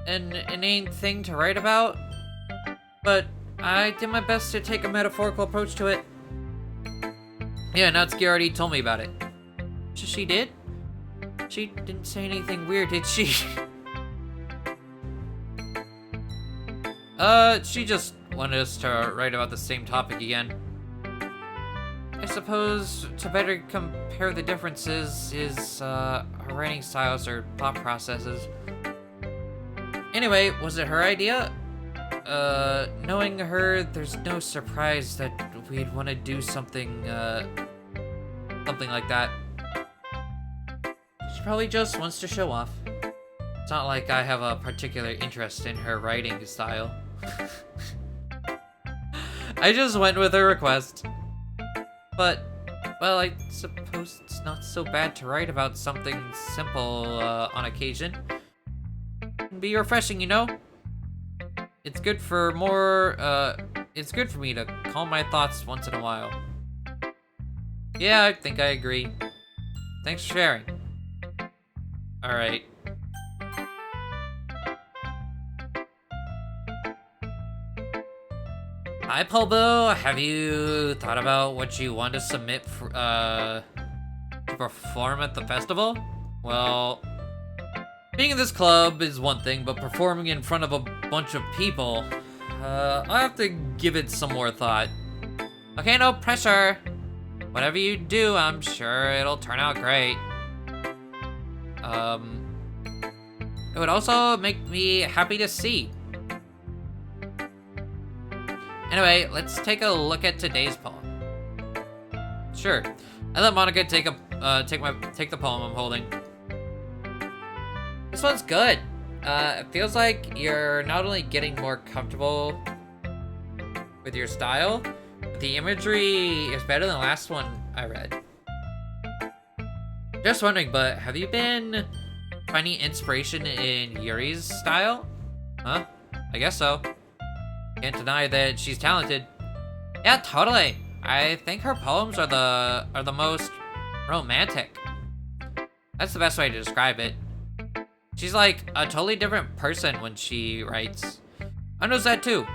an inane thing to write about, but I did my best to take a metaphorical approach to it. Yeah, Natsuki already told me about it. She did? She didn't say anything weird, did she? She just wanted us to write about the same topic again. I suppose to better compare the differences is our writing styles or thought processes. Anyway, was it her idea? Knowing her, there's no surprise that we'd want to do something like that. She probably just wants to show off. It's not like I have a particular interest in her writing style. I just went with her request. But, well, I suppose it's not so bad to write about something simple on occasion. It can be refreshing, you know? It's good for me to calm my thoughts once in a while. Yeah, I think I agree. Thanks for sharing. Alright. Hi, poledoo. Have you thought about what you want to submit for, to perform at the festival? Well, being in this club is one thing, but performing in front of a bunch of people, I'll have to give it some more thought. Okay, no pressure. Whatever you do, I'm sure it'll turn out great. It would also make me happy to see. Anyway, let's take a look at today's poem. Sure. I let Monica take the poem I'm holding. This one's good. It feels like you're not only getting more comfortable with your style, but the imagery is better than the last one I read. Just wondering, but have you been finding inspiration in Yuri's style? Huh? I guess so. Can't deny that she's talented. Yeah, totally. I think her poems are the most romantic. That's the best way to describe it. She's like a totally different person when she writes. I notice that too.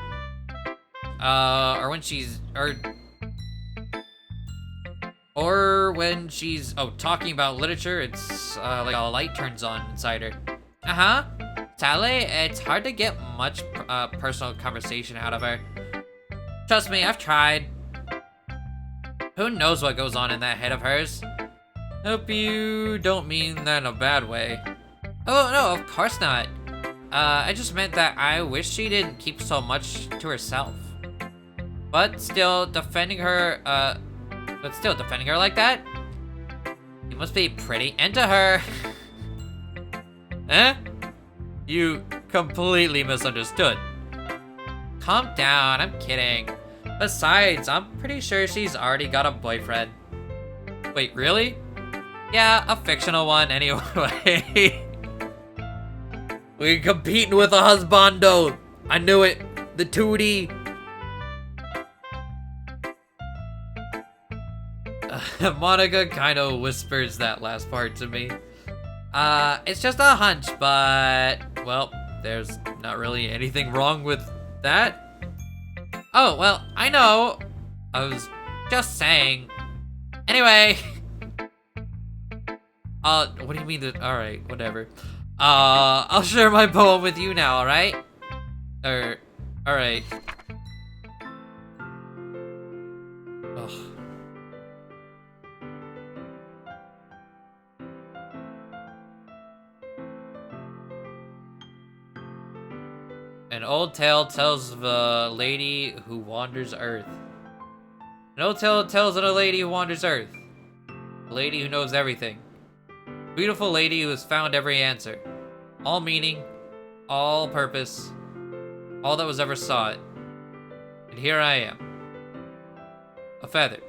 Or when she's talking about literature, it's like a light turns on inside her. Uh-huh. Sadly, it's hard to get much personal conversation out of her. Trust me, I've tried. Who knows what goes on in that head of hers? Hope you don't mean that in a bad way. Oh, no, of course not. I just meant that I wish she didn't keep so much to herself. But still defending her, like that? You must be pretty into her. Eh? You completely misunderstood. Calm down, I'm kidding. Besides, I'm pretty sure she's already got a boyfriend. Wait, really? Yeah, a fictional one anyway. We're competing with a husbando. I knew it. The 2D. Monica kind of whispers that last part to me. It's just a hunch, but, well, there's not really anything wrong with that. Oh, well, I know. I was just saying. Anyway. What do you mean that? Alright, whatever. I'll share my poem with you now, alright? Alright. Ugh. An old tale tells of a lady who wanders Earth. An old tale tells of a lady who wanders Earth. A lady who knows everything. A beautiful lady who has found every answer. All meaning, all purpose, all that was ever sought. And here I am. A feather.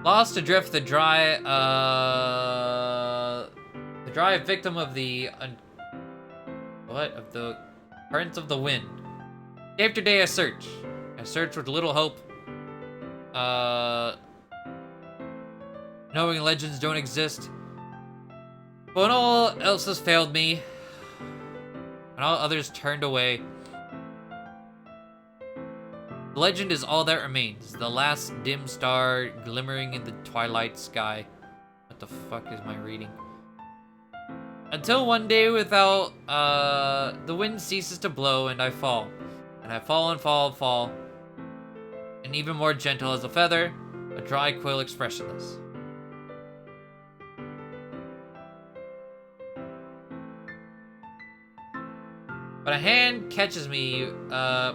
Lost adrift, the dry victim of the of the currents of the wind. Day after day I search with little hope. Knowing legends don't exist. But when all else has failed me, and all others turned away, the legend is all that remains. The last dim star glimmering in the twilight sky. What the fuck is my reading? Until one day without, the wind ceases to blow and I fall. And I fall and fall and fall. And even more gentle as a feather, a dry quill expressionless. But a hand catches me,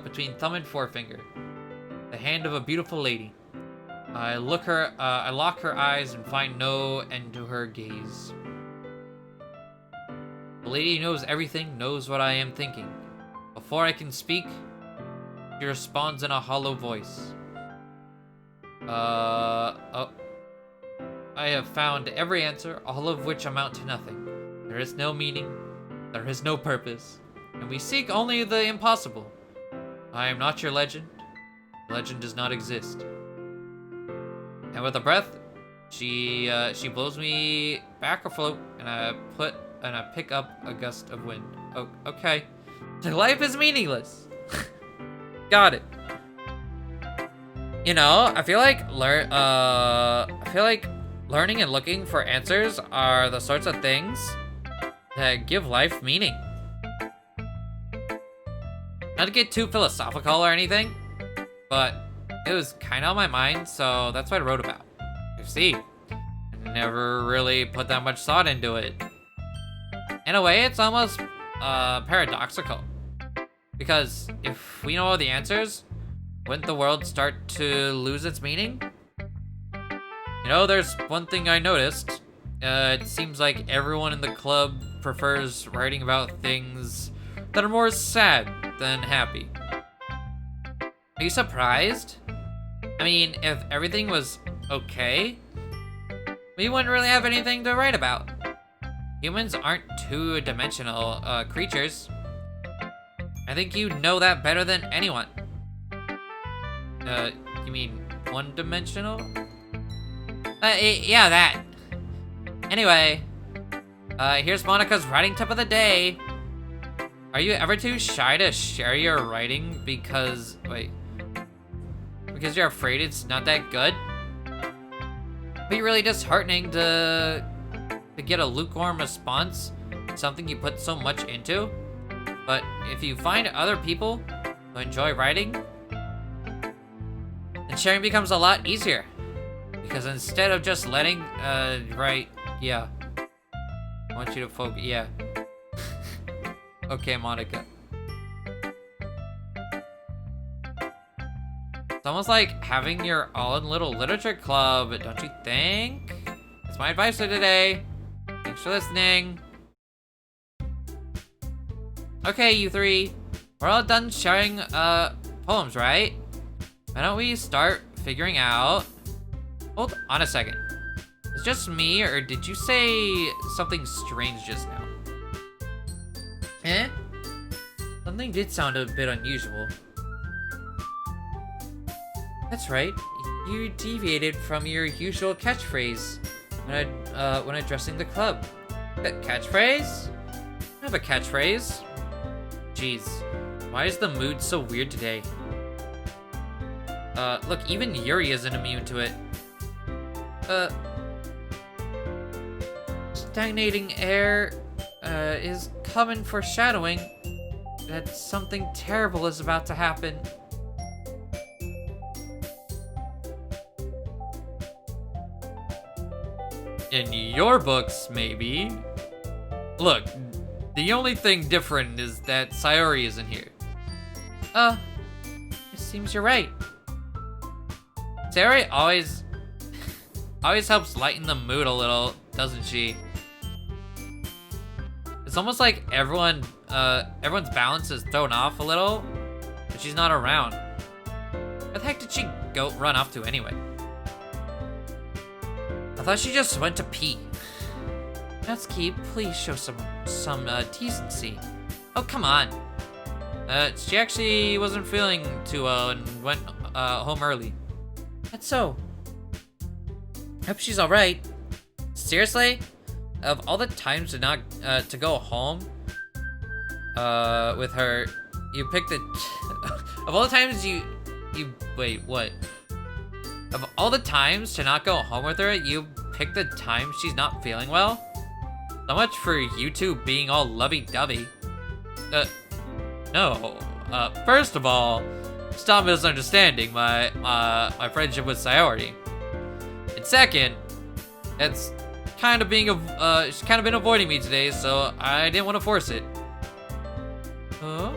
between thumb and forefinger. The hand of a beautiful lady. I lock her eyes and find no end to her gaze. The lady knows everything, knows what I am thinking. Before I can speak, she responds in a hollow voice. I have found every answer, all of which amount to nothing. There is no meaning, there is no purpose, and we seek only the impossible. I am not your legend. Legend does not exist. And with a breath, she blows me back afloat, and I pick up a gust of wind. Oh, okay. Life is meaningless. Got it. You know, I feel like learning and looking for answers are the sorts of things that give life meaning. Not to get too philosophical or anything, but it was kind of on my mind, so that's what I wrote about. You see, I never really put that much thought into it. In a way, it's almost paradoxical. Because if we know all the answers, wouldn't the world start to lose its meaning? You know, there's one thing I noticed. It seems like everyone in the club prefers writing about things that are more sad than happy. Are you surprised? I mean, if everything was okay, we wouldn't really have anything to write about. Humans aren't two-dimensional creatures. I think you know that better than anyone. You mean one-dimensional? Yeah, that. Anyway, here's Monica's writing tip of the day. Are you ever too shy to share your writing because you're afraid it's not that good? Be really disheartening to get a lukewarm response, something you put so much into. But if you find other people who enjoy writing, then sharing becomes a lot easier. Because instead of just letting, write, yeah. I want you to focus, yeah. Okay, Monica. It's almost like having your own little literature club, don't you think? That's my advice for today. Thanks for listening. Okay, you three. We're all done sharing poems, right? Why don't we start figuring out... Hold on a second. It's just me, or did you say something strange just now? Eh? Something did sound a bit unusual. That's right. You deviated from your usual catchphrase when addressing the club. Catchphrase? I have a catchphrase. Jeez, why is the mood so weird today? Look, even Yuri isn't immune to it. Stagnating air, is common foreshadowing that something terrible is about to happen. In your books, maybe. Look, the only thing different is that Sayori isn't here. It seems you're right. Sayori always helps lighten the mood a little, doesn't she? It's almost like everyone's balance is thrown off a little, but she's not around. Where the heck did she run off to anyway? I thought she just went to pee. Natsuki, please show some decency. Oh, come on. She actually wasn't feeling too well and went home early. That's so. Hope she's all right. Seriously? Of all the times to go home with her, you picked the of all the times you wait, what? Of all the times to not go home with her, you picked the time she's not feeling well? So much for you two being all lovey-dovey. No. First of all, stop misunderstanding my friendship with Sayori. And second, it's kind of she's kind of been avoiding me today, so I didn't want to force it. Huh?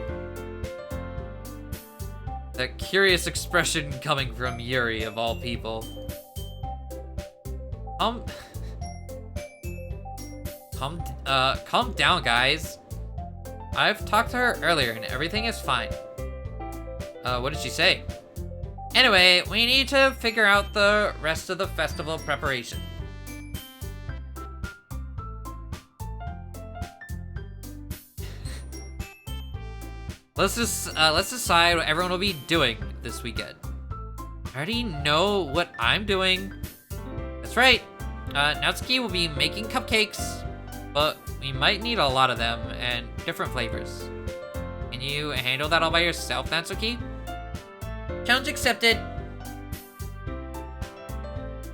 That curious expression coming from Yuri, of all people. Calm down, guys. I've talked to her earlier and everything is fine. What did she say? Anyway, we need to figure out the rest of the festival preparation. Let's decide what everyone will be doing this weekend. I already know what I'm doing. That's right. Natsuki will be making cupcakes, but we might need a lot of them and different flavors. Can you handle that all by yourself, Natsuki? Challenge accepted.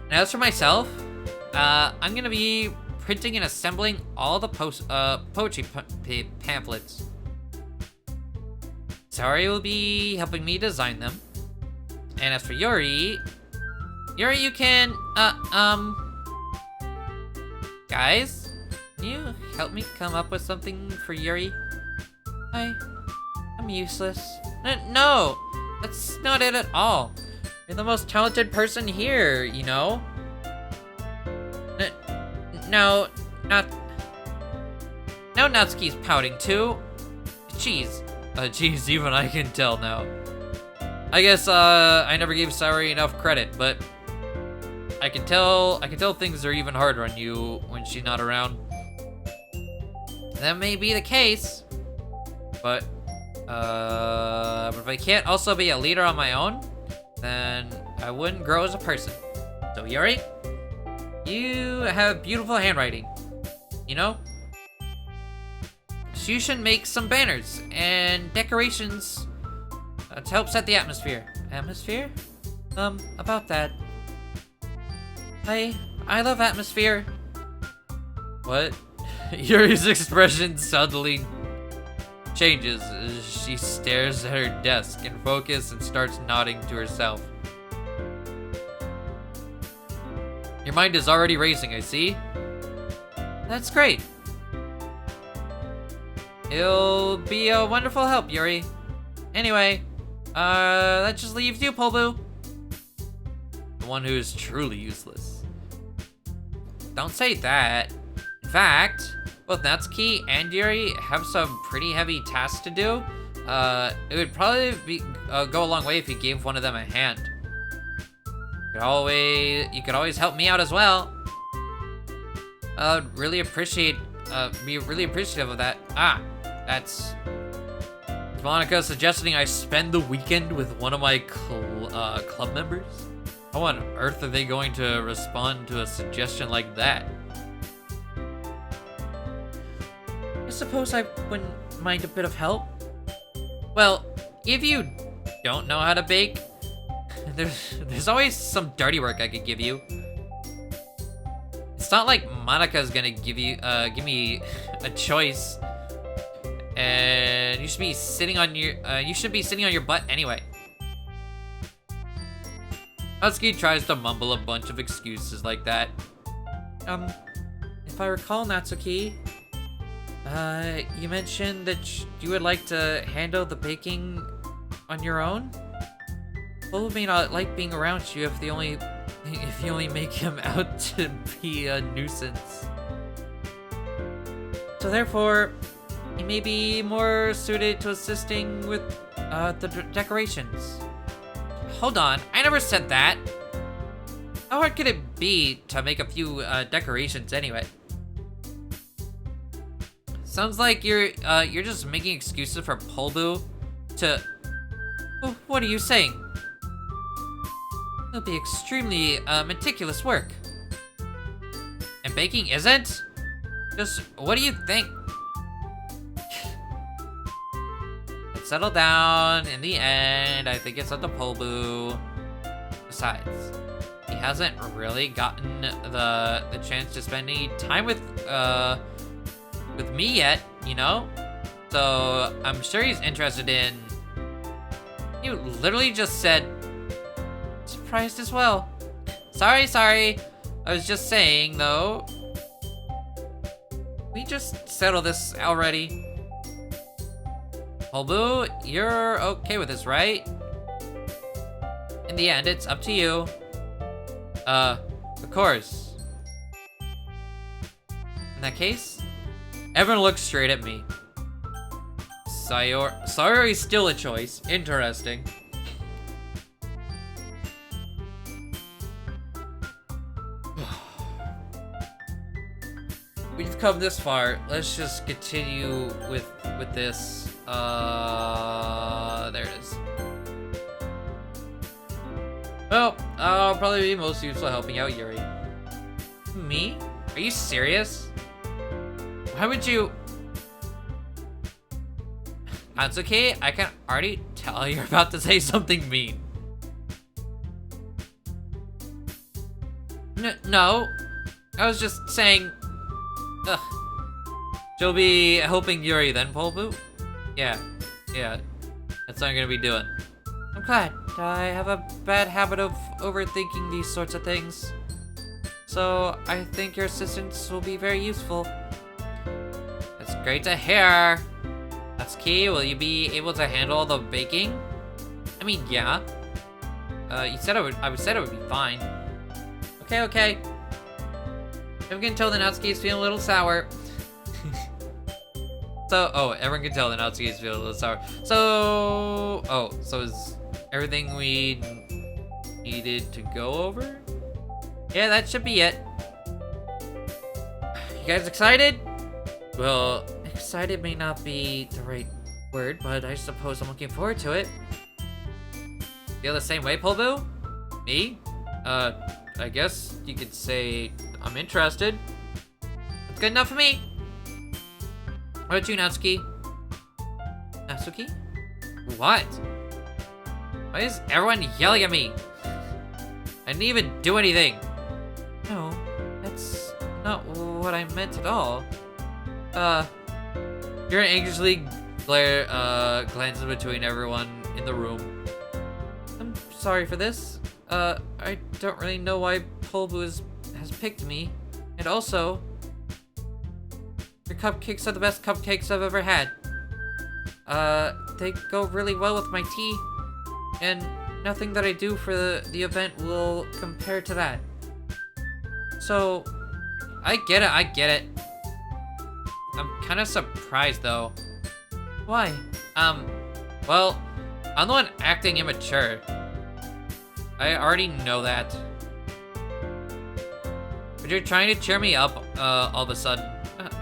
And as for myself, I'm gonna be printing and assembling all the poetry pamphlets. Sayori will be helping me design them. And as for Yuri, you can, guys, can you help me come up with something for Yuri? I'm useless. No, that's not it at all. You're the most talented person here, you know? No, not... Now Natsuki's pouting too. Jeez. Jeez, even I can tell now. I guess, I never gave Sayori enough credit, but... I can tell things are even harder on you when she's not around. That may be the case, but if I can't also be a leader on my own, then I wouldn't grow as a person. So Yuri, you have beautiful handwriting, you know? So you should make some banners and decorations to help set the atmosphere. Atmosphere? About that. I love atmosphere. What? Yuri's expression suddenly changes as she stares at her desk in focus and starts nodding to herself. Your mind is already racing, I see. That's great. It'll be a wonderful help, Yuri. Anyway, that just leaves you, poledoo. The one who is truly useless. Don't say that. In fact, both Natsuki and Yuri have some pretty heavy tasks to do. It would probably go a long way if you gave one of them a hand. You could always help me out as well. I'd really be really appreciative of that. That's Monica suggesting I spend the weekend with one of my club members. How on earth are they going to respond to a suggestion like that? I suppose I wouldn't mind a bit of help. Well, if you don't know how to bake, there's always some dirty work I could give you. It's not like Monica's gonna give me a choice, and you should be sitting on your butt anyway. Natsuki tries to mumble a bunch of excuses like that. If I recall, Natsuki, you mentioned that you would like to handle the baking on your own? Paul may not like being around you if you only make him out to be a nuisance. So therefore, he may be more suited to assisting with the decorations. Hold on, I never said that. How hard could it be to make a few decorations anyway? Sounds like you're just making excuses for poledoo to... Oh, what are you saying? It'll be extremely meticulous work. And baking isn't? Just what do you think? Let's settle down. In the end, I think it's up to poledoo. Besides, he hasn't really gotten the chance to spend any time with me yet, you know? So I'm sure he's interested in... You literally just said... Surprised as well. Sorry. I was just saying, though. We just settled this already. poledoo, you're okay with this, right? In the end, it's up to you. Of course. In that case, everyone looks straight at me. Sayori's still a choice. Interesting. We've come this far. Let's just continue with this. There it is. Well, I'll probably be most useful helping out Yuri. Me? Are you serious? Why would you... That's okay, I can already tell you're about to say something mean. No, I was just saying... Ugh. She'll be helping Yuri then, poledoo? Yeah, that's what I'm gonna be doing. I'm glad. I have a bad habit of overthinking these sorts of things. So I think your assistance will be very useful. That's great to hear. That's key. Will you be able to handle the baking? I mean, yeah. You said I said it would be fine. Okay. Everyone can tell the Natsuki is feeling a little sour. Everyone can tell the Natsuki is feeling a little sour. So is everything we needed to go over? Yeah, that should be it. You guys excited? Well, excited may not be the right word, but I suppose I'm looking forward to it. Feel the same way, poledoo? Me? I guess you could say I'm interested. That's good enough for me. What about you, Natsuki? Natsuki? What? Why is everyone yelling at me? I didn't even do anything. No, that's not what I meant at all. You're anxiously glances between everyone in the room. I'm sorry for this. I don't really know why poledoo has picked me. And also, your cupcakes are the best cupcakes I've ever had. They go really well with my tea. And nothing that I do for the event will compare to that. So, I get it. I'm kind of surprised, though. why? Well, I'm the one acting immature. I already know that. But you're trying to cheer me up, all of a sudden.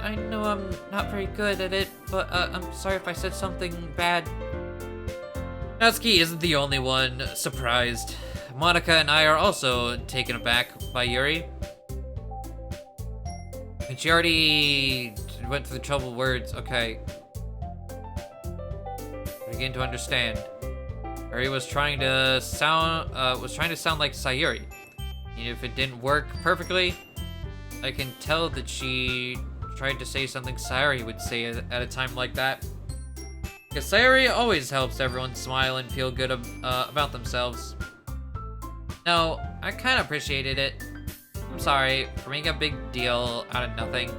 I know I'm not very good at it, but I'm sorry if I said something bad. Natsuki isn't the only one surprised. Monica and I are also taken aback by Yuri. And she already went through the troubled words. Okay. I begin to understand. Yuri was trying to sound like Sayuri. And if it didn't work perfectly, I can tell that she tried to say something Sayuri would say at a time like that. Because Sayuri always helps everyone smile and feel good about themselves. No, I kind of appreciated it. I'm sorry for making a big deal out of nothing.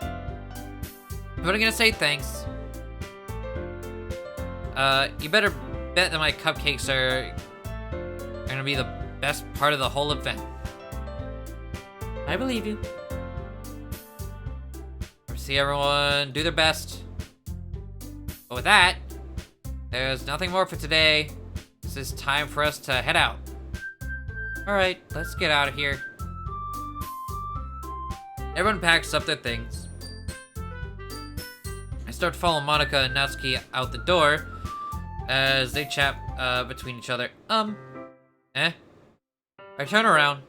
But I'm gonna say thanks. You better bet that my cupcakes are gonna be the best part of the whole event. I believe you. See everyone do their best. But with that, there's nothing more for today. This is time for us to head out. Alright, let's get out of here. Everyone packs up their things. I start to follow Monica and Natsuki out the door as they chat between each other. I turn around.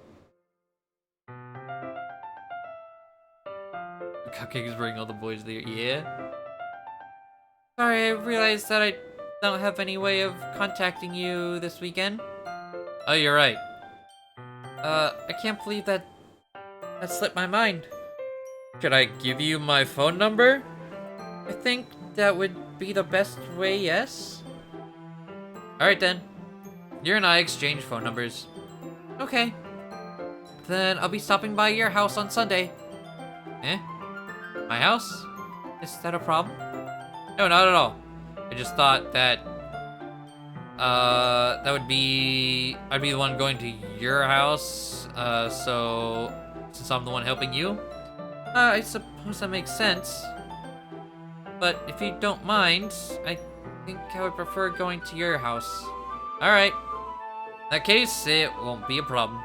Cupcakes bring all the boys there. Yeah? Sorry, I realized that I don't have any way of contacting you this weekend. Oh, you're right. I can't believe that slipped my mind. Should I give you my phone number? I think that would be the best way, yes? Alright then. You and I exchange phone numbers. Okay. Then I'll be stopping by your house on Sunday. Eh? My house? Is that a problem? No, not at all. I just thought that I'd be the one going to your house, so since I'm the one helping you. I suppose that makes sense. But if you don't mind, I think I would prefer going to your house. Alright. In that case, it won't be a problem.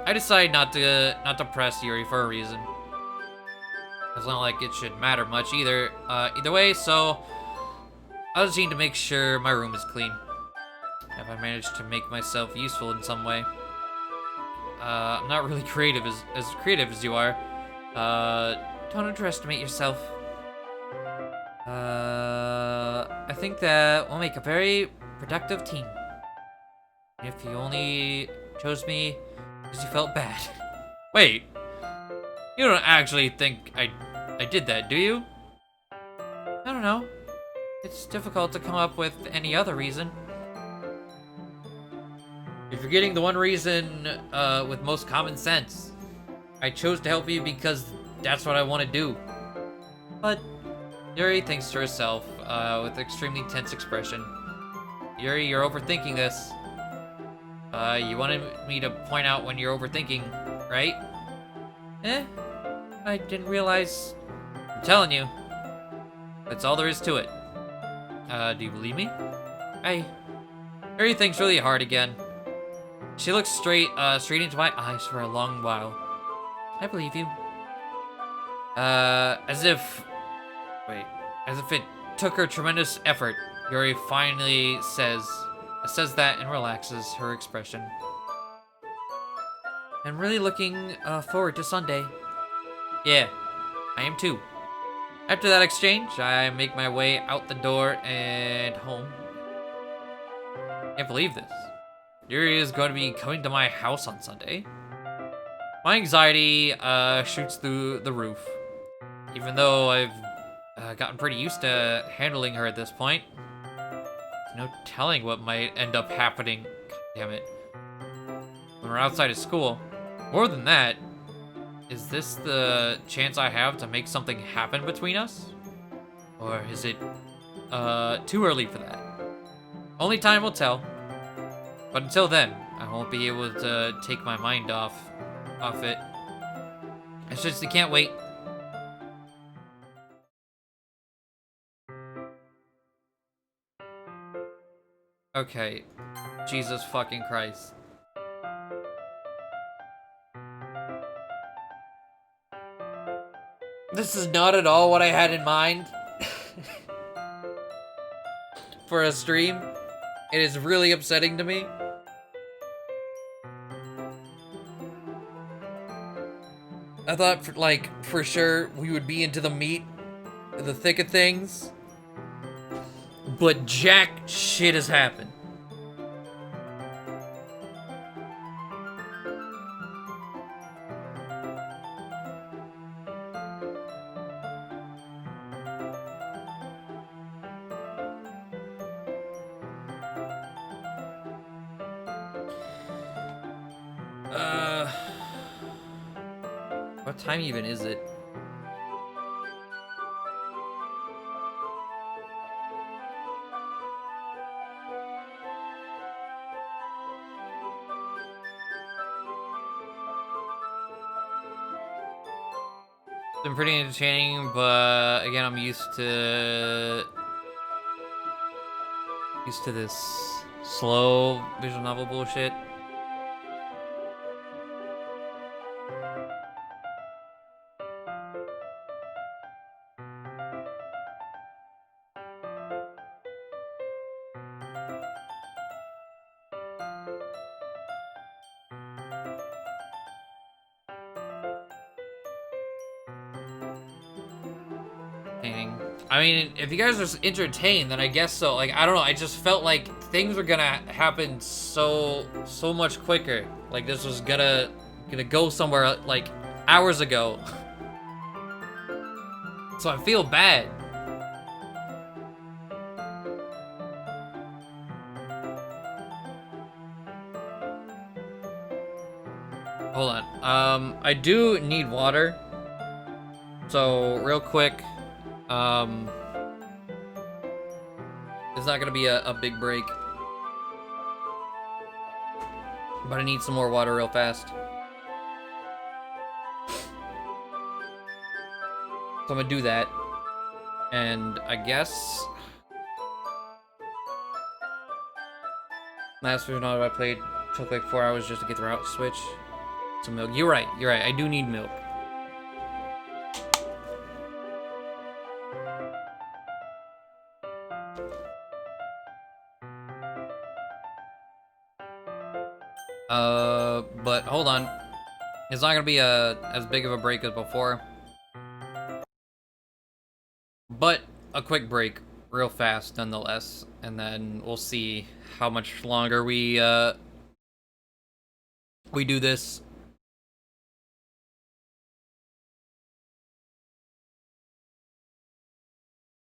I decided not to press Yuri for a reason. It's not like it should matter much either way, so I just need to make sure my room is clean. Have I managed to make myself useful in some way? I'm not really as creative as you are. Don't underestimate yourself. I think that we'll make a very productive team. If you only chose me because you felt bad. Wait. You don't actually think I did that, do you? I don't know. It's difficult to come up with any other reason. You're forgetting the one reason with most common sense. I chose to help you because that's what I want to do. But Yuri thinks to herself with extremely tense expression. Yuri, you're overthinking this. You wanted me to point out when you're overthinking, right? I didn't realize. I'm telling you. That's all there is to it. Do you believe me? Yuri thinks really hard again. She looks straight into my eyes for a long while. I believe you. As if it took her tremendous effort, Yuri finally says that and relaxes her expression. I'm really looking forward to Sunday. Yeah, I am too. After that exchange, I make my way out the door and home. Can't believe this. Yuri is going to be coming to my house on Sunday. My anxiety shoots through the roof. Even though I've gotten pretty used to handling her at this point. There's no telling what might end up happening. God damn it. When we're outside of school. More than that, is this the chance I have to make something happen between us? Or is it too early for that? Only time will tell. But until then, I won't be able to take my mind off it. It's just I can't wait. Okay. Jesus fucking Christ. This is not at all what I had in mind for a stream. It is really upsetting to me. I thought, for sure we would be into the meat, the thick of things. But jack shit has happened. What time even is it? It's been pretty entertaining, but again, I'm used to this slow visual novel bullshit. I mean, if you guys are entertained, then I guess so. Like, I don't know. I just felt like things were gonna happen so much quicker. Like this was gonna go somewhere like hours ago. So I feel bad. Hold on. I do need water. So real quick. It's not gonna be a big break. But I need some more water real fast. So I'm gonna do that. And I guess last version I played took like 4 hours just to get the route switch. Some milk. You're right, I do need milk. But hold on. It's not gonna be as big of a break as before. But a quick break, real fast nonetheless, and then we'll see how much longer we do this.